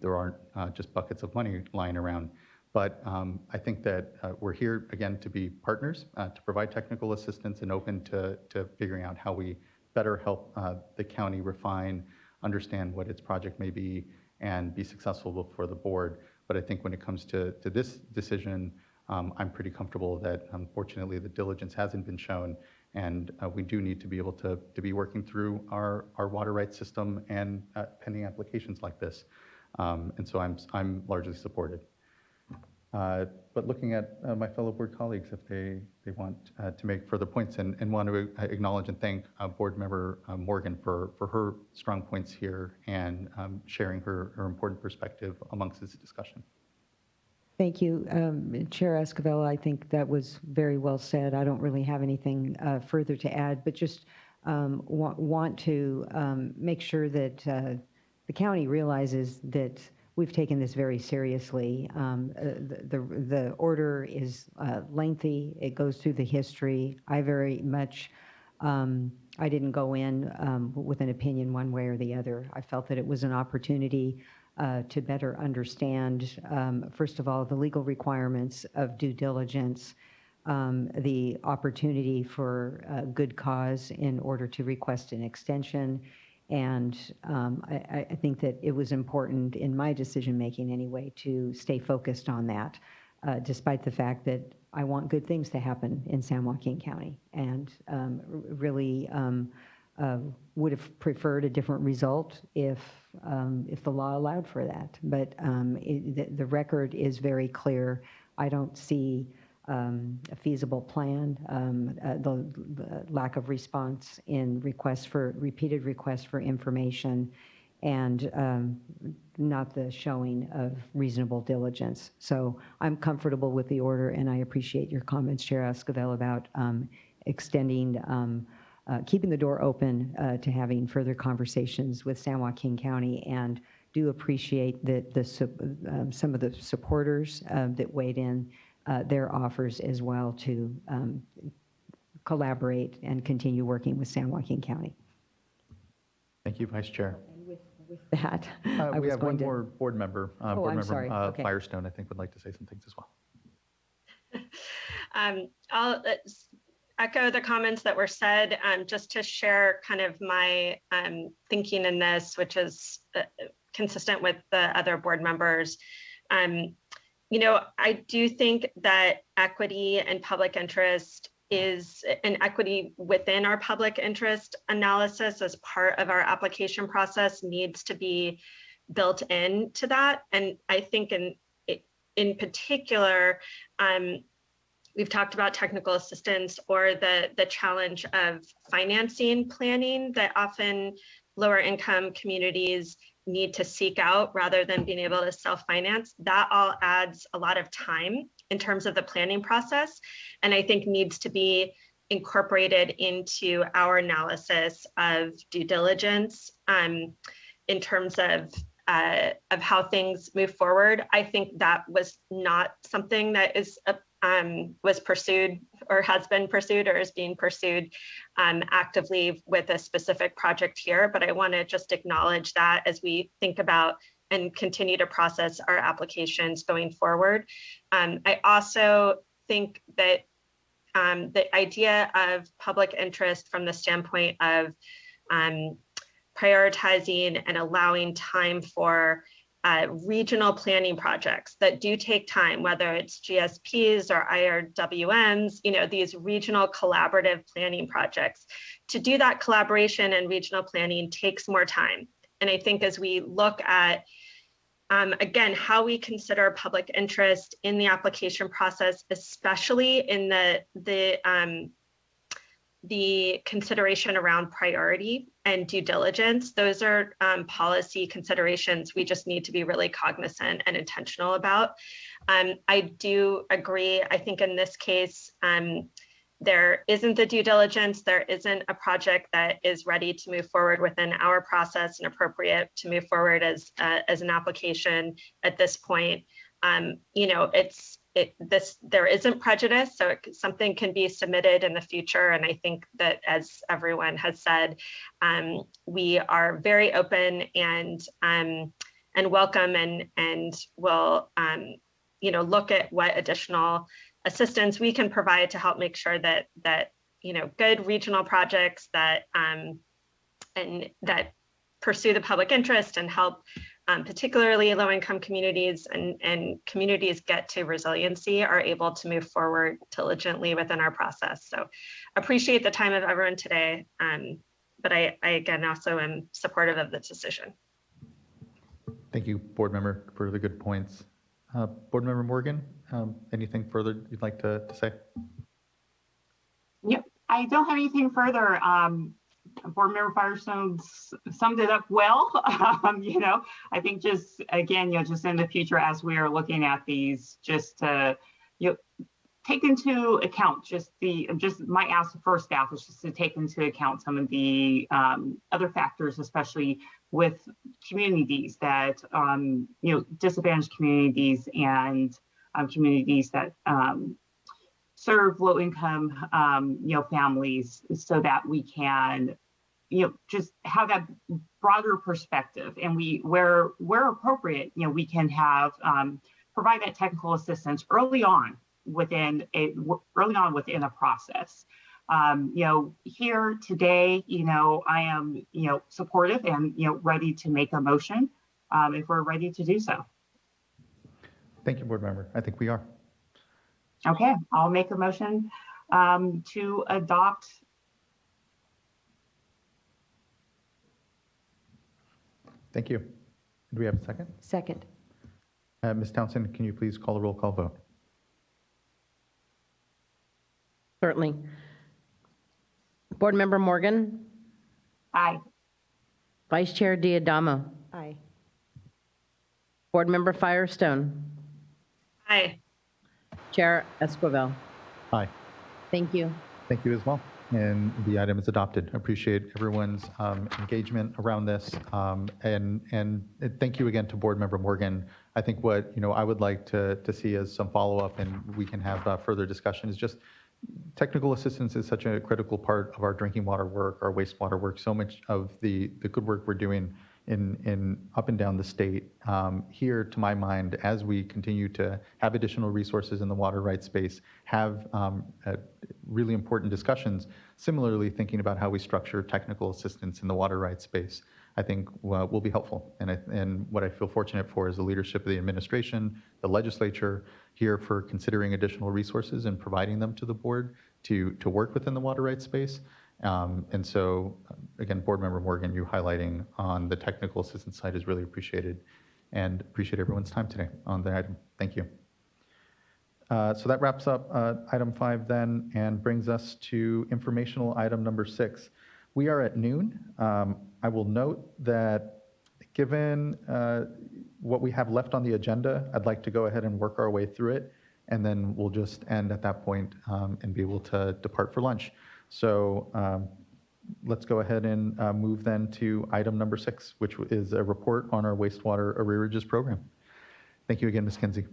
A: there aren't just buckets of money lying around. But I think that we're here, again, to be partners, to provide technical assistance and open to figuring out how we better help the county refine, understand what its project may be, and be successful for the board. But I think when it comes to this decision, I'm pretty comfortable that unfortunately the diligence hasn't been shown, and we do need to be able to be working through our water rights system and pending applications like this. And so I'm largely supported. But looking at my fellow board colleagues, if they want to make further points, and want to acknowledge and thank Board Member Morgan for her strong points here and sharing her important perspective amongst this discussion.
H: Thank you, Chair Escobar. I think that was very well said. I don't really have anything further to add, but just want to make sure that the county realizes that we've taken this very seriously. The order is lengthy. It goes through the history. I very much, I didn't go in with an opinion one way or the other. I felt that it was an opportunity to better understand, first of all, the legal requirements of due diligence, the opportunity for a good cause in order to request an extension. And I think that it was important in my decision-making anyway to stay focused on that, despite the fact that I want good things to happen in San Joaquin County, and really would have preferred a different result if the law allowed for that. But the record is very clear. I don't see a feasible plan, the lack of response in repeated requests for information, and not the showing of reasonable diligence. So I'm comfortable with the order, and I appreciate your comments, Chair Escobar, about extending, keeping the door open to having further conversations with San Joaquin County, and do appreciate that some of the supporters that weighed in their offers as well to collaborate and continue working with San Joaquin County.
A: Thank you, Vice Chair.
H: And with that,
A: we have one more board member,
H: sorry. Okay.
A: Firestone, I think, would like to say some things as well.
I: I'll echo the comments that were said, just to share kind of my thinking in this, which is consistent with the other board members. I do think that equity and public interest is an equity within our public interest analysis as part of our application process needs to be built into that. And I think in particular, we've talked about technical assistance or the challenge of financing planning that often lower income communities need to seek out rather than being able to self-finance. That all adds a lot of time in terms of the planning process, and I think needs to be incorporated into our analysis of due diligence in terms of how things move forward. I think that was not something that is was pursued or has been pursued or is being pursued actively with a specific project here, but I want to just acknowledge that as we think about and continue to process our applications going forward. I also think that the idea of public interest from the standpoint of prioritizing and allowing time for regional planning projects that do take time, whether it's GSPs or IRWMs, these regional collaborative planning projects. To do that collaboration and regional planning takes more time. And I think as we look at, again, how we consider public interest in the application process, especially in the consideration around priority and due diligence, those are policy considerations we just need to be really cognizant and intentional about. I do agree. I think in this case, there isn't the due diligence, there isn't a project that is ready to move forward within our process and appropriate to move forward as an application at this point. There isn't prejudice, so something can be submitted in the future. And I think that, as everyone has said, we are very open and welcome and will look at what additional assistance we can provide to help make sure that good regional projects that pursue the public interest and help particularly low-income communities and communities get to resiliency are able to move forward diligently within our process. So appreciate the time of everyone today, but I again also am supportive of this decision.
A: Thank you, board member, for the good points. Board member Morgan, anything further you'd like to say?
S: Yep, I don't have anything further. Board Member Firestone summed it up well. I think just again, just in the future as we are looking at these, just to take into account just my ask for staff is just to take into account some of the other factors, especially with communities that disadvantaged communities and communities that serve low-income families, so that we can just have that broader perspective, and where appropriate, we can have provide that technical assistance early on within a process. Here today, I am supportive and ready to make a motion if we're ready to do so.
A: Thank you, board member. I think we are.
S: Okay, I'll make a motion to adopt.
A: Thank you. Do we have a second?
H: Second.
A: Ms. Townsend, can you please call a roll call vote?
Q: Certainly. Board Member Morgan?
S: Aye.
Q: Vice Chair Diadamo?
H: Aye.
Q: Board Member Firestone?
I: Aye.
Q: Chair Esquivel?
A: Aye.
Q: Thank you.
A: Thank you as well. And the item is adopted. I appreciate everyone's engagement around this. And thank you again to Board Member Morgan. I think what I would like to see as some follow-up, and we can have further discussion, is just technical assistance is such a critical part of our drinking water work, our wastewater work. So much of the good work we're doing in up and down the state. Here, to my mind, as we continue to have additional resources in the water rights space, have really important discussions, similarly thinking about how we structure technical assistance in the water rights space, I think will be helpful. And what I feel fortunate for is the leadership of the administration, the legislature here for considering additional resources and providing them to the board to work within the water rights space. And so, again, Board Member Morgan, you highlighting on the technical assistance side is really appreciated, and appreciate everyone's time today on the item. Thank you. So that wraps up item 5 then and brings us to informational item number 6. We are at noon. I will note that given what we have left on the agenda, I'd like to go ahead and work our way through it, and then we'll just end at that point and be able to depart for lunch. So let's go ahead and move then to item number 6, which is a report on our wastewater arrearages program. Thank you again, Ms. Kinsey.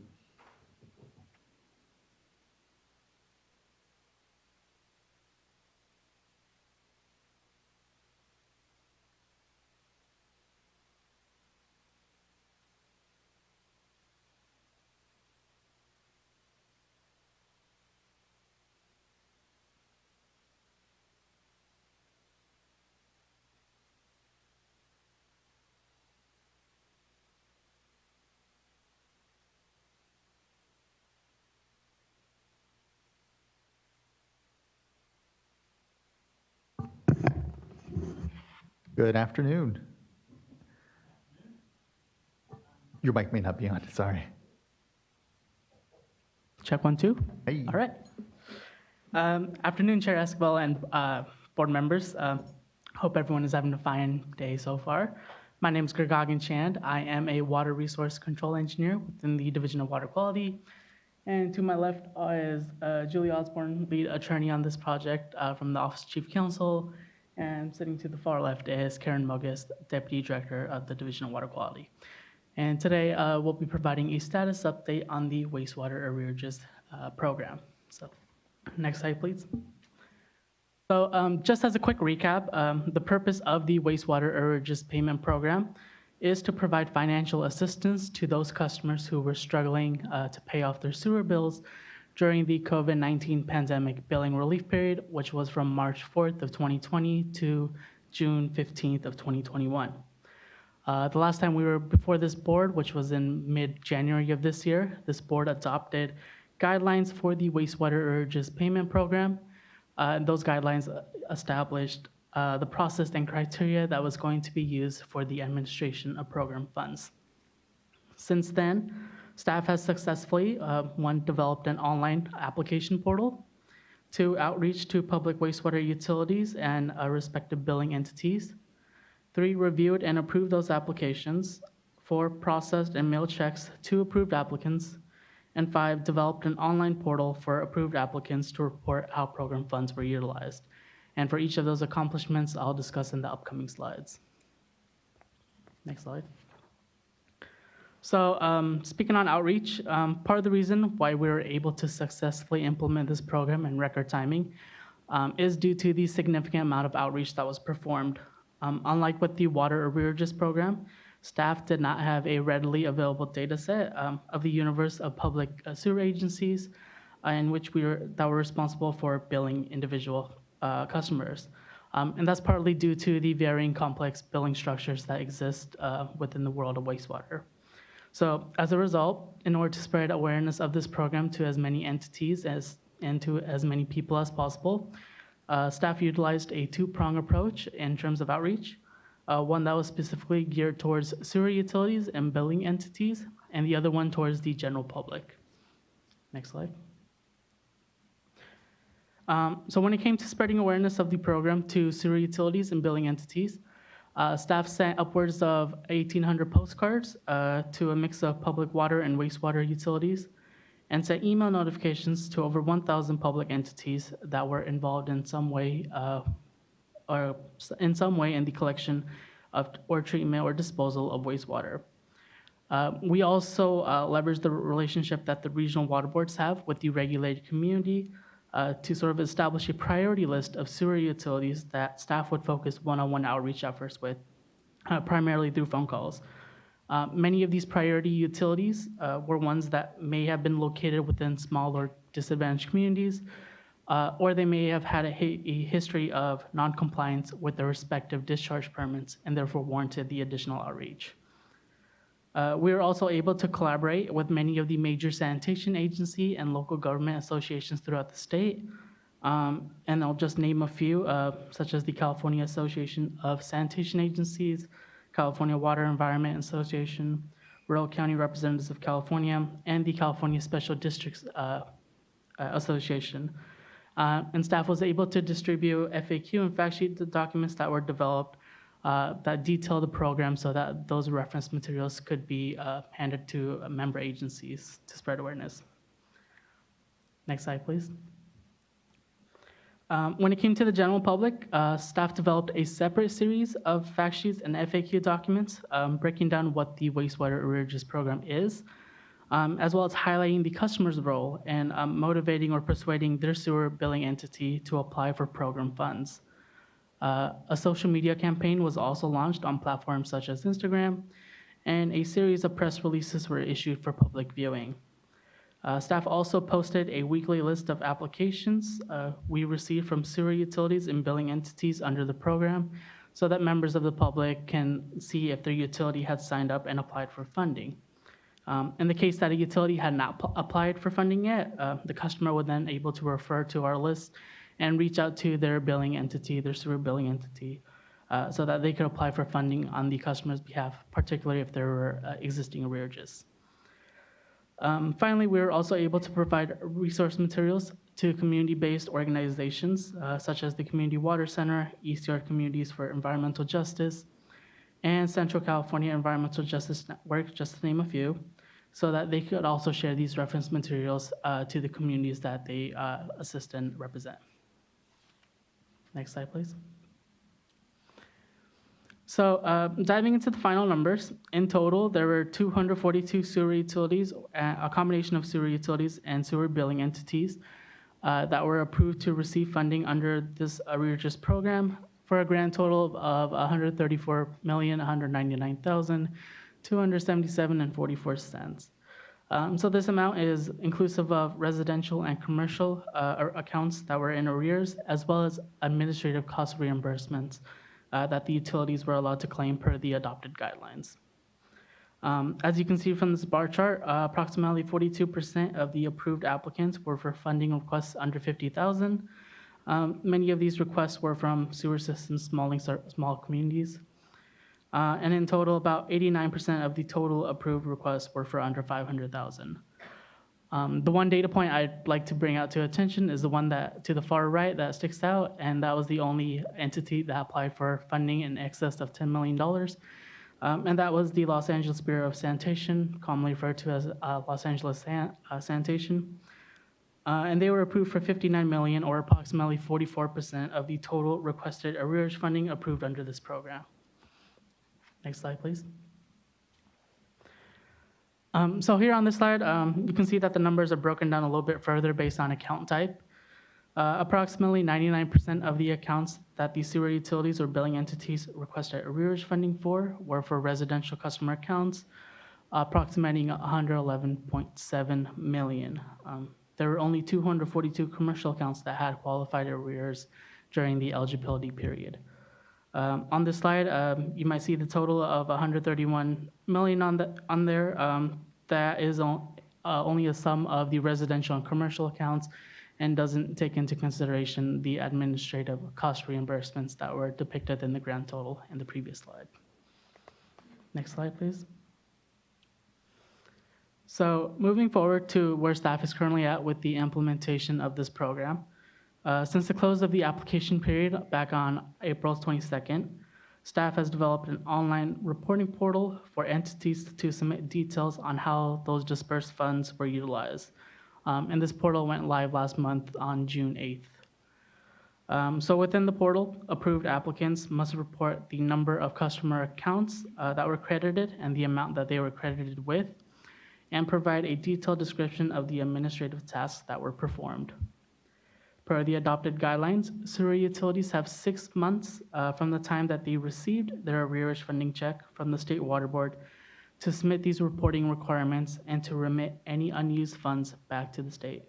A: Good afternoon. Your mic may not be on, sorry.
J: Check 1, 2.
A: Hey.
J: All right. Afternoon, Chair Esquivel and board members. Hope everyone is having a fine day so far. My name is Gergagan Chand. I am a water resource control engineer within the Division of Water Quality. And to my left is Julie Osborne, lead attorney on this project from the Office of Chief Counsel. And sitting to the far left is Karen Mogus, Deputy Director of the Division of Water Quality. And today we'll be providing a status update on the wastewater arrearages program. So next slide, please. So just as a quick recap, the purpose of the wastewater arrearages payment program is to provide financial assistance to those customers who were struggling to pay off their sewer bills during the COVID-19 pandemic billing relief period, which was from March 4th of 2020 to June 15th of 2021. The last time we were before this board, which was in mid-January of this year, this board adopted guidelines for the wastewater arrearages payment program. Those guidelines established the process and criteria that was going to be used for the administration of program funds. Since then, staff has successfully, 1, developed an online application portal, 2, outreach to public wastewater utilities and respective billing entities, 3, reviewed and approved those applications, 4, processed and mailed checks to approved applicants, and 5, developed an online portal for approved applicants to report how program funds were utilized. And for each of those accomplishments, I'll discuss in the upcoming slides. Next slide. So speaking on outreach, part of the reason why we were able to successfully implement this program in record timing is due to the significant amount of outreach that was performed. Unlike with the water arrearages program, staff did not have a readily available data set of the universe of public sewer agencies in which that were responsible for billing individual customers. And that's partly due to the varying complex billing structures that exist within the world of wastewater. So as a result, in order to spread awareness of this program to as many entities and to as many people as possible, staff utilized a 2-prong approach in terms of outreach. One that was specifically geared towards sewer utilities and billing entities, and the other one towards the general public. Next slide. So when it came to spreading awareness of the program to sewer utilities and billing entities, staff sent upwards of 1,800 postcards to a mix of public water and wastewater utilities, and sent email notifications to over 1,000 public entities that were involved in some way in the collection of or treatment or disposal of wastewater. We also leveraged the relationship that the regional water boards have with the regulated community to sort of establish a priority list of sewer utilities that staff would focus one-on-one outreach efforts with, primarily through phone calls. Many of these priority utilities were ones that may have been located within small or disadvantaged communities, or they may have had a history of non-compliance with their respective discharge permits and therefore warranted the additional outreach. We were also able to collaborate with many of the major sanitation agency and local government associations throughout the state. And I'll just name a few, such as the California Association of Sanitation Agencies, California Water Environment Association, Rural County Representatives of California, and the California Special Districts Association. And staff was able to distribute FAQ and fact sheet documents that were developed that detail the program so that those reference materials could be handed to member agencies to spread awareness. Next slide, please. When it came to the general public, staff developed a separate series of fact sheets and FAQ documents breaking down what the wastewater arrearages program is, as well as highlighting the customer's role in motivating or persuading their sewer billing entity to apply for program funds. A social media campaign was also launched on platforms such as Instagram, and a series of press releases were issued for public viewing. Staff also posted a weekly list of applications we received from sewer utilities and billing entities under the program so that members of the public can see if their utility had signed up and applied for funding. In the case that a utility had not applied for funding yet, the customer would then able to refer to our list and reach out to their billing entity, their sewer billing entity, so that they could apply for funding on the customer's behalf, particularly if there were existing arrearages. Finally, we were also able to provide resource materials to community-based organizations, such as the Community Water Center, East Yard Communities for Environmental Justice, and Central California Environmental Justice Network, just to name a few, so that they could also share these reference materials to the communities that they assist and represent. Next slide, please. So diving into the final numbers, in total, there were 242 sewer utilities, a combination of sewer utilities and sewer billing entities that were approved to receive funding under this arrearages program for a grand total of $134,199,277.44. So this amount is inclusive of residential and commercial accounts that were in arrears, as well as administrative cost reimbursements that the utilities were allowed to claim per the adopted guidelines. As you can see from this bar chart, approximately 42% of the approved applicants were for funding requests under $50,000. Many of these requests were from sewer systems, small communities. And in total, about 89% of the total approved requests were for under $500,000. The one data point I'd like to bring out to attention is the one that to the far right that sticks out, and that was the only entity that applied for funding in excess of $10 million. And that was the Los Angeles Bureau of Sanitation, commonly referred to as Los Angeles Sanitation. And they were approved for $59 million, or approximately 44% of the total requested arrears funding approved under this program. Next slide, please. So here on this slide, you can see that the numbers are broken down a little bit further based on account type. Approximately 99% of the accounts that the sewer utilities or billing entities requested arrears funding for were for residential customer accounts, approximating $111.7 million. There were only 242 commercial accounts that had qualified arrears during the eligibility period. On this slide, you might see the total of $131 million on there. That is only a sum of the residential and commercial accounts and doesn't take into consideration the administrative cost reimbursements that were depicted in the grand total in the previous slide. Next slide, please. So moving forward to where staff is currently at with the implementation of this program. Since the close of the application period back on April 22nd, staff has developed an online reporting portal for entities to submit details on how those dispersed funds were utilized. And this portal went live last month on June 8th. So within the portal, approved applicants must report the number of customer accounts that were credited and the amount that they were credited with, and provide a detailed description of the administrative tasks that were performed. Per the adopted guidelines, sewer utilities have 6 months from the time that they received their arrearage funding check from the State Water Board to submit these reporting requirements and to remit any unused funds back to the state.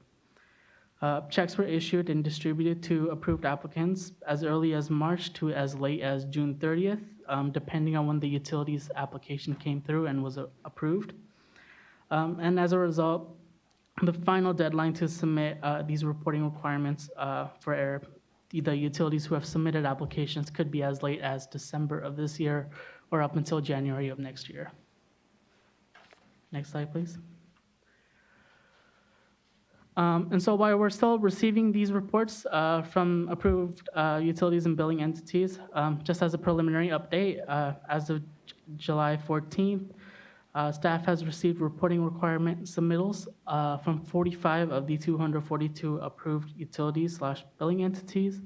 J: Checks were issued and distributed to approved applicants as early as March to as late as June 30th, depending on when the utility's application came through and was approved. And as a result, the final deadline to submit these reporting requirements for the utilities who have submitted applications could be as late as December of this year or up until January of next year. Next slide, please. And so while we're still receiving these reports from approved utilities and billing entities, just as a preliminary update, as of July 14th, staff has received reporting requirement submittals from 45 of the 242 approved utilities/billing entities.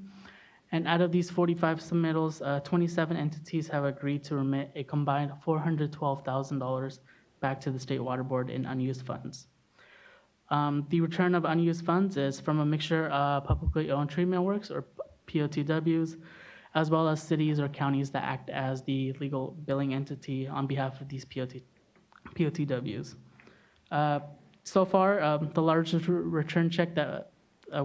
J: And out of these 45 submittals, 27 entities have agreed to remit a combined $412,000 back to the State Water Board in unused funds. The return of unused funds is from a mixture of publicly owned treatment works, or POTWs, as well as cities or counties that act as the legal billing entity on behalf of these POTWs. So far, the largest return check that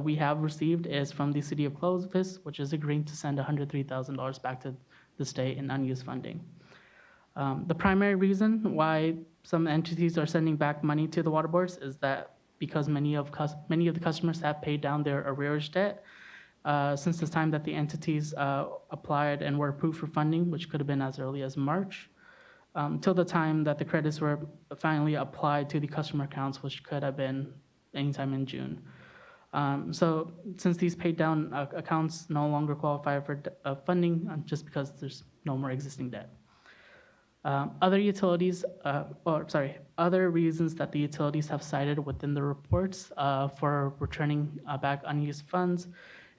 J: we have received is from the city of Clovis, which is agreeing to send $103,000 back to the state in unused funding. The primary reason why some entities are sending back money to the water boards is that because many of the customers have paid down their arrearage debt since the time that the entities applied and were approved for funding, which could have been as early as March, till the time that the credits were finally applied to the customer accounts, which could have been anytime in June. So since these paid down accounts no longer qualify for funding, just because there's no more existing debt. Other reasons that the utilities have cited within the reports for returning back unused funds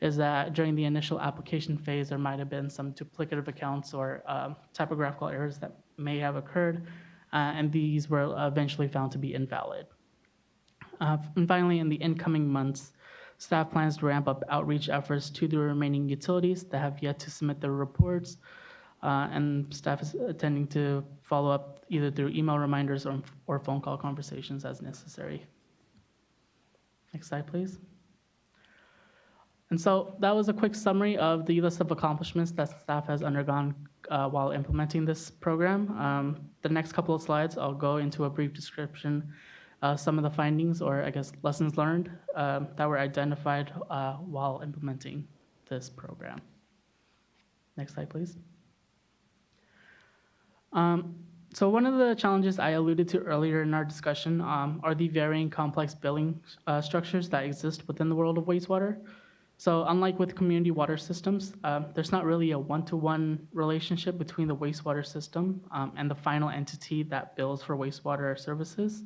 J: is that during the initial application phase, there might have been some duplicative accounts or typographical errors that may have occurred, and these were eventually found to be invalid. And finally, in the incoming months, staff plans to ramp up outreach efforts to the remaining utilities that have yet to submit their reports, and staff is intending to follow up either through email reminders or phone call conversations as necessary. Next slide, please. And so that was a quick summary of the list of accomplishments that staff has undergone while implementing this program. The next couple of slides, I'll go into a brief description of some of the findings, or I guess lessons learned, that were identified while implementing this program. Next slide, please. So one of the challenges I alluded to earlier in our discussion are the varying complex billing structures that exist within the world of wastewater. So unlike with community water systems, there's not really a one-to-one relationship between the wastewater system and the final entity that bills for wastewater services.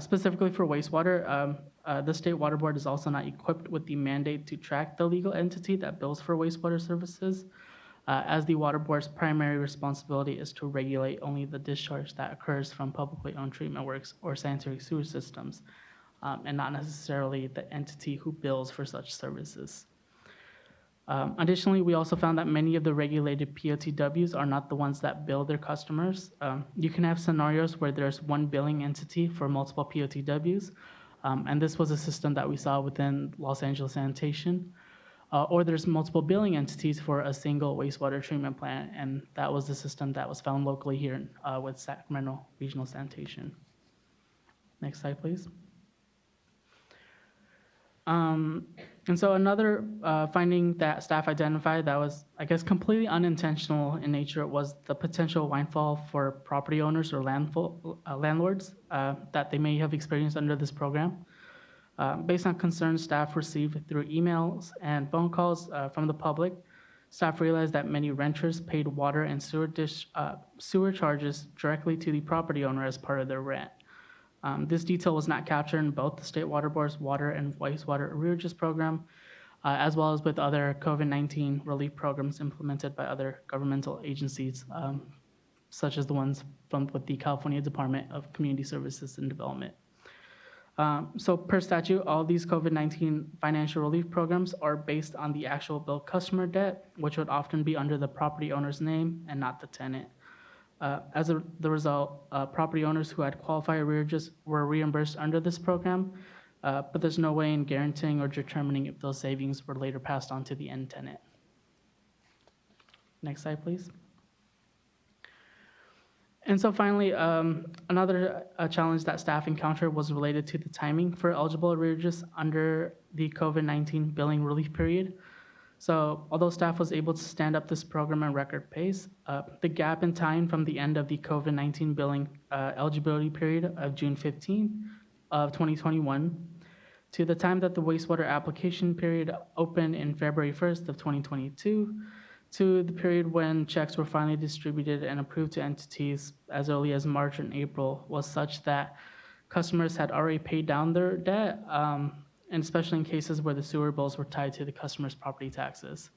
J: Specifically for wastewater, the State Water Board is also not equipped with the mandate to track the legal entity that bills for wastewater services, as the Water Board's primary responsibility is to regulate only the discharge that occurs from publicly owned treatment works or sanitary sewer systems, and not necessarily the entity who bills for such services. Additionally, we also found that many of the regulated POTWs are not the ones that bill their customers. You can have scenarios where there's one billing entity for multiple POTWs, and this was a system that we saw within Los Angeles Sanitation. Or there's multiple billing entities for a single wastewater treatment plant, and that was the system that was found locally here with Sacramento Regional Sanitation. Next slide, please. And so another finding that staff identified that was, I guess, completely unintentional in nature was the potential windfall for property owners or landlords that they may have experienced under this program. Based on concerns staff received through emails and phone calls from the public, staff realized that many renters paid water and sewer charges directly to the property owner as part of their rent. This detail was not captured in both the State Water Board's water and wastewater arrearages program, as well as with other COVID-19 relief programs implemented by other governmental agencies, such as the ones with the California Department of Community Services and Development. So per statute, all these COVID-19 financial relief programs are based on the actual billed customer debt, which would often be under the property owner's name and not the tenant. As the result, property owners who had qualified arrearages were reimbursed under this program, but there's no way in guaranteeing or determining if those savings were later passed on to the end tenant. Next slide, please. And so finally, another challenge that staff encountered was related to the timing for eligible arrearages under the COVID-19 billing relief period. So although staff was able to stand up this program at record pace, the gap in time from the end of the COVID-19 billing eligibility period of June 15 of 2021 to the time that the wastewater application period opened in February 1st of 2022 to the period when checks were finally distributed and approved to entities as early as March and April was such that customers had already paid down their debt, and especially in cases where the sewer bills were tied to the customer's property taxes.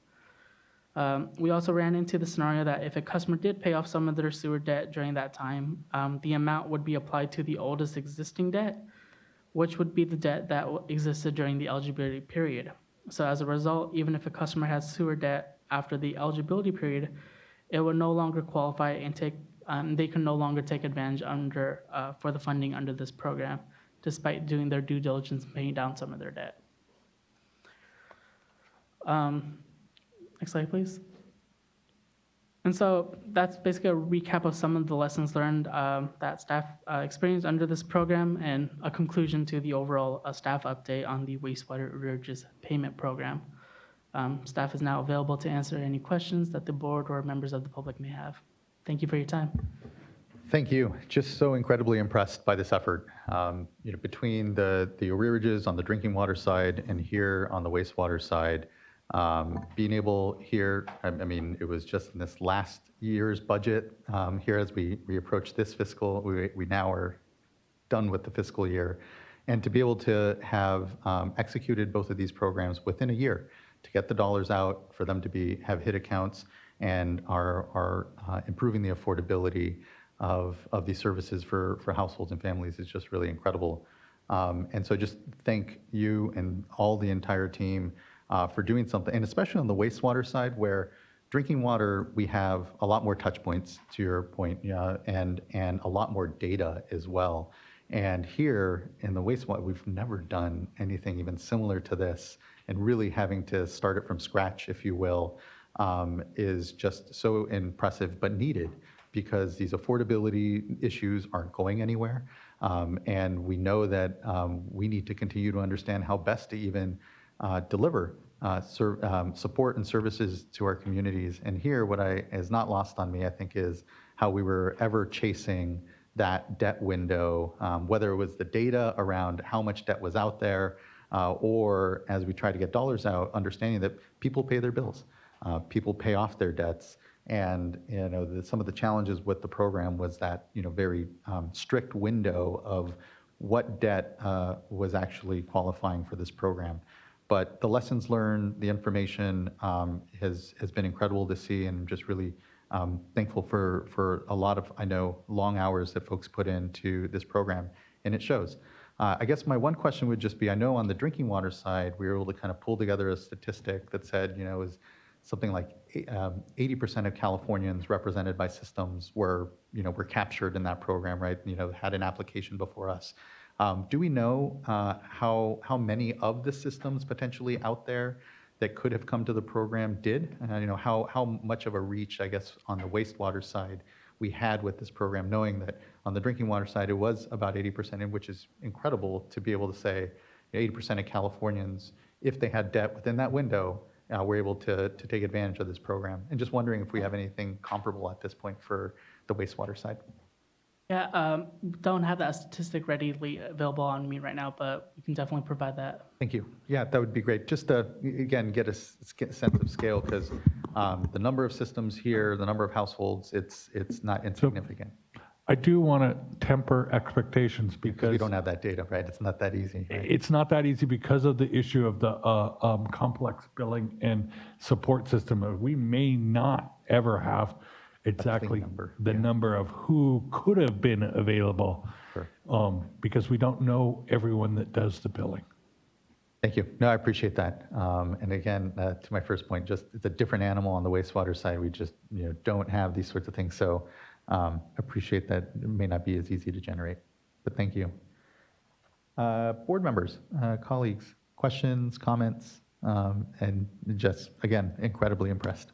J: We also ran into the scenario that if a customer did pay off some of their sewer debt during that time, the amount would be applied to the oldest existing debt, which would be the debt that existed during the eligibility period. So as a result, even if a customer has sewer debt after the eligibility period, it would no longer qualify and they can no longer take advantage for the funding under this program, despite doing their due diligence and paying down some of their debt. Next slide, please. And so that's basically a recap of some of the lessons learned that staff experienced under this program and a conclusion to the overall staff update on the wastewater arrearages payment program. Staff is now available to answer any questions that the board or members of the public may have. Thank you for your time.
A: Thank you. Just so incredibly impressed by this effort. Between the arrearages on the drinking water side and here on the wastewater side, being able here, I mean, it was just in this last year's budget here as we approach this fiscal, we now are done with the fiscal year. And to be able to have executed both of these programs within a year, to get the dollars out, for them to have hit accounts and are improving the affordability of these services for households and families is just really incredible. And so just thank you and all the entire team for doing something, and especially on the wastewater side, where drinking water, we have a lot more touch points, to your point, and a lot more data as well. And here in the wastewater, we've never done anything even similar to this, and really having to start it from scratch, if you will, is just so impressive, but needed, because these affordability issues aren't going anywhere. And we know that we need to continue to understand how best to even deliver support and services to our communities. And here, what is not lost on me, I think, is how we were ever chasing that debt window, whether it was the data around how much debt was out there, or as we try to get dollars out, understanding that people pay their bills, people pay off their debts. And some of the challenges with the program was that very strict window of what debt was actually qualifying for this program. But the lessons learned, the information has been incredible to see, and just really thankful for a lot of, I know, long hours that folks put into this program, and it shows. I guess my one question would just be, I know on the drinking water side, we were able to kind of pull together a statistic that said, is something like 80% of Californians represented by systems were captured in that program, right? Had an application before us. Do we know how many of the systems potentially out there that could have come to the program did? How much of a reach, I guess, on the wastewater side we had with this program, knowing that on the drinking water side, it was about 80%, and which is incredible to be able to say 80% of Californians, if they had debt within that window, were able to take advantage of this program. And just wondering if we have anything comparable at this point for the wastewater side.
J: Yeah, don't have that statistic readily available on me right now, but we can definitely provide that.
A: Thank you. Yeah, that would be great. Just to, again, get a sense of scale, because the number of systems here, the number of households, it's not insignificant.
K: I do want to temper expectations because
A: we don't have that data, right? It's not that easy. Right?
K: It's not that easy because of the issue of the complex billing and support system. We may not ever have exactly the number of who could have been available, because we don't know everyone that does the billing.
A: Thank you. No, I appreciate that. And again, to my first point, just it's a different animal on the wastewater side. We just don't have these sorts of things. So appreciate that. It may not be as easy to generate, but thank you. Board members, colleagues, questions, comments, and just, again, incredibly impressed.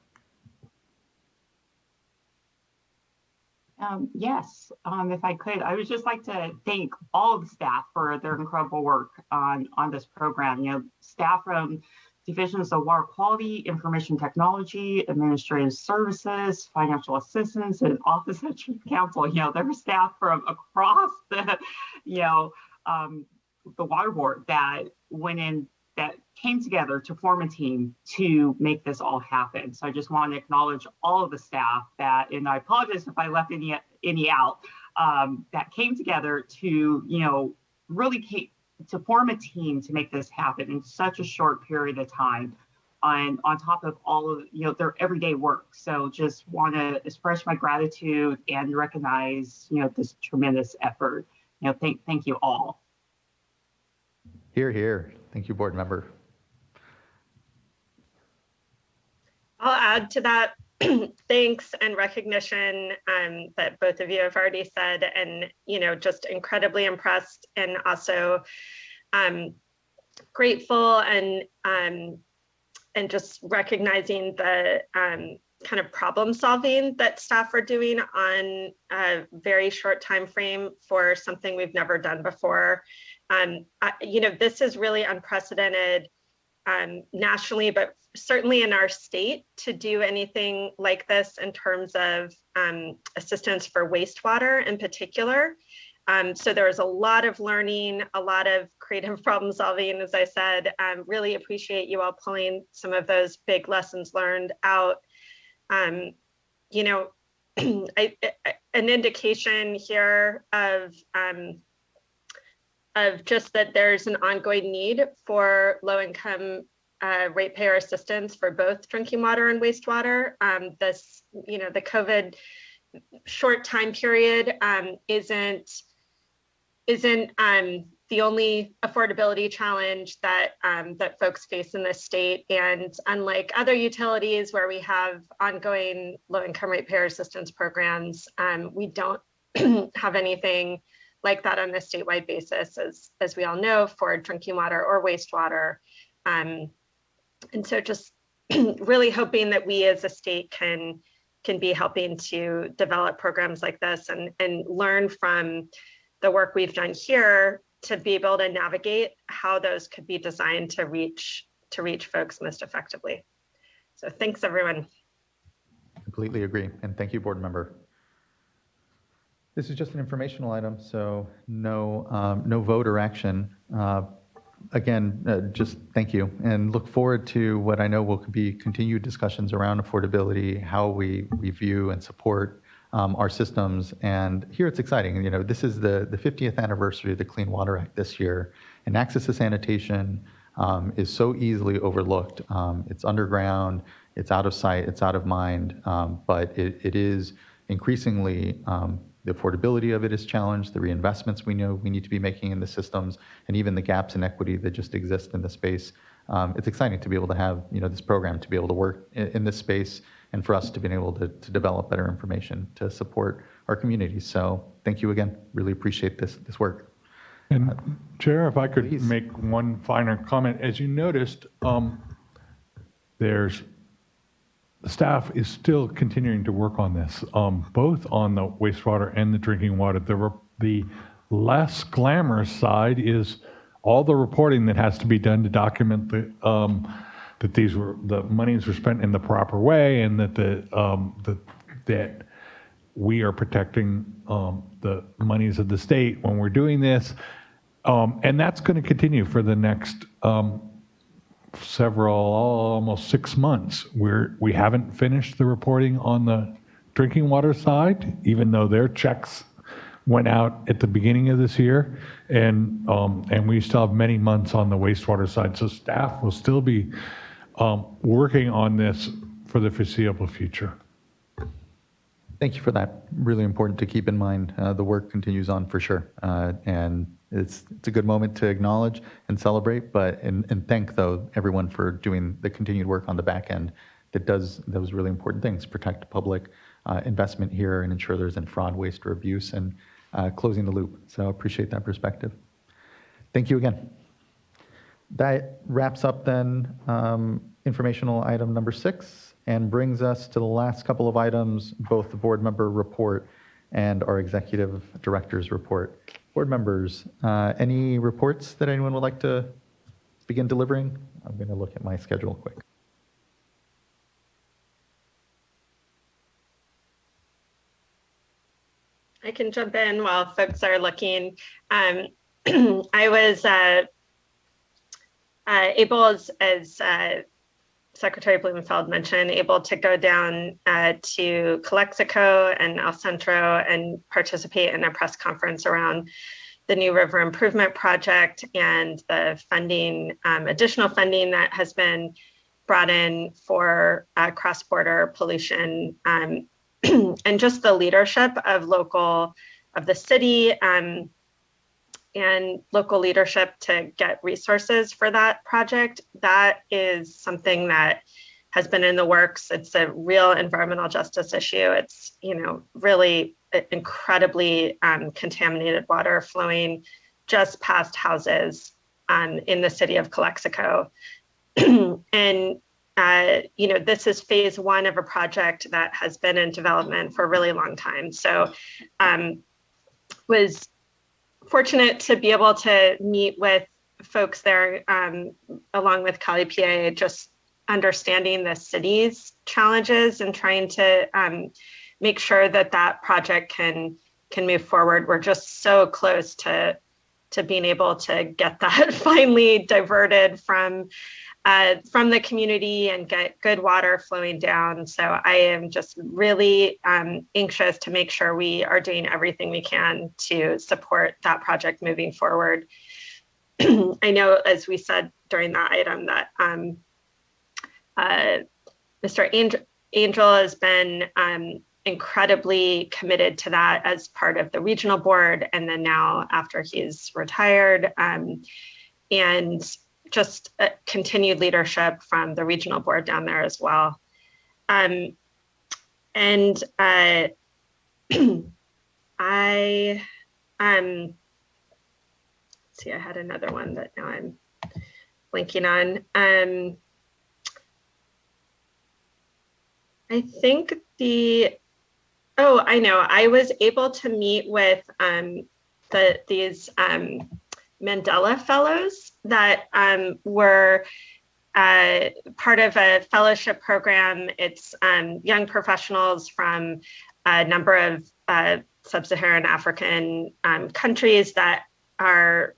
S: Yes, if I could, I would just like to thank all of the staff for their incredible work on this program. Staff from divisions of water quality, information technology, administrative services, financial assistance, and office of chief counsel. There were staff from across the, the water board that went in, that came together to form a team to make this all happen. So I just want to acknowledge all of the staff that, and I apologize if I left any out, that came together to, really to form a team to make this happen in such a short period of time, on top of all of their everyday work. So just want to express my gratitude and recognize this tremendous effort. Thank you all.
A: Hear, hear. Thank you, board member.
I: I'll add to that thanks and recognition that both of you have already said, and just incredibly impressed, and also grateful, and just recognizing the kind of problem solving that staff are doing on a very short time frame for something we've never done before. This is really unprecedented nationally, but certainly in our state, to do anything like this in terms of assistance for wastewater in particular. So there was a lot of learning, a lot of creative problem solving, as I said. Really appreciate you all pulling some of those big lessons learned out. An indication here of just that there's an ongoing need for low-income ratepayer assistance for both drinking water and wastewater. The COVID short time period isn't the only affordability challenge that folks face in this state. And unlike other utilities where we have ongoing low-income ratepayer assistance programs, we don't have anything like that on a statewide basis, as we all know, for drinking water or wastewater. And so just really hoping that we as a state can be helping to develop programs like this, and learn from the work we've done here to be able to navigate how those could be designed to reach folks most effectively. So thanks, everyone.
A: Completely agree. And thank you, board member. This is just an informational item, so no vote or action. Again, just thank you, and look forward to what I know will be continued discussions around affordability, how we view and support our systems. And here it's exciting. This is the 50th anniversary of the Clean Water Act this year, and access to sanitation is so easily overlooked. It's underground, it's out of sight, it's out of mind, but it is increasingly, the affordability of it is challenged, the reinvestments we know we need to be making in the systems, and even the gaps in equity that just exist in the space. It's exciting to be able to have this program, to be able to work in this space, and for us to be able to develop better information to support our communities. So thank you again. Really appreciate this work.
K: And Chair, if I could
A: Please.
K: make one final comment. As you noticed, the staff is still continuing to work on this, both on the wastewater and the drinking water. The less glamorous side is all the reporting that has to be done to document that the monies were spent in the proper way, and that that we are protecting the monies of the state when we're doing this, and that's going to continue for the next almost 6 months. We haven't finished the reporting on the drinking water side, even though their checks went out at the beginning of this year, and we still have many months on the wastewater side. So staff will still be working on this for the foreseeable future.
A: Thank you for that. Really important to keep in mind. The work continues on for sure, and it's a good moment to acknowledge and celebrate, and thank though everyone for doing the continued work on the back end that does those really important things: protect public investment here and ensure there isn't fraud, waste, or abuse, and closing the loop. So appreciate that perspective. Thank you again. That wraps up then informational item number 6, and brings us to the last couple of items, both the board member report and our executive director's report. Board members, any reports that anyone would like to begin delivering? I'm going to look at my schedule quick.
I: I can jump in while folks are looking. I was able, as Secretary Blumenfeld mentioned, able to go down to Calexico and El Centro and participate in a press conference around the New River Improvement Project and the funding, additional funding that has been brought in for cross-border pollution, and just the leadership of the city and local leadership to get resources for that project. That is something that has been in the works. It's a real environmental justice issue. It's, really incredibly contaminated water flowing just past houses in the city of Calexico. And this is phase one of a project that has been in development for a really long time. So was fortunate to be able to meet with folks there along with Cali PA, just understanding the city's challenges and trying to make sure that that project can move forward. We're just so close to being able to get that finally diverted from the community and get good water flowing down. So I am just really anxious to make sure we are doing everything we can to support that project moving forward. I know, as we said during that item, that Mr. Angel has been incredibly committed to that as part of the regional board, and then now after he's retired, and just continued leadership from the regional board down there as well. I see, I had another one that now I'm blanking on. I think I know, I was able to meet with these Mandela Fellows that were part of a fellowship program. It's young professionals from a number of sub-Saharan African countries that are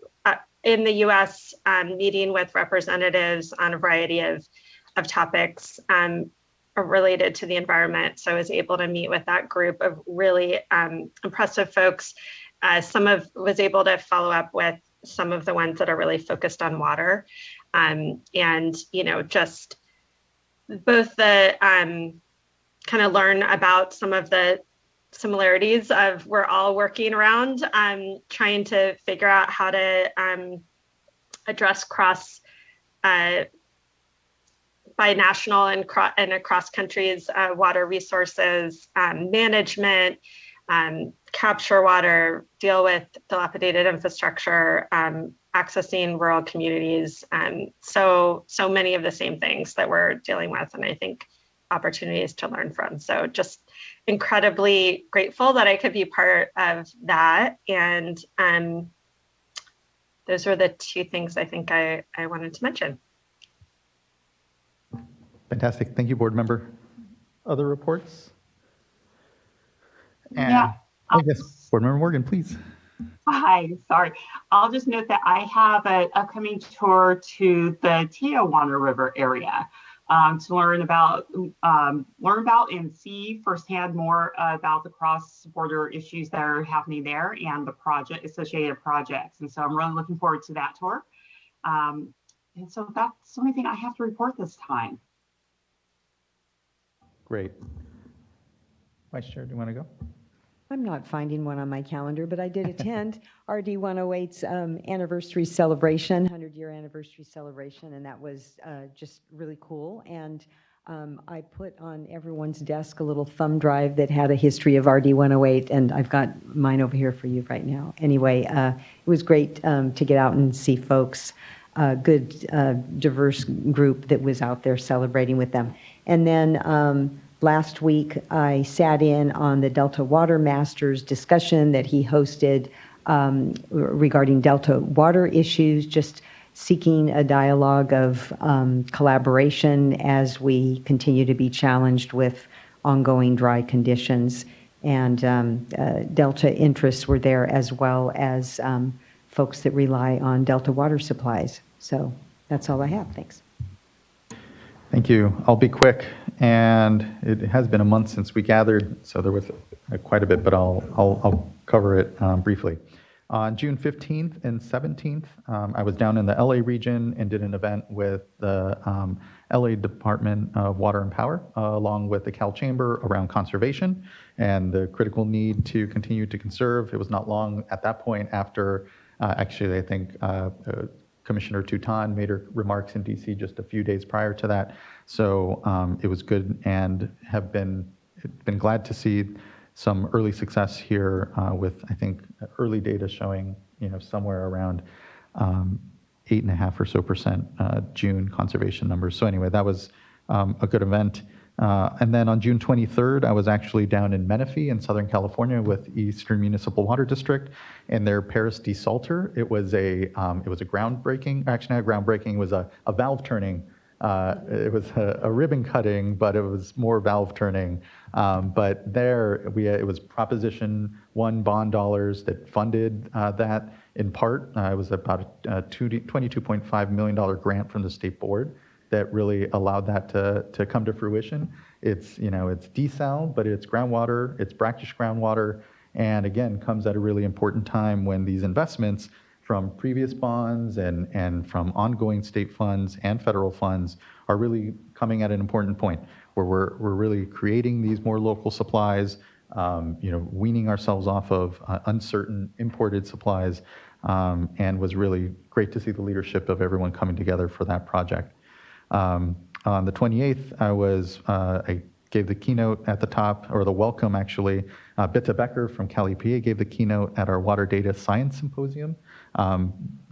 I: in the US meeting with representatives on a variety of topics related to the environment. So I was able to meet with that group of really impressive folks. Was able to follow up with some of the ones that are really focused on water, and just both the kind of learn about some of the similarities of we're all working around trying to figure out how to address binational and across countries water resources management, capture water, deal with dilapidated infrastructure, accessing rural communities, so many of the same things that we're dealing with, and I think opportunities to learn from. So just incredibly grateful that I could be part of that. And those were the two things I think I wanted to mention.
A: Fantastic. Thank you, board member. Other reports? And,
S: yeah.
A: Yes, board member Morgan, please.
S: Hi, sorry. I'll just note that I have an upcoming tour to the Tijuana River area to learn about and see firsthand more about the cross-border issues that are happening there and the associated projects. And so I'm really looking forward to that tour. And so that's the only thing I have to report this time.
A: Great. Vice Chair, do you want to go?
H: I'm not finding one on my calendar, but I did attend RD 108's anniversary celebration, 100-year anniversary celebration, and that was just really cool. And I put on everyone's desk a little thumb drive that had a history of RD 108, and I've got mine over here for you right now. Anyway, it was great to get out and see folks, a good, diverse group that was out there celebrating with them. And then last week, I sat in on the Delta Water Masters discussion that he hosted regarding Delta water issues, just seeking a dialogue of collaboration as we continue to be challenged with ongoing dry conditions. And Delta interests were there, as well as folks that rely on Delta water supplies. So that's all I have. Thanks.
A: Thank you. I'll be quick, and it has been a month since we gathered, so there was quite a bit, but I'll cover it briefly. On June 15th and 17th, I was down in the LA region and did an event with the LA Department of Water and Power, along with the Cal Chamber, around conservation and the critical need to continue to conserve. It was not long at that point after, actually, I think Commissioner Touton made her remarks in DC just a few days prior to that. So it was good, and have been glad to see some early success here with, I think, early data showing, somewhere around 8.5% or so June conservation numbers. So anyway, that was a good event. And then on June 23rd, I was actually down in Menifee in Southern California with Eastern Municipal Water District and their Paris desalter. It was a groundbreaking, actually not groundbreaking, it was a valve turning. It was a ribbon cutting, but it was more valve turning. But there, it was Proposition 1 bond dollars that funded that in part. It was about a $22.5 million grant from the state board that really allowed that to come to fruition. It's desal, but it's groundwater, it's brackish groundwater, and again, comes at a really important time when these investments from previous bonds and from ongoing state funds and federal funds are really coming at an important point where we're really creating these more local supplies, weaning ourselves off of uncertain imported supplies, and was really great to see the leadership of everyone coming together for that project. On the 28th, I gave the keynote at the top, or the welcome actually. Bitta Becker from Cal EPA gave the keynote at our Water Data Science Symposium.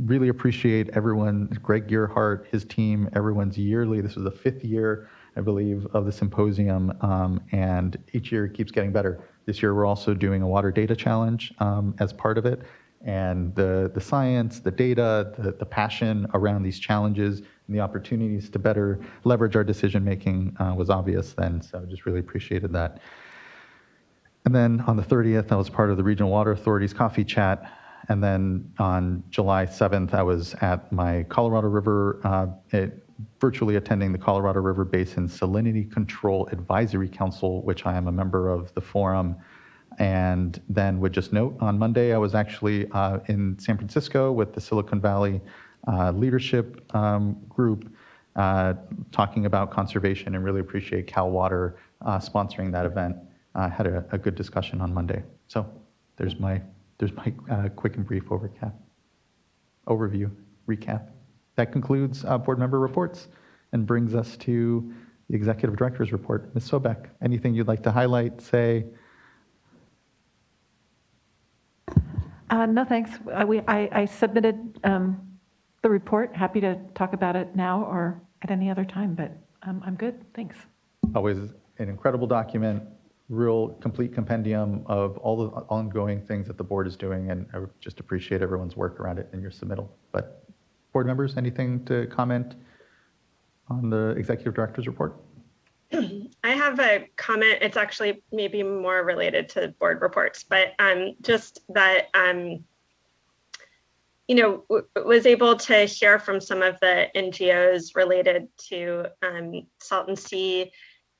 A: Really appreciate everyone, Greg Gearhart, his team, everyone's yearly, this was the 5th year, I believe, of the symposium, and each year it keeps getting better. This year we're also doing a water data challenge as part of it, and the science, the data, the passion around these challenges and the opportunities to better leverage our decision making was obvious then, so just really appreciated that. And then on the 30th, I was part of the Regional Water Authority's coffee chat. And then on July 7th, I was at my Colorado River, virtually attending the Colorado River Basin Salinity Control Advisory Council, which I am a member of the forum. And then would just note, on Monday, I was actually in San Francisco with the Silicon Valley leadership group talking about conservation, and really appreciate Cal Water sponsoring that event. Had a good discussion on Monday. So there's my quick and brief overview, recap. That concludes board member reports and brings us to the executive director's report. Ms. Sobek, anything you'd like to highlight, say?
L: No, thanks. I submitted the report. Happy to talk about it now or at any other time, but I'm good. Thanks.
A: Always an incredible document, real complete compendium of all the ongoing things that the board is doing, and I would just appreciate everyone's work around it in your submittal. But board members, anything to comment on the executive director's report?
I: I have a comment. It's actually maybe more related to board reports, but just that, was able to hear from some of the NGOs related to Salton Sea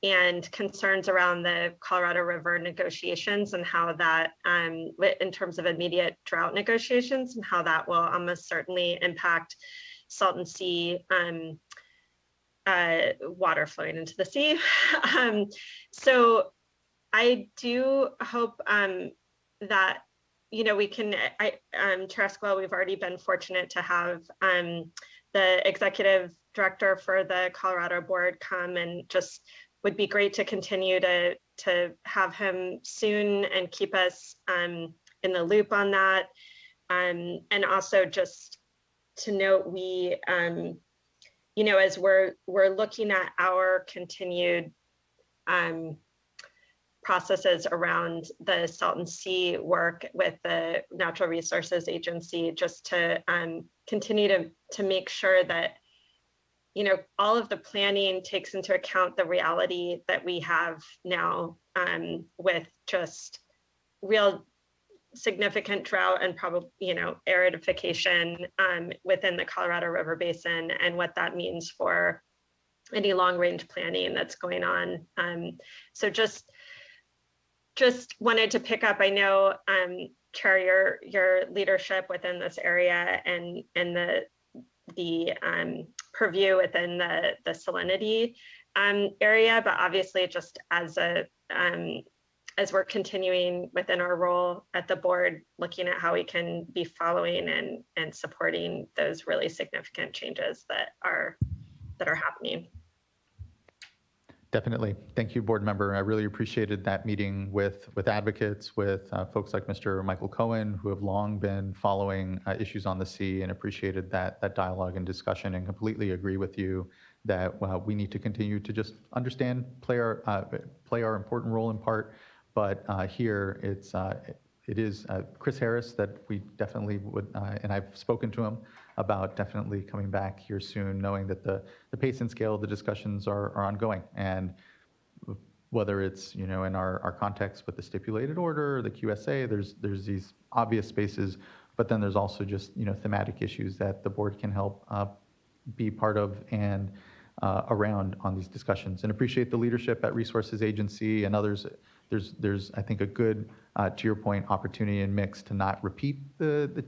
I: and concerns around the Colorado River negotiations, and how that, in terms of immediate drought negotiations, and how that will almost certainly impact Salton Sea water flowing into the sea. So I do hope that, we can, Chair Esquivel, we've already been fortunate to have the executive director for the Colorado board come, and just would be great to continue to have him soon and keep us in the loop on that. And also just to note, we, as we're looking at our continued processes around the Salton Sea work with the Natural Resources Agency, just to continue to to make sure that, you know, all of the planning takes into account the reality that we have now, with just real significant drought and probably, you know, aridification within the Colorado River Basin, and what that means for any long range planning that's going on. So just wanted to pick up, I know, Chair, your leadership within this area and the purview within the salinity area, but obviously just as we're continuing within our role at the board, looking at how we can be following and supporting those really significant changes that are happening.
A: Definitely. Thank you, board member. I really appreciated that meeting with advocates, with folks like Mr. Michael Cohen, who have long been following issues on the sea, and appreciated that dialogue and discussion, and completely agree with you that we need to continue to just understand, play our important role in part. But here it is Chris Harris that we definitely would, and I've spoken to him about definitely coming back here soon, knowing that the pace and scale of the discussions are ongoing. And whether it's, you know, in our context with the stipulated order or the QSA, there's these obvious spaces, but then there's also just, you know, thematic issues that the board can help be part of and around on these discussions. And appreciate the leadership at Resources Agency and others. There's I think a good, to your point, opportunity and mix to not repeat the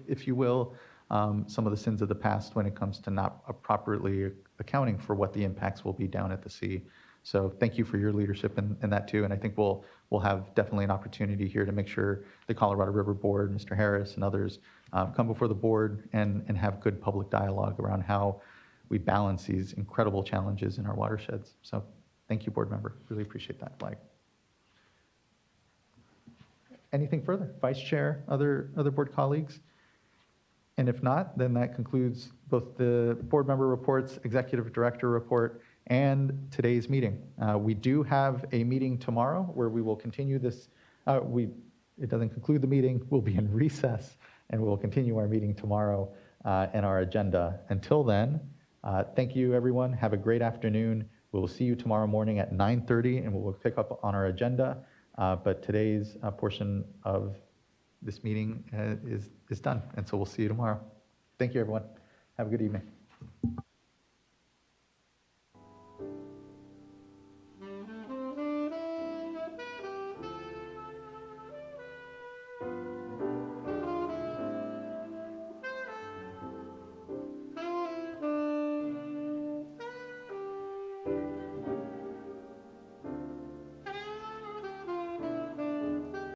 A: if you will, some of the sins of the past when it comes to not properly accounting for what the impacts will be down at the sea. So thank you for your leadership in that too. And I think we'll have definitely an opportunity here to make sure the Colorado River Board, Mr. Harris and others come before the board and have good public dialogue around how we balance these incredible challenges in our watersheds. So thank you, board member. Really appreciate that flag. Anything further? Vice Chair, other board colleagues? And if not, then that concludes both the board member reports, executive director report, and today's meeting. We do have a meeting tomorrow where we will continue this. It doesn't conclude the meeting. We'll be in recess, and we'll continue our meeting tomorrow and our agenda. Until then, thank you, everyone. Have a great afternoon. We will see you tomorrow morning at 9:30, and we'll pick up on our agenda. But today's portion of this meeting is done, and so we'll see you tomorrow. Thank you, everyone. Have a good evening.